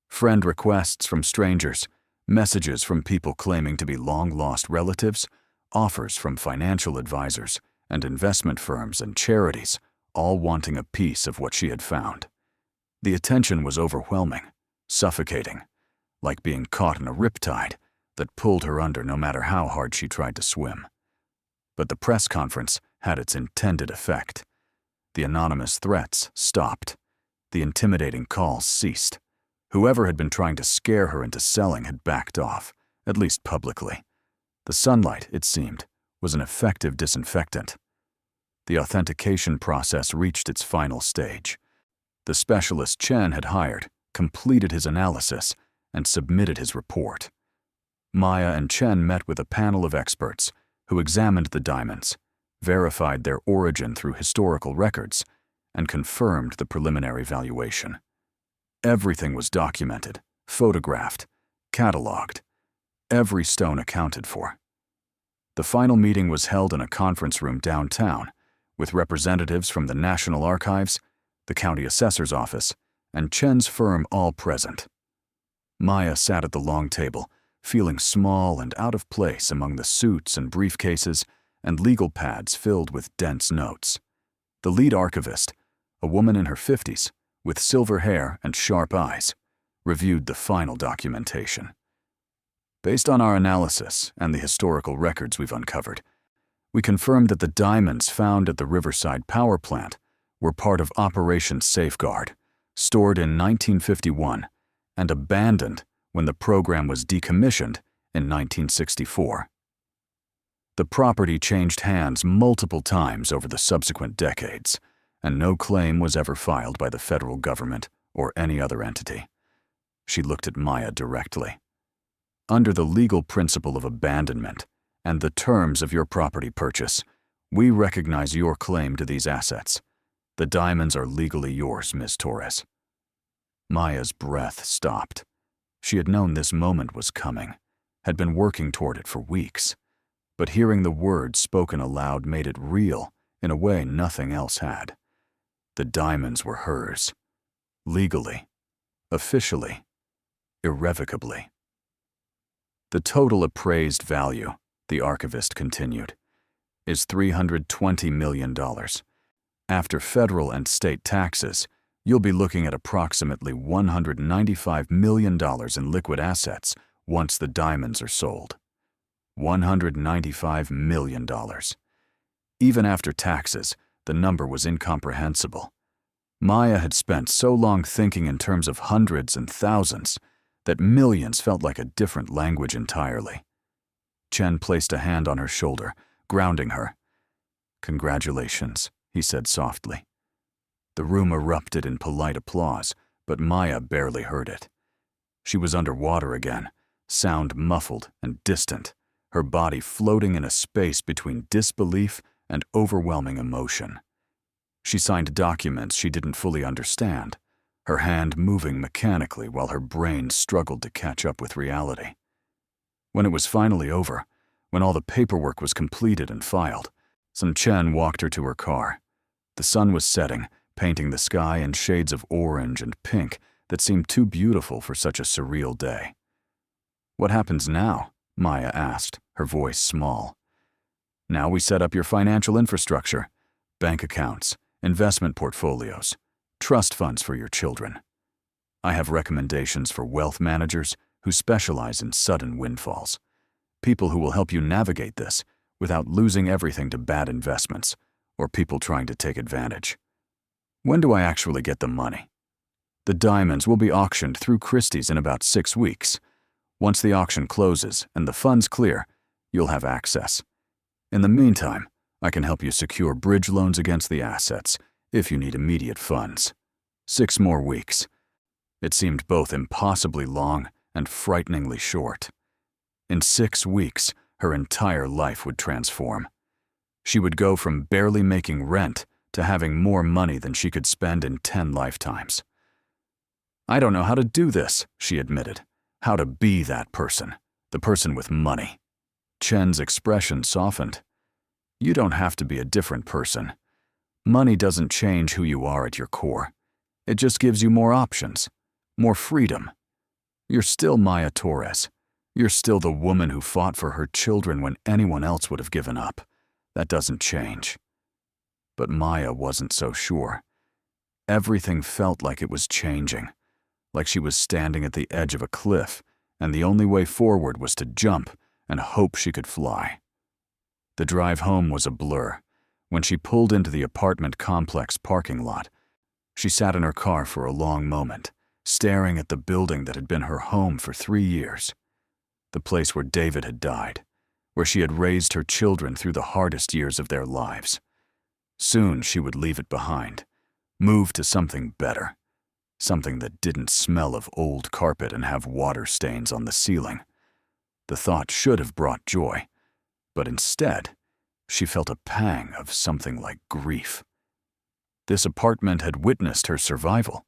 Friend requests from strangers, messages from people claiming to be long-lost relatives, offers from financial advisors and investment firms and charities, all wanting a piece of what she had found. The attention was overwhelming, suffocating, like being caught in a riptide that pulled her under no matter how hard she tried to swim. But the press conference had its intended effect. The anonymous threats stopped. The intimidating calls ceased. Whoever had been trying to scare her into selling had backed off, at least publicly. The sunlight, it seemed, was an effective disinfectant. The authentication process reached its final stage. The specialist Chen had hired completed his analysis and submitted his report. Maya and Chen met with a panel of experts who examined the diamonds, verified their origin through historical records, and confirmed the preliminary valuation. Everything was documented, photographed, cataloged, every stone accounted for. The final meeting was held in a conference room downtown, with representatives from the National Archives, the county assessor's office, and Chen's firm all present. Maya sat at the long table, feeling small and out of place among the suits and briefcases and legal pads filled with dense notes. The lead archivist, a woman in her 50s, with silver hair and sharp eyes, reviewed the final documentation. Based on our analysis and the historical records we've uncovered, we confirmed that the diamonds found at the Riverside power plant were part of Operation Safeguard, stored in 1951 and abandoned when the program was decommissioned in 1964. The property changed hands multiple times over the subsequent decades, and no claim was ever filed by the federal government or any other entity. She looked at Maya directly. Under the legal principle of abandonment and the terms of your property purchase, we recognize your claim to these assets. The diamonds are legally yours, Ms. Torres. Maya's breath stopped. She had known this moment was coming, had been working toward it for weeks, but hearing the words spoken aloud made it real in a way nothing else had. The diamonds were hers, legally, officially, irrevocably. The total appraised value, the archivist continued, is $320 million. After federal and state taxes, you'll be looking at approximately $195 million in liquid assets once the diamonds are sold. $195 million. Even after taxes, the number was incomprehensible. Maya had spent so long thinking in terms of hundreds and thousands that millions felt like a different language entirely. Chen placed a hand on her shoulder, grounding her. "Congratulations," he said softly. The room erupted in polite applause, but Maya barely heard it. She was underwater again, sound muffled and distant, her body floating in a space between disbelief and overwhelming emotion. She signed documents she didn't fully understand, her hand moving mechanically while her brain struggled to catch up with reality. When it was finally over, when all the paperwork was completed and filed, Sun Chen walked her to her car. The sun was setting, painting the sky in shades of orange and pink that seemed too beautiful for such a surreal day. "What happens now?" Maya asked, her voice small. "Now we set up your financial infrastructure, bank accounts, investment portfolios, trust funds for your children. I have recommendations for wealth managers who specialize in sudden windfalls, people who will help you navigate this without losing everything to bad investments or people trying to take advantage. When do I actually get the money?" "The diamonds will be auctioned through Christie's in about 6 weeks. Once the auction closes and the funds clear, you'll have access. In the meantime, I can help you secure bridge loans against the assets if you need immediate funds. 6 more weeks. It seemed both impossibly long and frighteningly short. In 6 weeks, her entire life would transform. She would go from barely making rent to having more money than she could spend in 10 lifetimes. I don't know how to do this, she admitted. How to be that person, the person with money. Chen's expression softened. You don't have to be a different person. Money doesn't change who you are at your core. It just gives you more options, more freedom. You're still Maya Torres. You're still the woman who fought for her children when anyone else would have given up. That doesn't change. But Maya wasn't so sure. Everything felt like it was changing, like she was standing at the edge of a cliff, and the only way forward was to jump and hope she could fly. The drive home was a blur. When she pulled into the apartment complex parking lot, she sat in her car for a long moment, staring at the building that had been her home for 3 years. The place where David had died, where she had raised her children through the hardest years of their lives. Soon she would leave it behind, move to something better, something that didn't smell of old carpet and have water stains on the ceiling. The thought should have brought joy, but instead, she felt a pang of something like grief. This apartment had witnessed her survival.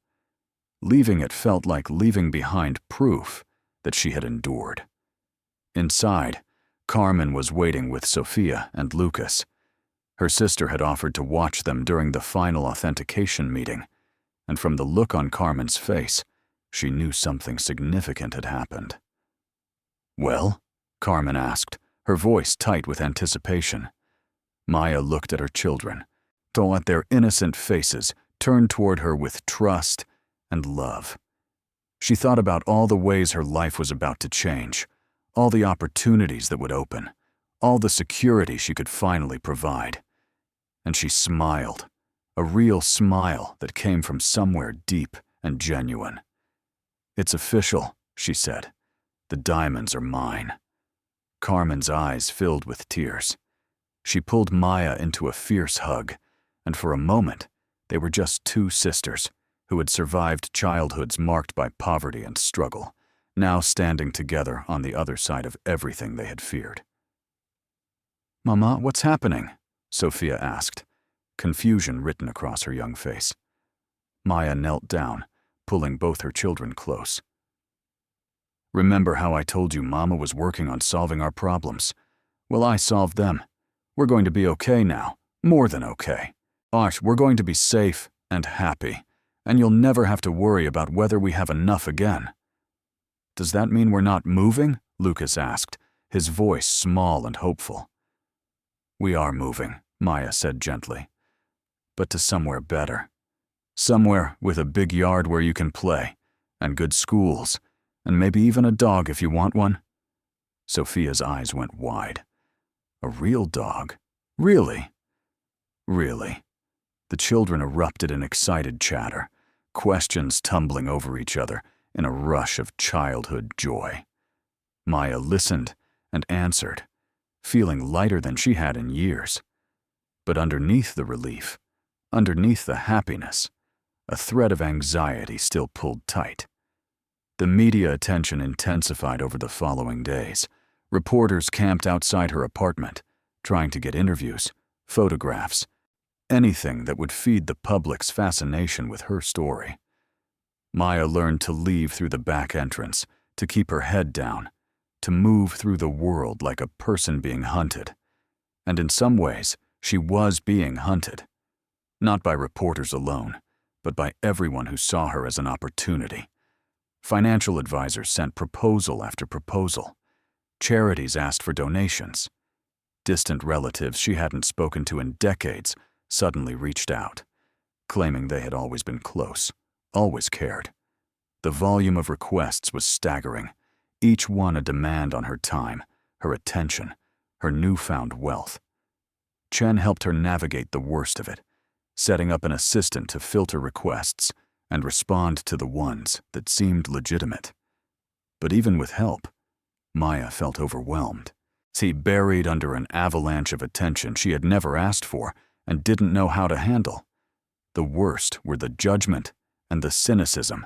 Leaving it felt like leaving behind proof that she had endured. Inside, Carmen was waiting with Sophia and Lucas. Her sister had offered to watch them during the final authentication meeting, and from the look on Carmen's face, she knew something significant had happened. Well? Carmen asked, her voice tight with anticipation. Maya looked at her children, saw at their innocent faces, turned toward her with trust and love. She thought about all the ways her life was about to change, all the opportunities that would open, all the security she could finally provide. And she smiled, a real smile that came from somewhere deep and genuine. It's official, she said. The diamonds are mine. Carmen's eyes filled with tears. She pulled Maya into a fierce hug, and for a moment, they were just 2 sisters who had survived childhoods marked by poverty and struggle, now standing together on the other side of everything they had feared. Mama, what's happening? Sophia asked, confusion written across her young face. Maya knelt down, pulling both her children close. Remember how I told you Mama was working on solving our problems? Well, I solved them. We're going to be okay now, more than okay. Gosh, we're going to be safe and happy, and you'll never have to worry about whether we have enough again. Does that mean we're not moving? Lucas asked, his voice small and hopeful. We are moving, Maya said gently, but to somewhere better. Somewhere with a big yard where you can play, and good schools, and maybe even a dog if you want one. Sophia's eyes went wide. A real dog? Really? Really. The children erupted in excited chatter, questions tumbling over each other in a rush of childhood joy. Maya listened and answered, feeling lighter than she had in years. But underneath the relief, underneath the happiness, a thread of anxiety still pulled tight. The media attention intensified over the following days. Reporters camped outside her apartment, trying to get interviews, photographs, anything that would feed the public's fascination with her story. Maya learned to leave through the back entrance, to keep her head down, to move through the world like a person being hunted. And in some ways, she was being hunted. Not by reporters alone, but by everyone who saw her as an opportunity. Financial advisors sent proposal after proposal. Charities asked for donations. Distant relatives she hadn't spoken to in decades suddenly reached out, claiming they had always been close, always cared. The volume of requests was staggering, each one a demand on her time, her attention, her newfound wealth. Chen helped her navigate the worst of it, setting up an assistant to filter requests and respond to the ones that seemed legitimate. But even with help, Maya felt overwhelmed. He buried under an avalanche of attention she had never asked for and didn't know how to handle. The worst were the judgment and the cynicism.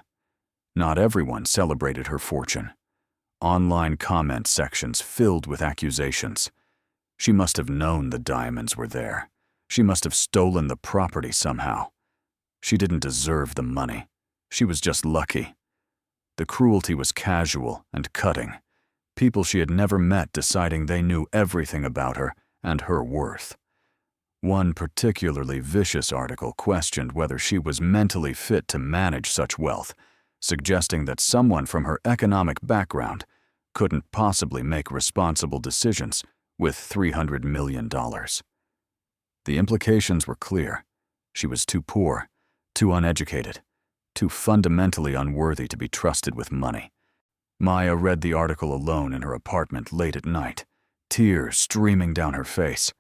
Not everyone celebrated her fortune. Online comment sections filled with accusations. She must have known the diamonds were there. She must have stolen the property somehow. She didn't deserve the money. She was just lucky. The cruelty was casual and cutting. People she had never met deciding they knew everything about her and her worth. One particularly vicious article questioned whether she was mentally fit to manage such wealth, suggesting that someone from her economic background couldn't possibly make responsible decisions with $300 million. The implications were clear. She was too poor, too uneducated, too fundamentally unworthy to be trusted with money. Maya read the article alone in her apartment late at night, tears streaming down her face.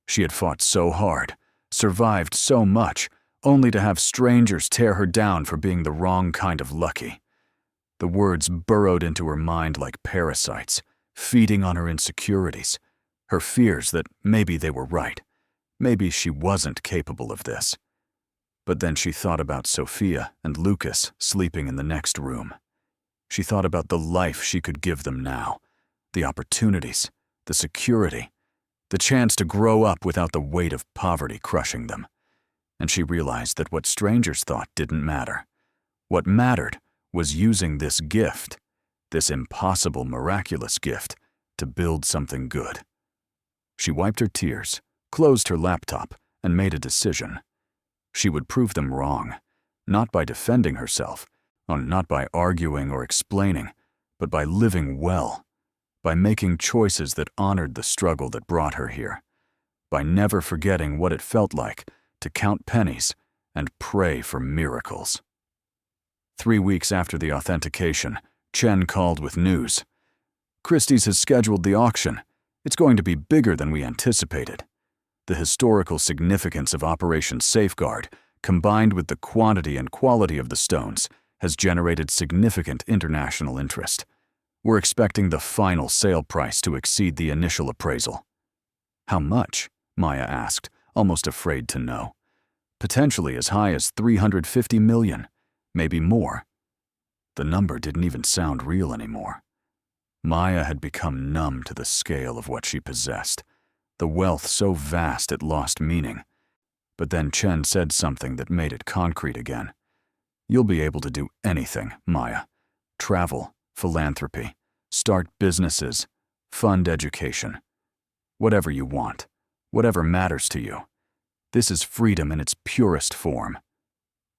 She had fought so hard, survived so much, only to have strangers tear her down for being the wrong kind of lucky. The words burrowed into her mind like parasites, feeding on her insecurities, her fears that maybe they were right. Maybe she wasn't capable of this. But then she thought about Sophia and Lucas sleeping in the next room. She thought about the life she could give them now, the opportunities, the security, the chance to grow up without the weight of poverty crushing them. And she realized that what strangers thought didn't matter. What mattered was using this gift, this impossible, miraculous gift, to build something good. She wiped her tears, closed her laptop, and made a decision. She would prove them wrong, not by defending herself, not by arguing or explaining, but by living well, by making choices that honored the struggle that brought her here, by never forgetting what it felt like to count pennies and pray for miracles. 3 weeks after the authentication, Chen called with news. Christie's has scheduled the auction. It's going to be bigger than we anticipated. The historical significance of Operation Safeguard, combined with the quantity and quality of the stones, has generated significant international interest. We're expecting the final sale price to exceed the initial appraisal. How much? Maya asked, almost afraid to know. Potentially as high as $350 million, maybe more. The number didn't even sound real anymore. Maya had become numb to the scale of what she possessed, the wealth so vast it lost meaning. But then Chen said something that made it concrete again. You'll be able to do anything, Maya. Travel, philanthropy, start businesses, fund education. Whatever you want, whatever matters to you. This is freedom in its purest form.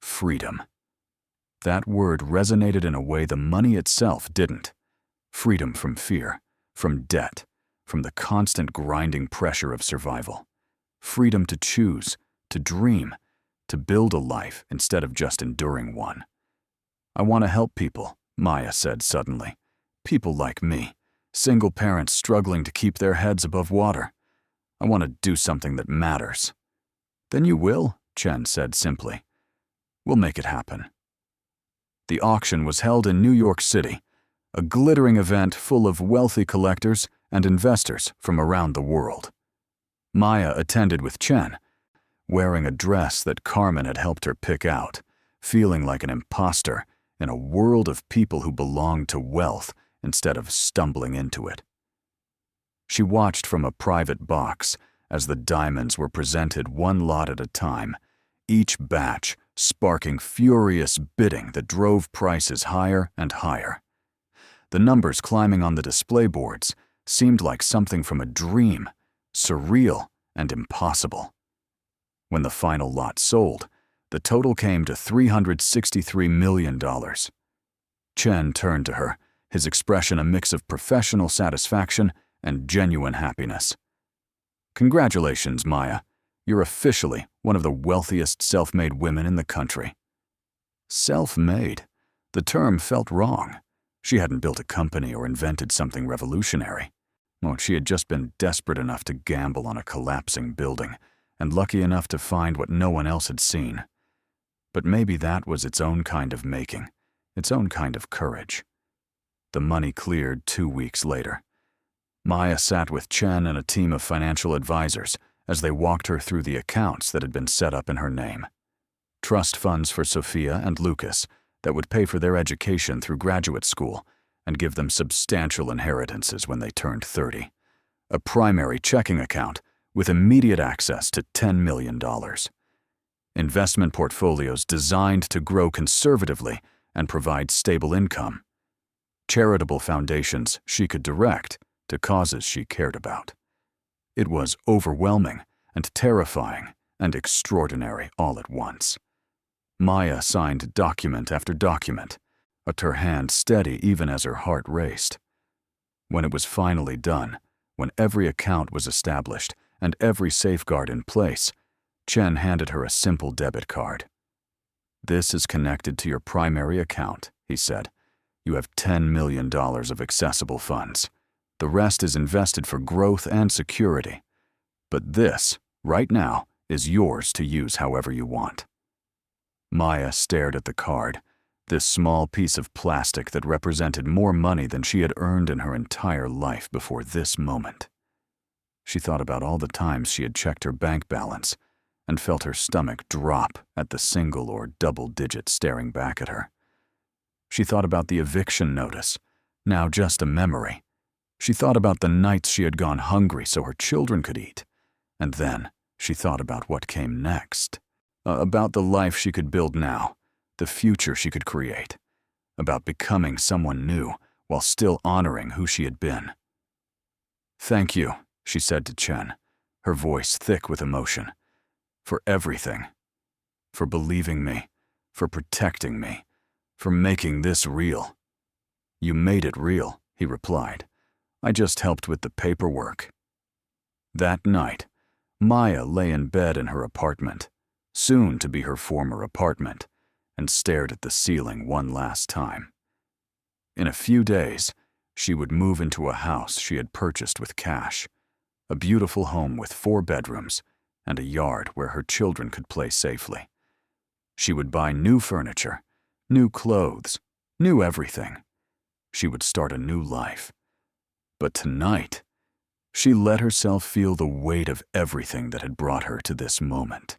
Freedom. That word resonated in a way the money itself didn't. Freedom from fear, from debt, from the constant grinding pressure of survival. Freedom to choose, to dream, to build a life instead of just enduring one. I want to help people, Maya said suddenly. People like me, single parents struggling to keep their heads above water. I want to do something that matters. Then you will, Chen said simply. We'll make it happen. The auction was held in New York City, a glittering event full of wealthy collectors and investors from around the world. Maya attended with Chen, wearing a dress that Carmen had helped her pick out, feeling like an imposter in a world of people who belonged to wealth instead of stumbling into it. She watched from a private box as the diamonds were presented one lot at a time, each batch sparking furious bidding that drove prices higher and higher. The numbers climbing on the display boards seemed like something from a dream, surreal and impossible. When the final lot sold, the total came to $363 million. Chen turned to her, his expression a mix of professional satisfaction and genuine happiness. Congratulations, Maya. You're officially one of the wealthiest self-made women in the country. Self-made? The term felt wrong. She hadn't built a company or invented something revolutionary. Oh, she had just been desperate enough to gamble on a collapsing building, and lucky enough to find what no one else had seen. But maybe that was its own kind of making, its own kind of courage. The money cleared 2 weeks later. Maya sat with Chen and a team of financial advisors as they walked her through the accounts that had been set up in her name. Trust funds for Sophia and Lucas that would pay for their education through graduate school and give them substantial inheritances when they turned 30. A primary checking account with immediate access to $10 million. Investment portfolios designed to grow conservatively and provide stable income. Charitable foundations she could direct to causes she cared about. It was overwhelming and terrifying and extraordinary all at once. Maya signed document after document, her hand steady even as her heart raced. When it was finally done, when every account was established and every safeguard in place, Chen handed her a simple debit card. "This is connected to your primary account," he said. "You have $10 million of accessible funds. The rest is invested for growth and security. But this, right now, is yours to use however you want." Maya stared at the card, this small piece of plastic that represented more money than she had earned in her entire life before this moment. She thought about all the times she had checked her bank balance and felt her stomach drop at the single or double digit staring back at her. She thought about the eviction notice, now just a memory. She thought about the nights she had gone hungry so her children could eat. And then she thought about what came next. About the life she could build now, the future she could create. About becoming someone new while still honoring who she had been. "Thank you," she said to Chen, her voice thick with emotion. "For everything. For believing me. For protecting me. For making this real." "You made it real," he replied. "I just helped with the paperwork." That night, Maya lay in bed in her apartment, soon to be her former apartment, and stared at the ceiling one last time. In a few days, she would move into a house she had purchased with cash, a beautiful home with 4 bedrooms and a yard where her children could play safely. She would buy new furniture, new clothes, new everything. She would start a new life. But tonight, she let herself feel the weight of everything that had brought her to this moment.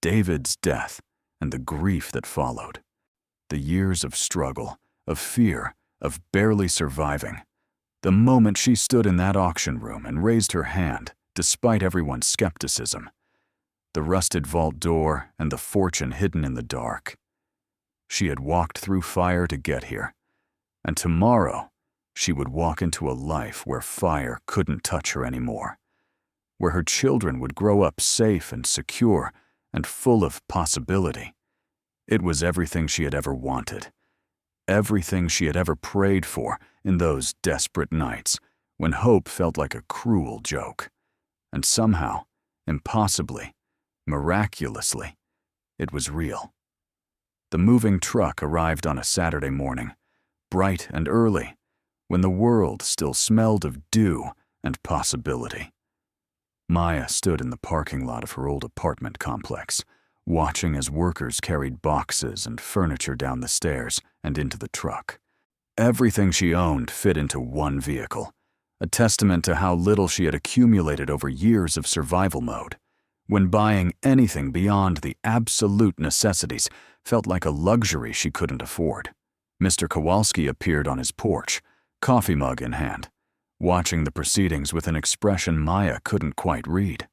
David's death and the grief that followed. The years of struggle, of fear, of barely surviving. The moment she stood in that auction room and raised her hand, despite everyone's skepticism. The rusted vault door and the fortune hidden in the dark. She had walked through fire to get here, and tomorrow she would walk into a life where fire couldn't touch her anymore, where her children would grow up safe and secure and full of possibility. It was everything she had ever wanted, everything she had ever prayed for in those desperate nights when hope felt like a cruel joke. And somehow, impossibly, miraculously, it was real. The moving truck arrived on a Saturday morning, bright and early, when the world still smelled of dew and possibility. Maya stood in the parking lot of her old apartment complex, watching as workers carried boxes and furniture down the stairs and into the truck. Everything she owned fit into one vehicle, a testament to how little she had accumulated over years of survival mode, when buying anything beyond the absolute necessities felt like a luxury she couldn't afford. Mr. Kowalski appeared on his porch, coffee mug in hand, watching the proceedings with an expression Maya couldn't quite read.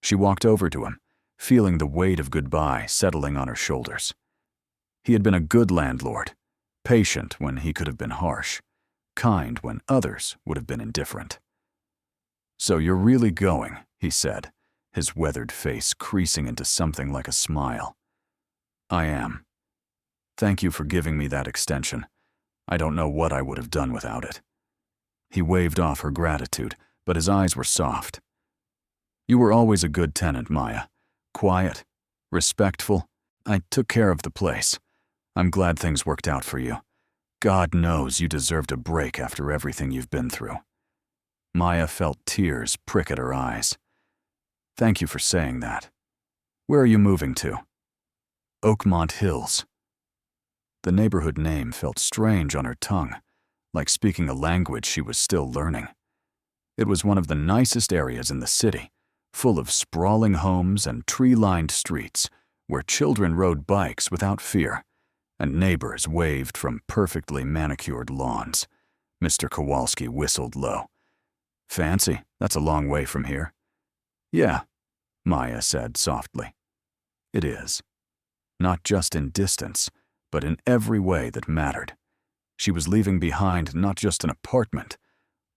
She walked over to him, feeling the weight of goodbye settling on her shoulders. He had been a good landlord, patient when he could have been harsh, kind when others would have been indifferent. "So you're really going," he said, his weathered face creasing into something like a smile. "I am. Thank you for giving me that extension. I don't know what I would have done without it." He waved off her gratitude, but his eyes were soft. "You were always a good tenant, Maya. Quiet, respectful. I took care of the place. I'm glad things worked out for you. God knows you deserved a break after everything you've been through." Maya felt tears prick at her eyes. "Thank you for saying that. Where are you moving to?" "Oakmont Hills." The neighborhood name felt strange on her tongue, like speaking a language she was still learning. It was one of the nicest areas in the city, full of sprawling homes and tree-lined streets where children rode bikes without fear and neighbors waved from perfectly manicured lawns. Mr. Kowalski whistled low. "Fancy, that's a long way from here." "Yeah," Maya said softly. "It is. Not just in distance, but in every way that mattered. She was leaving behind not just an apartment,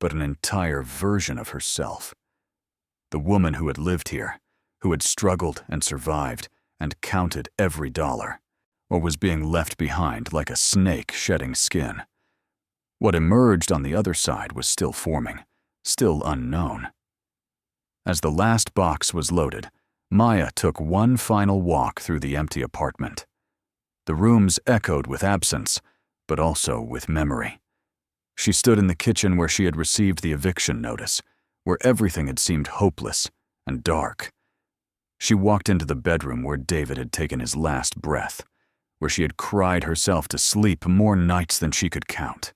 but an entire version of herself. The woman who had lived here, who had struggled and survived and counted every dollar, or was being left behind like a snake shedding skin. What emerged on the other side was still forming, still unknown. As the last box was loaded, Maya took one final walk through the empty apartment. The rooms echoed with absence, but also with memory. She stood in the kitchen where she had received the eviction notice, where everything had seemed hopeless and dark. She walked into the bedroom where David had taken his last breath, where she had cried herself to sleep more nights than she could count.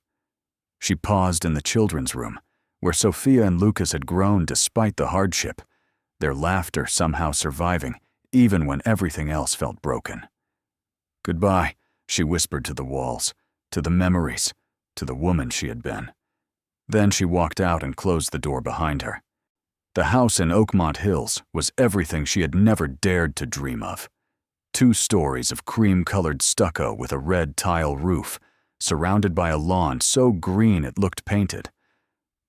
She paused in the children's room, where Sophia and Lucas had grown despite the hardship, their laughter somehow surviving even when everything else felt broken. "Goodbye," she whispered to the walls, to the memories, to the woman she had been. Then she walked out and closed the door behind her. The house in Oakmont Hills was everything she had never dared to dream of. 2 stories of cream-colored stucco with a red tile roof, surrounded by a lawn so green it looked painted.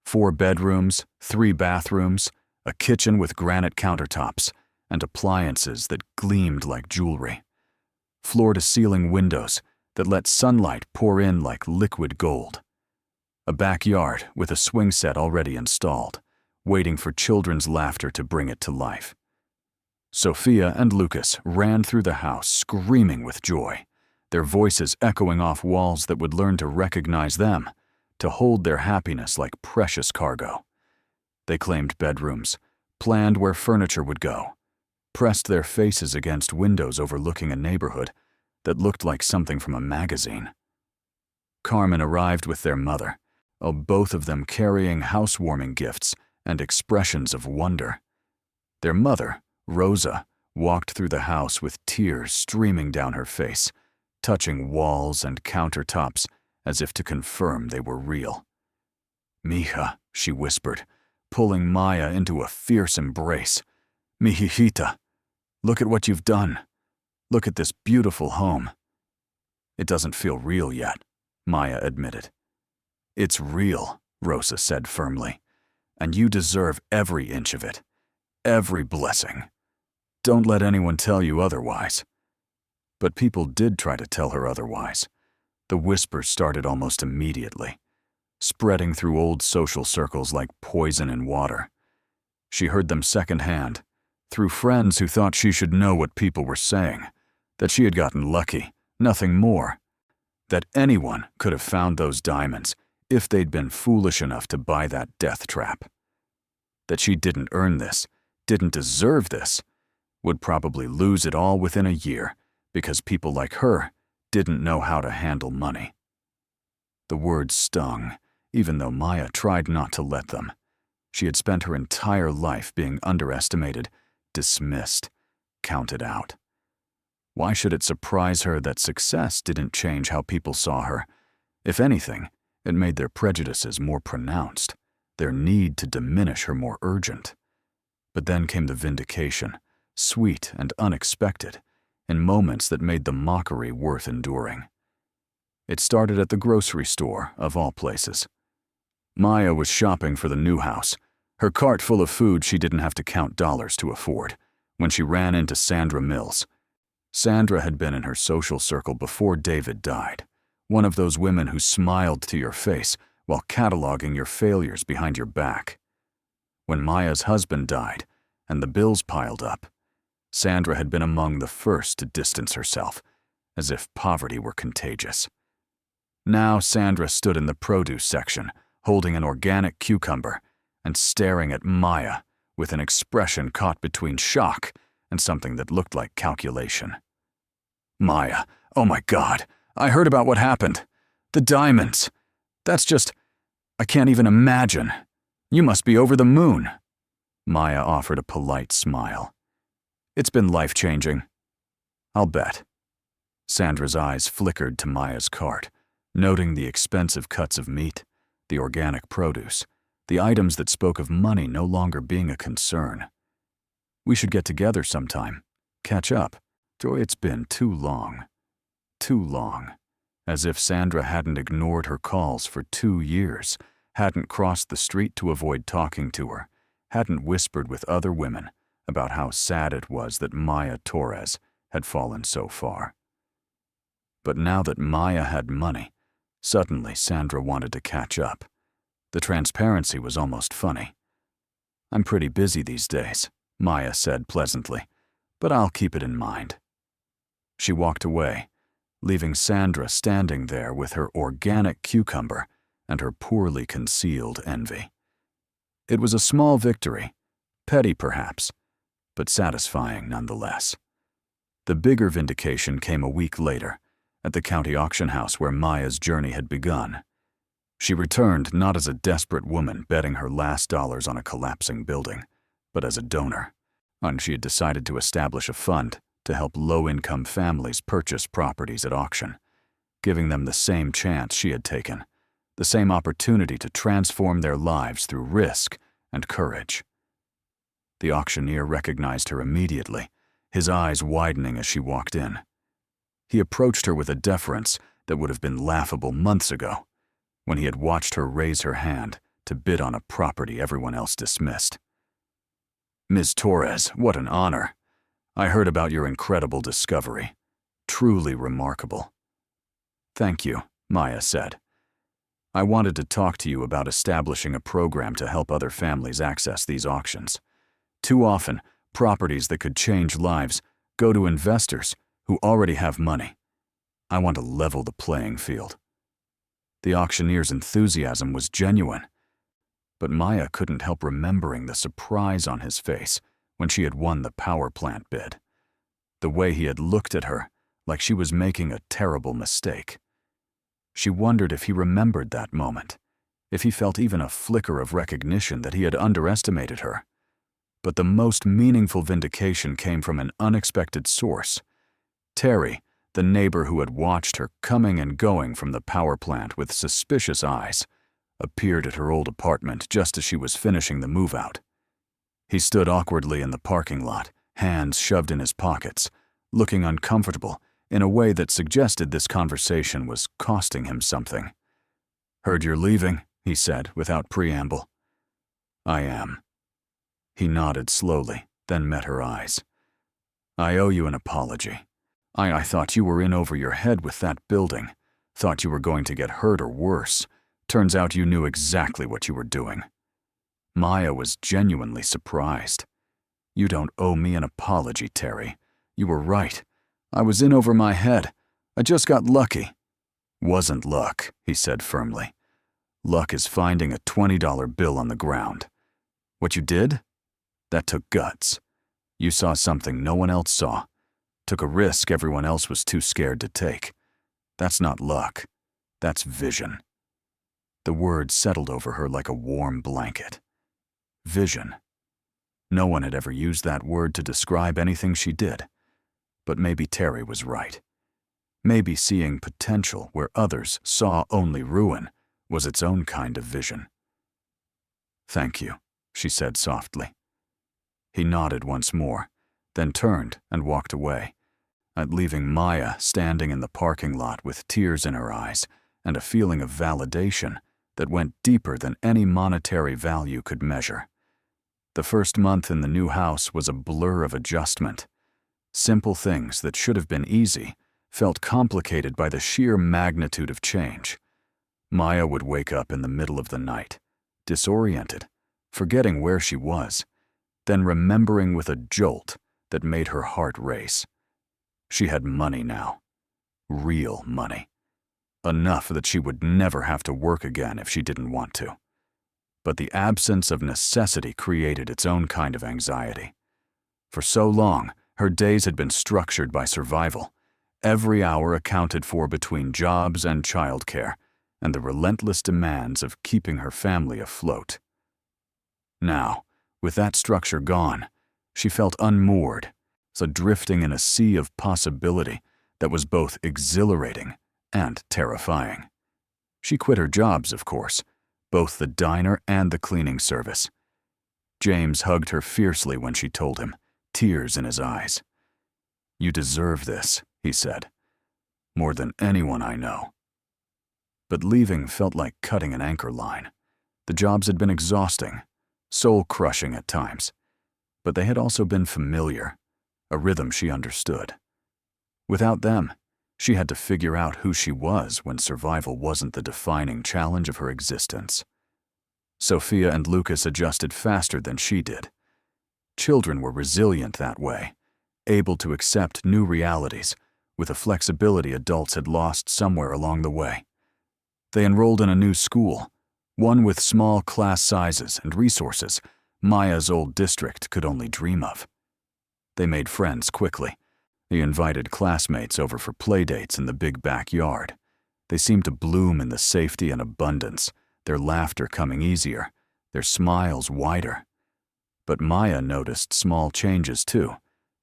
4 bedrooms, 3 bathrooms, a kitchen with granite countertops, and appliances that gleamed like jewelry. Floor-to-ceiling windows that let sunlight pour in like liquid gold. A backyard with a swing set already installed, waiting for children's laughter to bring it to life. Sophia and Lucas ran through the house screaming with joy, their voices echoing off walls that would learn to recognize them, to hold their happiness like precious cargo. They claimed bedrooms, planned where furniture would go, pressed their faces against windows overlooking a neighborhood that looked like something from a magazine. Carmen arrived with their mother, both of them carrying housewarming gifts and expressions of wonder. Their mother, Rosa, walked through the house with tears streaming down her face, touching walls and countertops as if to confirm they were real. "Mija," she whispered, pulling Maya into a fierce embrace. "Mijijita, look at what you've done. Look at this beautiful home." "It doesn't feel real yet," Maya admitted. "It's real," Rosa said firmly, "and you deserve every inch of it, every blessing. Don't let anyone tell you otherwise." But people did try to tell her otherwise. The whispers started almost immediately, spreading through old social circles like poison in water. She heard them secondhand, through friends who thought she should know what people were saying, that she had gotten lucky, nothing more, that anyone could have found those diamonds if they'd been foolish enough to buy that death trap, that she didn't earn this, didn't deserve this, would probably lose it all within a year because people like her didn't know how to handle money. The words stung, even though Maya tried not to let them. She had spent her entire life being underestimated, dismissed, counted out. Why should it surprise her that success didn't change how people saw her? If anything, it made their prejudices more pronounced, their need to diminish her more urgent. But then came the vindication, sweet and unexpected, in moments that made the mockery worth enduring. It started at the grocery store, of all places. Maya was shopping for the new house, her cart full of food she didn't have to count dollars to afford, when she ran into Sandra Mills. Sandra had been in her social circle before David died, one of those women who smiled to your face while cataloging your failures behind your back. When Maya's husband died and the bills piled up, Sandra had been among the first to distance herself, as if poverty were contagious. Now Sandra stood in the produce section, holding an organic cucumber, and staring at Maya with an expression caught between shock and something that looked like calculation. "Maya, oh my God, I heard about what happened. The diamonds. That's just, I can't even imagine. You must be over the moon. Maya offered a polite smile. It's been life-changing. I'll bet. Sandra's eyes flickered to Maya's cart, noting the expensive cuts of meat, the organic produce, the items that spoke of money no longer being a concern. We should get together sometime. Catch up. Joy, it's been too long. Too long. As if Sandra hadn't ignored her calls for 2 years, hadn't crossed the street to avoid talking to her, hadn't whispered with other women about how sad it was that Maya Torres had fallen so far. But now that Maya had money, suddenly Sandra wanted to catch up. The transparency was almost funny. I'm pretty busy these days, Maya said pleasantly, but I'll keep it in mind. She walked away, leaving Sandra standing there with her organic cucumber and her poorly concealed envy. It was a small victory, petty perhaps, but satisfying nonetheless. The bigger vindication came a week later, at the county auction house where Maya's journey had begun. She returned not as a desperate woman betting her last dollars on a collapsing building, but as a donor, and she had decided to establish a fund to help low-income families purchase properties at auction, giving them the same chance she had taken, the same opportunity to transform their lives through risk and courage. The auctioneer recognized her immediately, his eyes widening as she walked in. He approached her with a deference that would have been laughable months ago, when he had watched her raise her hand to bid on a property everyone else dismissed. Ms. Torres, what an honor. I heard about your incredible discovery. Truly remarkable. Thank you, Maya said. I wanted to talk to you about establishing a program to help other families access these auctions. Too often, properties that could change lives go to investors who already have money. I want to level the playing field. The auctioneer's enthusiasm was genuine, but Maya couldn't help remembering the surprise on his face when she had won the power plant bid. The way he had looked at her, like she was making a terrible mistake. She wondered if he remembered that moment, if he felt even a flicker of recognition that he had underestimated her. But the most meaningful vindication came from an unexpected source. Terry, the neighbor who had watched her coming and going from the power plant with suspicious eyes, appeared at her old apartment just as she was finishing the move-out. He stood awkwardly in the parking lot, hands shoved in his pockets, looking uncomfortable in a way that suggested this conversation was costing him something. "Heard you're leaving," he said without preamble. "I am." He nodded slowly, then met her eyes. "I owe you an apology. I thought you were in over your head with that building. Thought you were going to get hurt or worse. Turns out you knew exactly what you were doing." Maya was genuinely surprised. "You don't owe me an apology, Terry. You were right. I was in over my head. I just got lucky." "Wasn't luck," he said firmly. "Luck is finding a $20 bill on the ground. What you did? That took guts. You saw something no one else saw. Took a risk everyone else was too scared to take. That's not luck. That's vision." The word settled over her like a warm blanket. Vision. No one had ever used that word to describe anything she did. But maybe Terry was right. Maybe seeing potential where others saw only ruin was its own kind of vision. "Thank you," she said softly. He nodded once more, then turned and walked away, leaving Maya standing in the parking lot with tears in her eyes and a feeling of validation that went deeper than any monetary value could measure. The first month in the new house was a blur of adjustment. Simple things that should have been easy felt complicated by the sheer magnitude of change. Maya would wake up in the middle of the night, disoriented, forgetting where she was, then remembering with a jolt that made her heart race. She had money now. Real money. Enough that she would never have to work again if she didn't want to. But the absence of necessity created its own kind of anxiety. For so long, her days had been structured by survival, every hour accounted for between jobs and childcare, and the relentless demands of keeping her family afloat. Now, with that structure gone, she felt unmoored, so drifting in a sea of possibility that was both exhilarating and terrifying. She quit her jobs, of course, both the diner and the cleaning service. James hugged her fiercely when she told him, tears in his eyes. "You deserve this," he said, "more than anyone I know." But leaving felt like cutting an anchor line. The jobs had been exhausting, soul-crushing at times, but they had also been familiar, a rhythm she understood. Without them, she had to figure out who she was when survival wasn't the defining challenge of her existence. Sophia and Lucas adjusted faster than she did. Children were resilient that way, able to accept new realities with a flexibility adults had lost somewhere along the way. They enrolled in a new school, one with small class sizes and resources Maya's old district could only dream of. They made friends quickly. They invited classmates over for playdates in the big backyard. They seemed to bloom in the safety and abundance, their laughter coming easier, their smiles wider. But Maya noticed small changes too,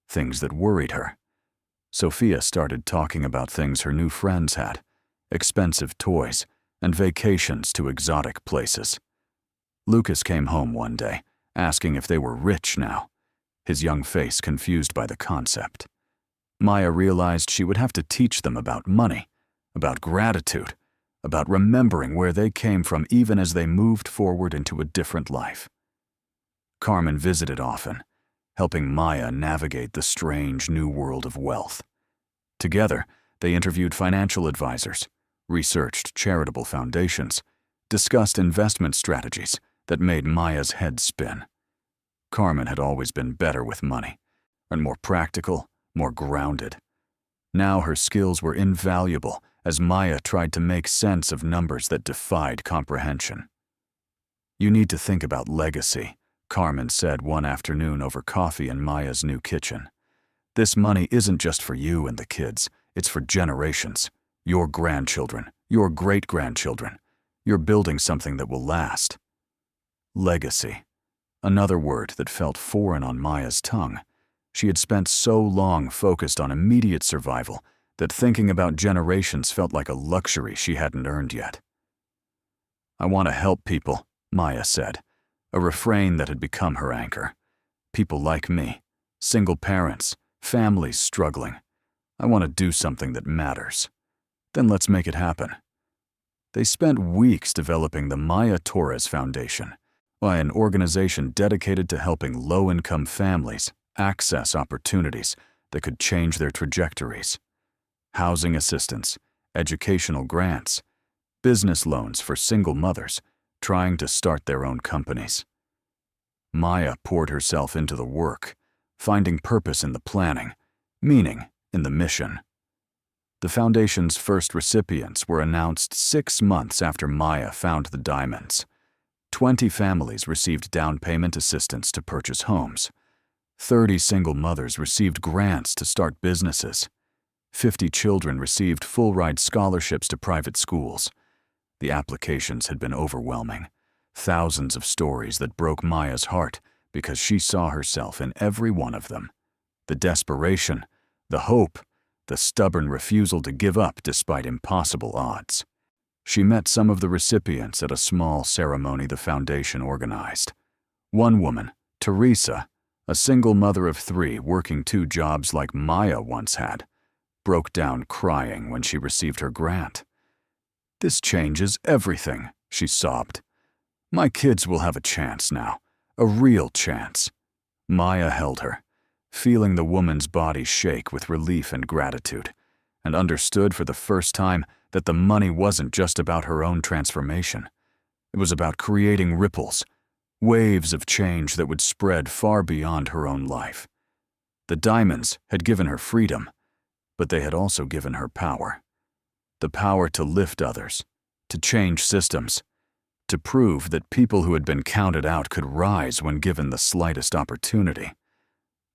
things that worried her. Sophia started talking about things her new friends had, expensive toys, and vacations to exotic places. Lucas came home one day, asking if they were rich now, his young face confused by the concept. Maya realized she would have to teach them about money, about gratitude, about remembering where they came from even as they moved forward into a different life. Carmen visited often, helping Maya navigate the strange new world of wealth. Together, they interviewed financial advisors, researched charitable foundations, discussed investment strategies that made Maya's head spin. Carmen had always been better with money, and more practical, more grounded. Now her skills were invaluable as Maya tried to make sense of numbers that defied comprehension. "You need to think about legacy," Carmen said one afternoon over coffee in Maya's new kitchen. "This money isn't just for you and the kids, it's for generations. Your grandchildren, your great-grandchildren. You're building something that will last." Legacy. Another word that felt foreign on Maya's tongue. She had spent so long focused on immediate survival that thinking about generations felt like a luxury she hadn't earned yet. "I want to help people," Maya said, a refrain that had become her anchor. "People like me, single parents, families struggling. I want to do something that matters. Then let's make it happen." They spent weeks developing the Maya Torres Foundation, an organization dedicated to helping low-income families access opportunities that could change their trajectories. Housing assistance, educational grants, business loans for single mothers trying to start their own companies. Maya poured herself into the work, finding purpose in the planning, meaning in the mission. The foundation's first recipients were announced 6 months after Maya found the diamonds. 20 families received down payment assistance to purchase homes. 30 single mothers received grants to start businesses. 50 children received full-ride scholarships to private schools. The applications had been overwhelming. Thousands of stories that broke Maya's heart because she saw herself in every one of them. The desperation, the hope, the stubborn refusal to give up despite impossible odds. She met some of the recipients at a small ceremony the foundation organized. One woman, Teresa, a single mother of 3 working 2 jobs like Maya once had, broke down crying when she received her grant. "This changes everything," she sobbed. "My kids will have a chance now, a real chance." Maya held her, feeling the woman's body shake with relief and gratitude, and understood for the first time that the money wasn't just about her own transformation. It was about creating ripples, waves of change that would spread far beyond her own life. The diamonds had given her freedom, but they had also given her power. The power to lift others, to change systems, to prove that people who had been counted out could rise when given the slightest opportunity.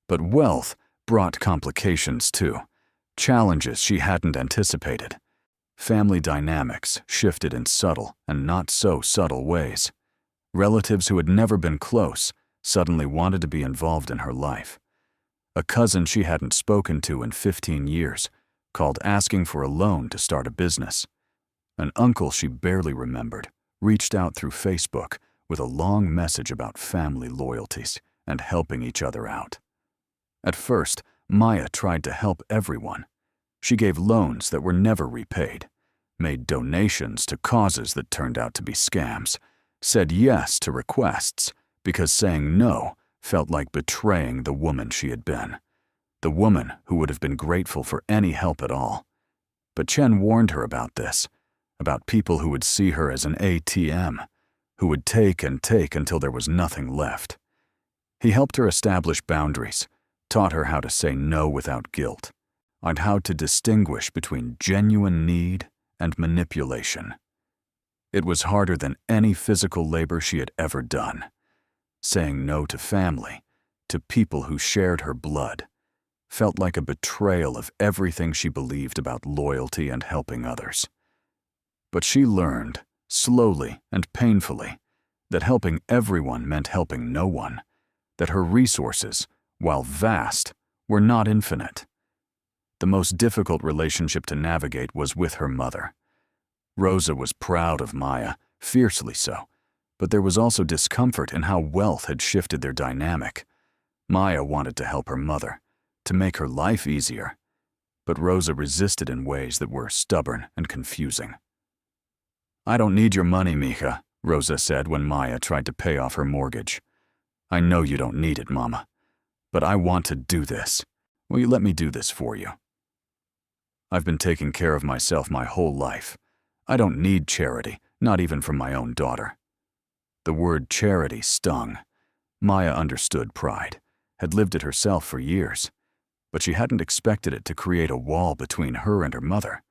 But wealth brought complications too, challenges she hadn't anticipated. Family dynamics shifted in subtle and not so subtle ways. Relatives who had never been close suddenly wanted to be involved in her life. A cousin she hadn't spoken to in 15 years called asking for a loan to start a business. An uncle she barely remembered reached out through Facebook with a long message about family loyalties and helping each other out. At first, Maya tried to help everyone. She gave loans that were never repaid, made donations to causes that turned out to be scams, said yes to requests because saying no felt like betraying the woman she had been, the woman who would have been grateful for any help at all. But Chen warned her about this, about people who would see her as an ATM, who would take and take until there was nothing left. He helped her establish boundaries, taught her how to say no without guilt, and how to distinguish between genuine need and manipulation. It was harder than any physical labor she had ever done. Saying no to family, to people who shared her blood, felt like a betrayal of everything she believed about loyalty and helping others. But she learned, slowly and painfully, that helping everyone meant helping no one, that her resources, while vast, were not infinite. The most difficult relationship to navigate was with her mother. Rosa was proud of Maya, fiercely so, but there was also discomfort in how wealth had shifted their dynamic. Maya wanted to help her mother, to make her life easier, but Rosa resisted in ways that were stubborn and confusing. "I don't need your money, Mija," Rosa said when Maya tried to pay off her mortgage. "I know you don't need it, Mama, but I want to do this. Will you let me do this for you? I've been taking care of myself my whole life. I don't need charity, not even from my own daughter." The word charity stung. Maya understood pride, had lived it herself for years, but she hadn't expected it to create a wall between her and her mother.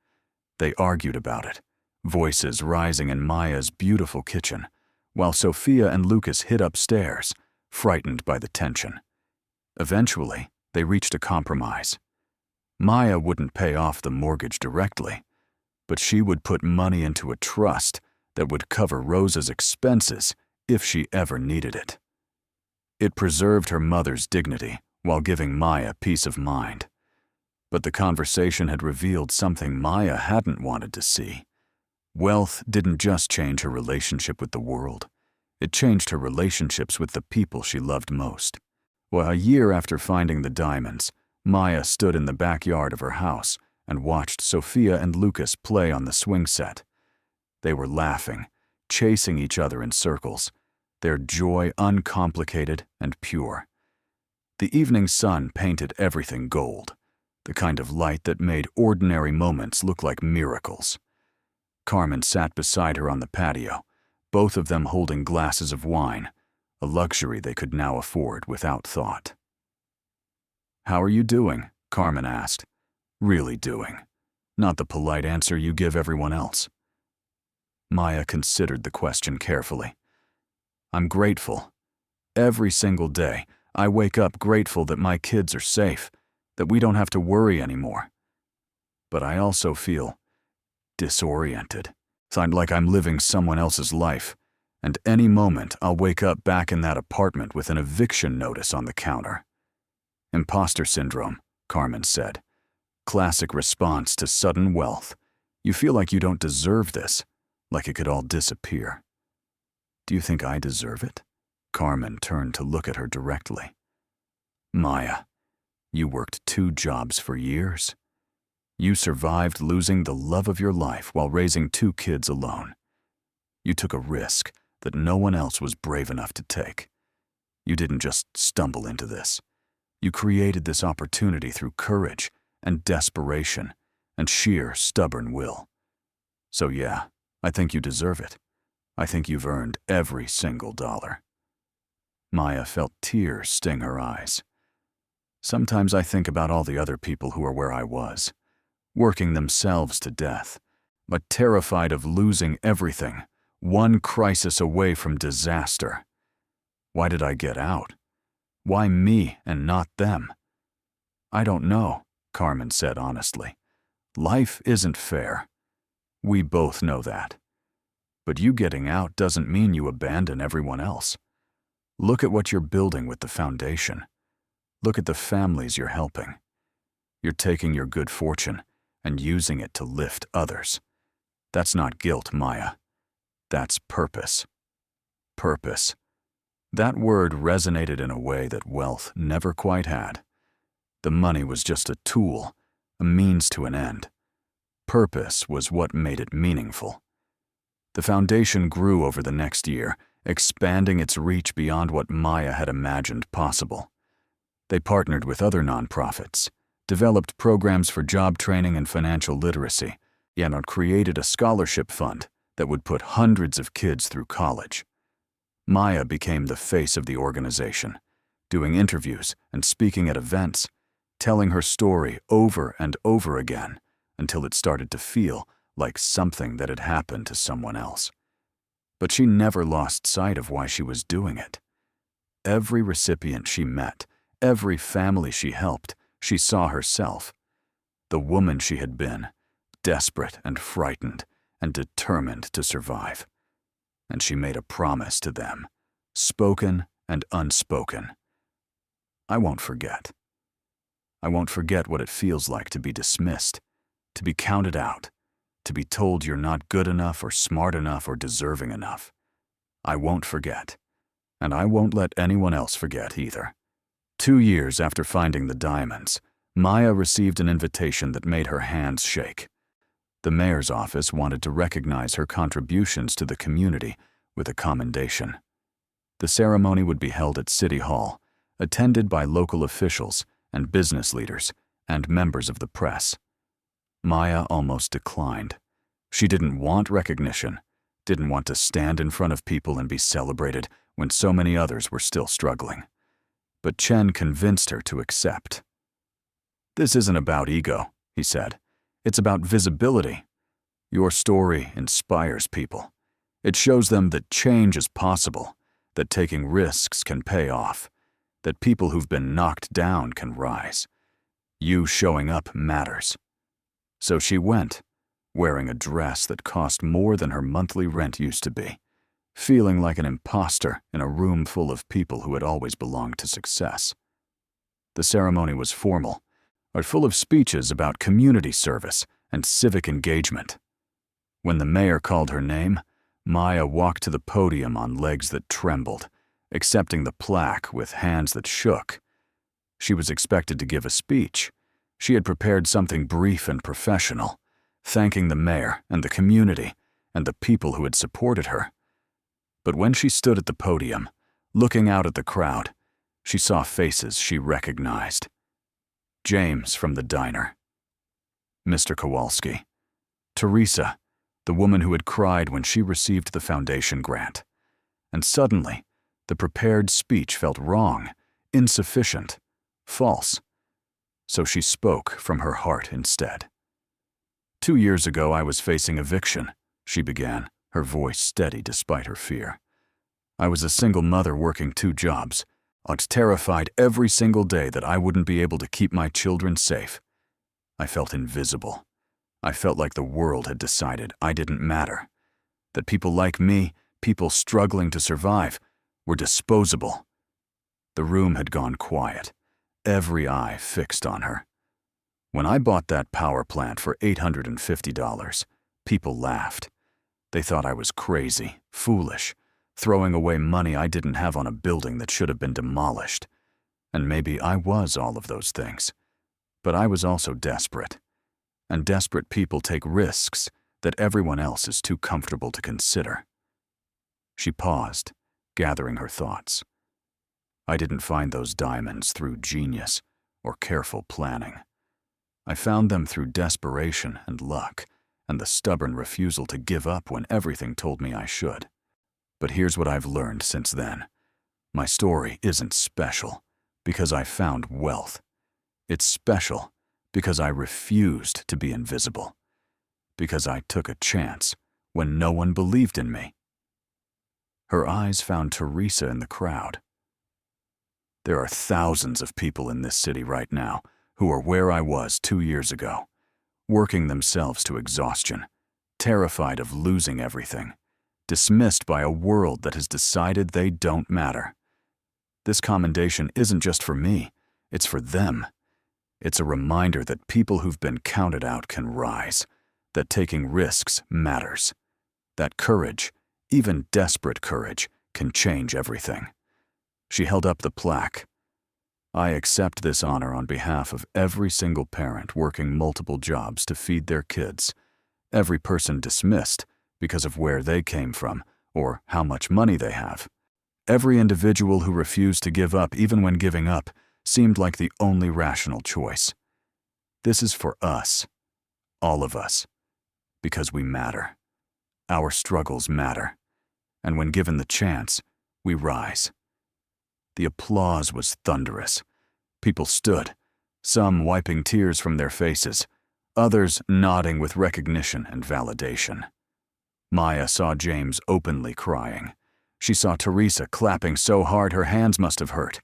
They argued about it, voices rising in Maya's beautiful kitchen, while Sophia and Lucas hid upstairs, frightened by the tension. Eventually, they reached a compromise. Maya wouldn't pay off the mortgage directly, but she would put money into a trust that would cover Rosa's expenses if she ever needed it. It preserved her mother's dignity while giving Maya peace of mind. But the conversation had revealed something Maya hadn't wanted to see. Wealth didn't just change her relationship with the world. It changed her relationships with the people she loved most. Well, a year after finding the diamonds, Maya stood in the backyard of her house and watched Sophia and Lucas play on the swing set. They were laughing, chasing each other in circles, their joy uncomplicated and pure. The evening sun painted everything gold, the kind of light that made ordinary moments look like miracles. Carmen sat beside her on the patio, both of them holding glasses of wine, a luxury they could now afford without thought. "How are you doing?" Carmen asked. "Really doing. Not the polite answer you give everyone else." Maya considered the question carefully. "I'm grateful. Every single day, I wake up grateful that my kids are safe, that we don't have to worry anymore. But I also feel disoriented. It's like I'm living someone else's life, and any moment I'll wake up back in that apartment with an eviction notice on the counter." "Imposter syndrome," Carmen said. "Classic response to sudden wealth. You feel like you don't deserve this, like it could all disappear." "Do you think I deserve it?" Carmen turned to look at her directly. "Maya, you worked 2 jobs for years. You survived losing the love of your life while raising 2 kids alone. You took a risk that no one else was brave enough to take. You didn't just stumble into this. You created this opportunity through courage and desperation and sheer stubborn will. So yeah, I think you deserve it. I think you've earned every single dollar." Maya felt tears sting her eyes. "Sometimes I think about all the other people who are where I was, working themselves to death, but terrified of losing everything, one crisis away from disaster. Why did I get out? Why me and not them?" "I don't know," Carmen said honestly. "Life isn't fair. We both know that. But you getting out doesn't mean you abandon everyone else. Look at what you're building with the foundation. Look at the families you're helping. You're taking your good fortune and using it to lift others. That's not guilt, Maya. That's purpose. Purpose. That word resonated in a way that wealth never quite had. The money was just a tool, a means to an end. Purpose was what made it meaningful. The foundation grew over the next year, expanding its reach beyond what Maya had imagined possible. They partnered with other nonprofits, developed programs for job training and financial literacy, and created a scholarship fund that would put hundreds of kids through college. Maya became the face of the organization, doing interviews and speaking at events, telling her story over and over again until it started to feel like something that had happened to someone else. But she never lost sight of why she was doing it. Every recipient she met, every family she helped, she saw herself. The woman she had been, desperate and frightened and determined to survive. And she made a promise to them, spoken and unspoken. I won't forget. I won't forget what it feels like to be dismissed, to be counted out, to be told you're not good enough or smart enough or deserving enough. I won't forget, and I won't let anyone else forget either. 2 years after finding the diamonds, Maya received an invitation that made her hands shake. The mayor's office wanted to recognize her contributions to the community with a commendation. The ceremony would be held at City Hall, attended by local officials and business leaders and members of the press. Maya almost declined. She didn't want recognition, didn't want to stand in front of people and be celebrated when so many others were still struggling. But Chen convinced her to accept. "This isn't about ego," he said. "It's about visibility. Your story inspires people. It shows them that change is possible, that taking risks can pay off, that people who've been knocked down can rise. You showing up matters." So she went, wearing a dress that cost more than her monthly rent used to be, feeling like an imposter in a room full of people who had always belonged to success. The ceremony was formal, but full of speeches about community service and civic engagement. When the mayor called her name, Maya walked to the podium on legs that trembled, accepting the plaque with hands that shook. She was expected to give a speech. She had prepared something brief and professional, thanking the mayor and the community and the people who had supported her. But when she stood at the podium, looking out at the crowd, she saw faces she recognized. James from the diner, Mr. Kowalski, Teresa, the woman who had cried when she received the foundation grant. And suddenly, the prepared speech felt wrong, insufficient, false. So she spoke from her heart instead. 2 years ago, I was facing eviction, she began, her voice steady despite her fear. I was a single mother working 2 jobs. I was terrified every single day that I wouldn't be able to keep my children safe. I felt invisible. I felt like the world had decided I didn't matter, that people like me, people struggling to survive, were disposable. The room had gone quiet, every eye fixed on her. When I bought that power plant for $850, people laughed. They thought I was crazy, foolish, throwing away money I didn't have on a building that should have been demolished. And maybe I was all of those things. But I was also desperate. And desperate people take risks that everyone else is too comfortable to consider. She paused, gathering her thoughts. I didn't find those diamonds through genius or careful planning. I found them through desperation and luck, and the stubborn refusal to give up when everything told me I should. But here's what I've learned since then. My story isn't special because I found wealth. It's special because I refused to be invisible, because I took a chance when no one believed in me. Her eyes found Teresa in the crowd. There are thousands of people in this city right now who are where I was 2 years ago, working themselves to exhaustion, terrified of losing everything, dismissed by a world that has decided they don't matter. This commendation isn't just for me, it's for them. It's a reminder that people who've been counted out can rise, that taking risks matters, that courage, even desperate courage, can change everything. She held up the plaque. I accept this honor on behalf of every single parent working multiple jobs to feed their kids, every person dismissed because of where they came from or how much money they have, every individual who refused to give up even when giving up seemed like the only rational choice. This is for us, all of us, because we matter. Our struggles matter, and when given the chance, we rise. The applause was thunderous. People stood, some wiping tears from their faces, others nodding with recognition and validation. Maya saw James openly crying. She saw Teresa clapping so hard her hands must have hurt,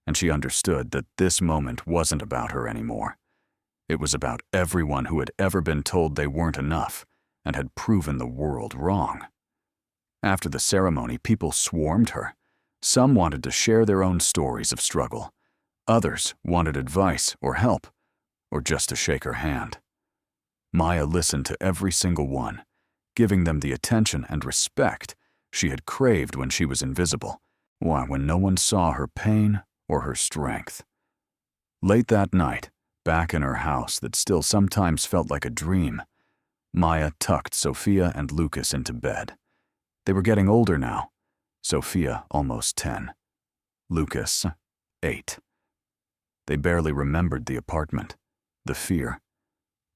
and she understood that this moment wasn't about her anymore. It was about everyone who had ever been told they weren't enough and had proven the world wrong. After the ceremony, people swarmed her. Some wanted to share their own stories of struggle. Others wanted advice or help, or just to shake her hand. Maya listened to every single one, giving them the attention and respect she had craved when she was invisible, when no one saw her pain or her strength. Late that night, back in her house that still sometimes felt like a dream, Maya tucked Sophia and Lucas into bed. They were getting older now. Sophia almost 10. Lucas, 8. They barely remembered the apartment, the fear,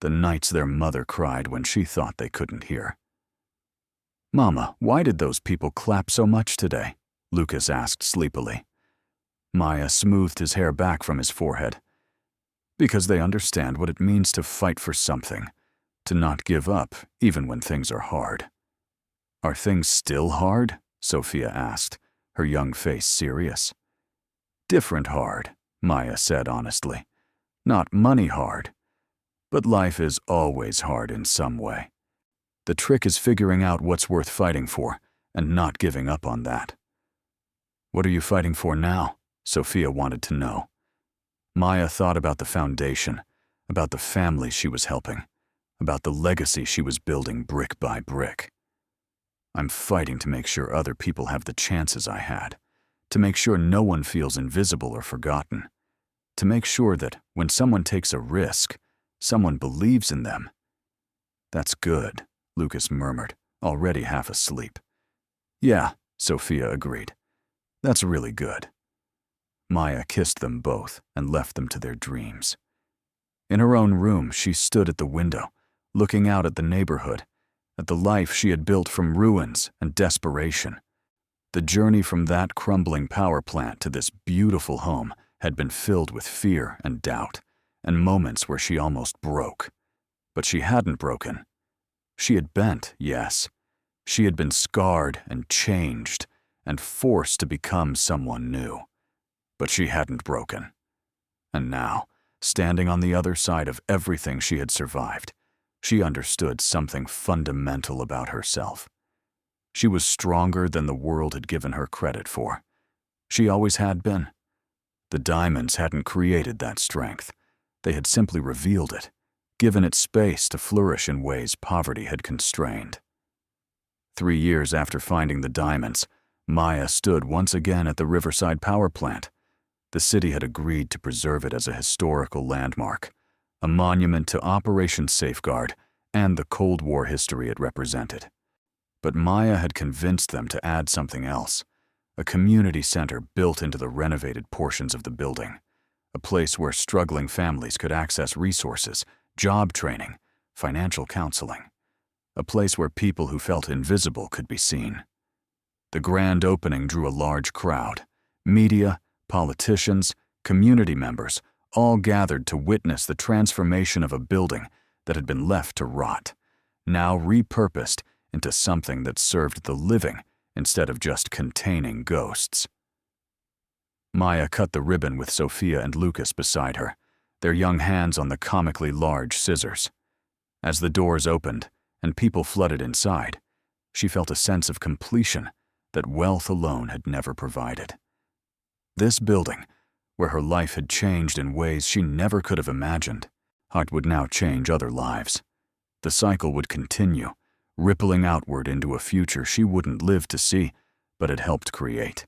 the nights their mother cried when she thought they couldn't hear. "Mama, why did those people clap so much today?" Lucas asked sleepily. Maya smoothed his hair back from his forehead. "Because they understand what it means to fight for something, to not give up even when things are hard." "Are things still hard?" Sophia asked, her young face serious. "Different hard," Maya said honestly. "Not money hard. But life is always hard in some way. The trick is figuring out what's worth fighting for and not giving up on that." "What are you fighting for now?" Sophia wanted to know. Maya thought about the foundation, about the family she was helping, about the legacy she was building brick by brick. "I'm fighting to make sure other people have the chances I had, to make sure no one feels invisible or forgotten, to make sure that when someone takes a risk, someone believes in them." "That's good," Lucas murmured, already half asleep. "Yeah," Sophia agreed. "That's really good." Maya kissed them both and left them to their dreams. In her own room, she stood at the window, looking out at the neighborhood, at the life she had built from ruins and desperation. The journey from that crumbling power plant to this beautiful home had been filled with fear and doubt, and moments where she almost broke. But she hadn't broken. She had bent, yes. She had been scarred and changed and forced to become someone new. But she hadn't broken. And now, standing on the other side of everything she had survived, she understood something fundamental about herself. She was stronger than the world had given her credit for. She always had been. The diamonds hadn't created that strength. They had simply revealed it, given it space to flourish in ways poverty had constrained. 3 years after finding the diamonds, Maya stood once again at the Riverside power plant. The city had agreed to preserve it as a historical landmark, a monument to Operation Safeguard and the Cold War history it represented. But Maya had convinced them to add something else, a community center built into the renovated portions of the building, a place where struggling families could access resources, job training, financial counseling, a place where people who felt invisible could be seen. The grand opening drew a large crowd. Media, politicians, community members, all gathered to witness the transformation of a building that had been left to rot, now repurposed into something that served the living instead of just containing ghosts. Maya cut the ribbon with Sophia and Lucas beside her, their young hands on the comically large scissors. As the doors opened and people flooded inside, She felt a sense of completion that wealth alone had never provided. This building, where her life had changed in ways she never could have imagined, would now change other lives. The cycle would continue, rippling outward into a future she wouldn't live to see, but had helped create.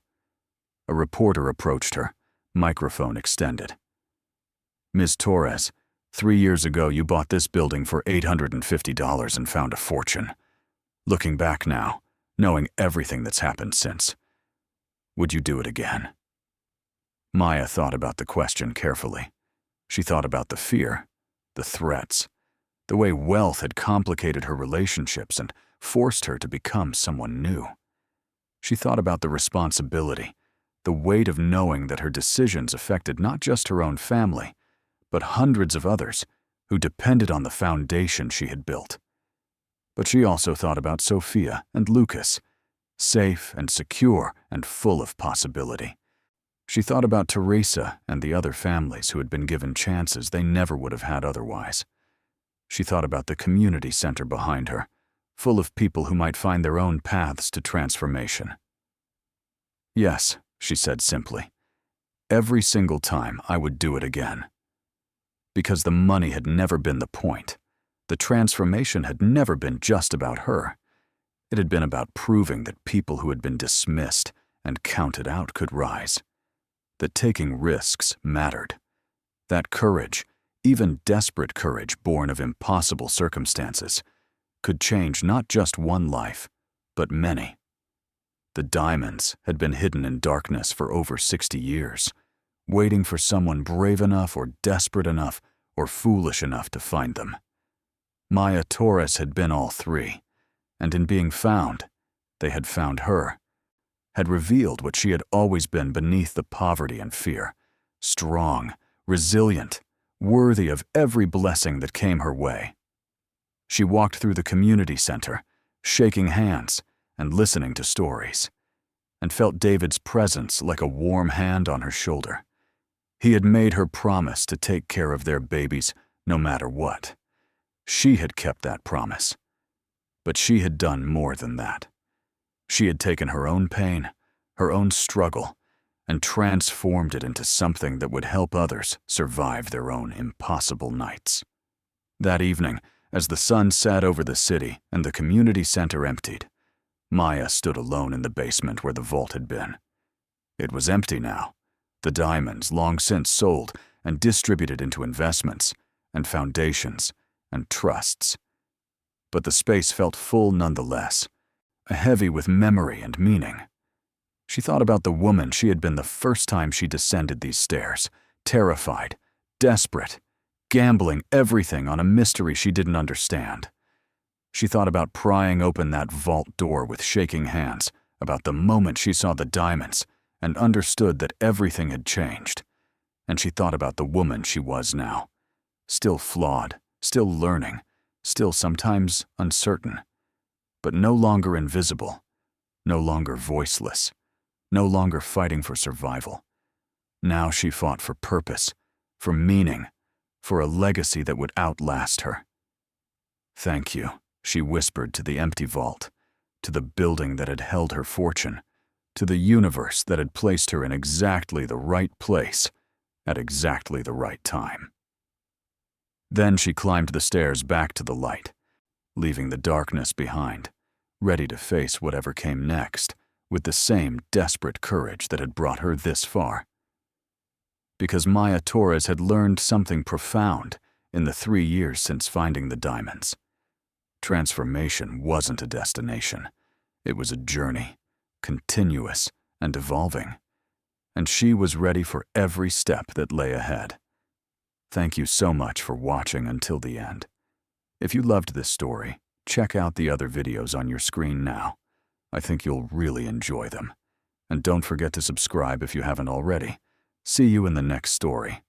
A reporter approached her, microphone extended. "Ms. Torres, 3 years ago you bought this building for $850 and found a fortune. Looking back now, knowing everything that's happened since, would you do it again?" Maya thought about the question carefully. She thought about the fear, the threats, the way wealth had complicated her relationships and forced her to become someone new. She thought about the responsibility, the weight of knowing that her decisions affected not just her own family, but hundreds of others who depended on the foundation she had built. But she also thought about Sophia and Lucas, safe and secure and full of possibility. She thought about Teresa and the other families who had been given chances they never would have had otherwise. She thought about the community center behind her, full of people who might find their own paths to transformation. "Yes," she said simply. "Every single time I would do it again." Because the money had never been the point. The transformation had never been just about her. It had been about proving that people who had been dismissed and counted out could rise. That taking risks mattered. That courage, even desperate courage born of impossible circumstances, could change not just one life, but many. The diamonds had been hidden in darkness for over 60 years, waiting for someone brave enough or desperate enough or foolish enough to find them. Maya Torres had been all three, and in being found, they had found her, had revealed what she had always been beneath the poverty and fear, strong, resilient, worthy of every blessing that came her way. She walked through the community center, shaking hands and listening to stories, and felt David's presence like a warm hand on her shoulder. He had made her promise to take care of their babies no matter what. She had kept that promise. But she had done more than that. She had taken her own pain, her own struggle, and transformed it into something that would help others survive their own impossible nights. That evening, as the sun sat over the city and the community center emptied, Maya stood alone in the basement where the vault had been. It was empty now, the diamonds long since sold and distributed into investments and foundations and trusts. But the space felt full nonetheless, heavy with memory and meaning. She thought about the woman she had been the first time she descended these stairs, terrified, desperate, gambling everything on a mystery she didn't understand. She thought about prying open that vault door with shaking hands, about the moment she saw the diamonds and understood that everything had changed. And she thought about the woman she was now, still flawed, still learning, still sometimes uncertain, but no longer invisible, no longer voiceless, no longer fighting for survival. Now she fought for purpose, for meaning, for a legacy that would outlast her. "Thank you," she whispered to the empty vault, to the building that had held her fortune, to the universe that had placed her in exactly the right place at exactly the right time. Then she climbed the stairs back to the light, leaving the darkness behind, ready to face whatever came next with the same desperate courage that had brought her this far. Because Maya Torres had learned something profound in the 3 years since finding the diamonds. Transformation wasn't a destination. It was a journey, continuous and evolving. And she was ready for every step that lay ahead. Thank you so much for watching until the end. If you loved this story, check out the other videos on your screen now. I think you'll really enjoy them. And don't forget to subscribe if you haven't already. See you in the next story.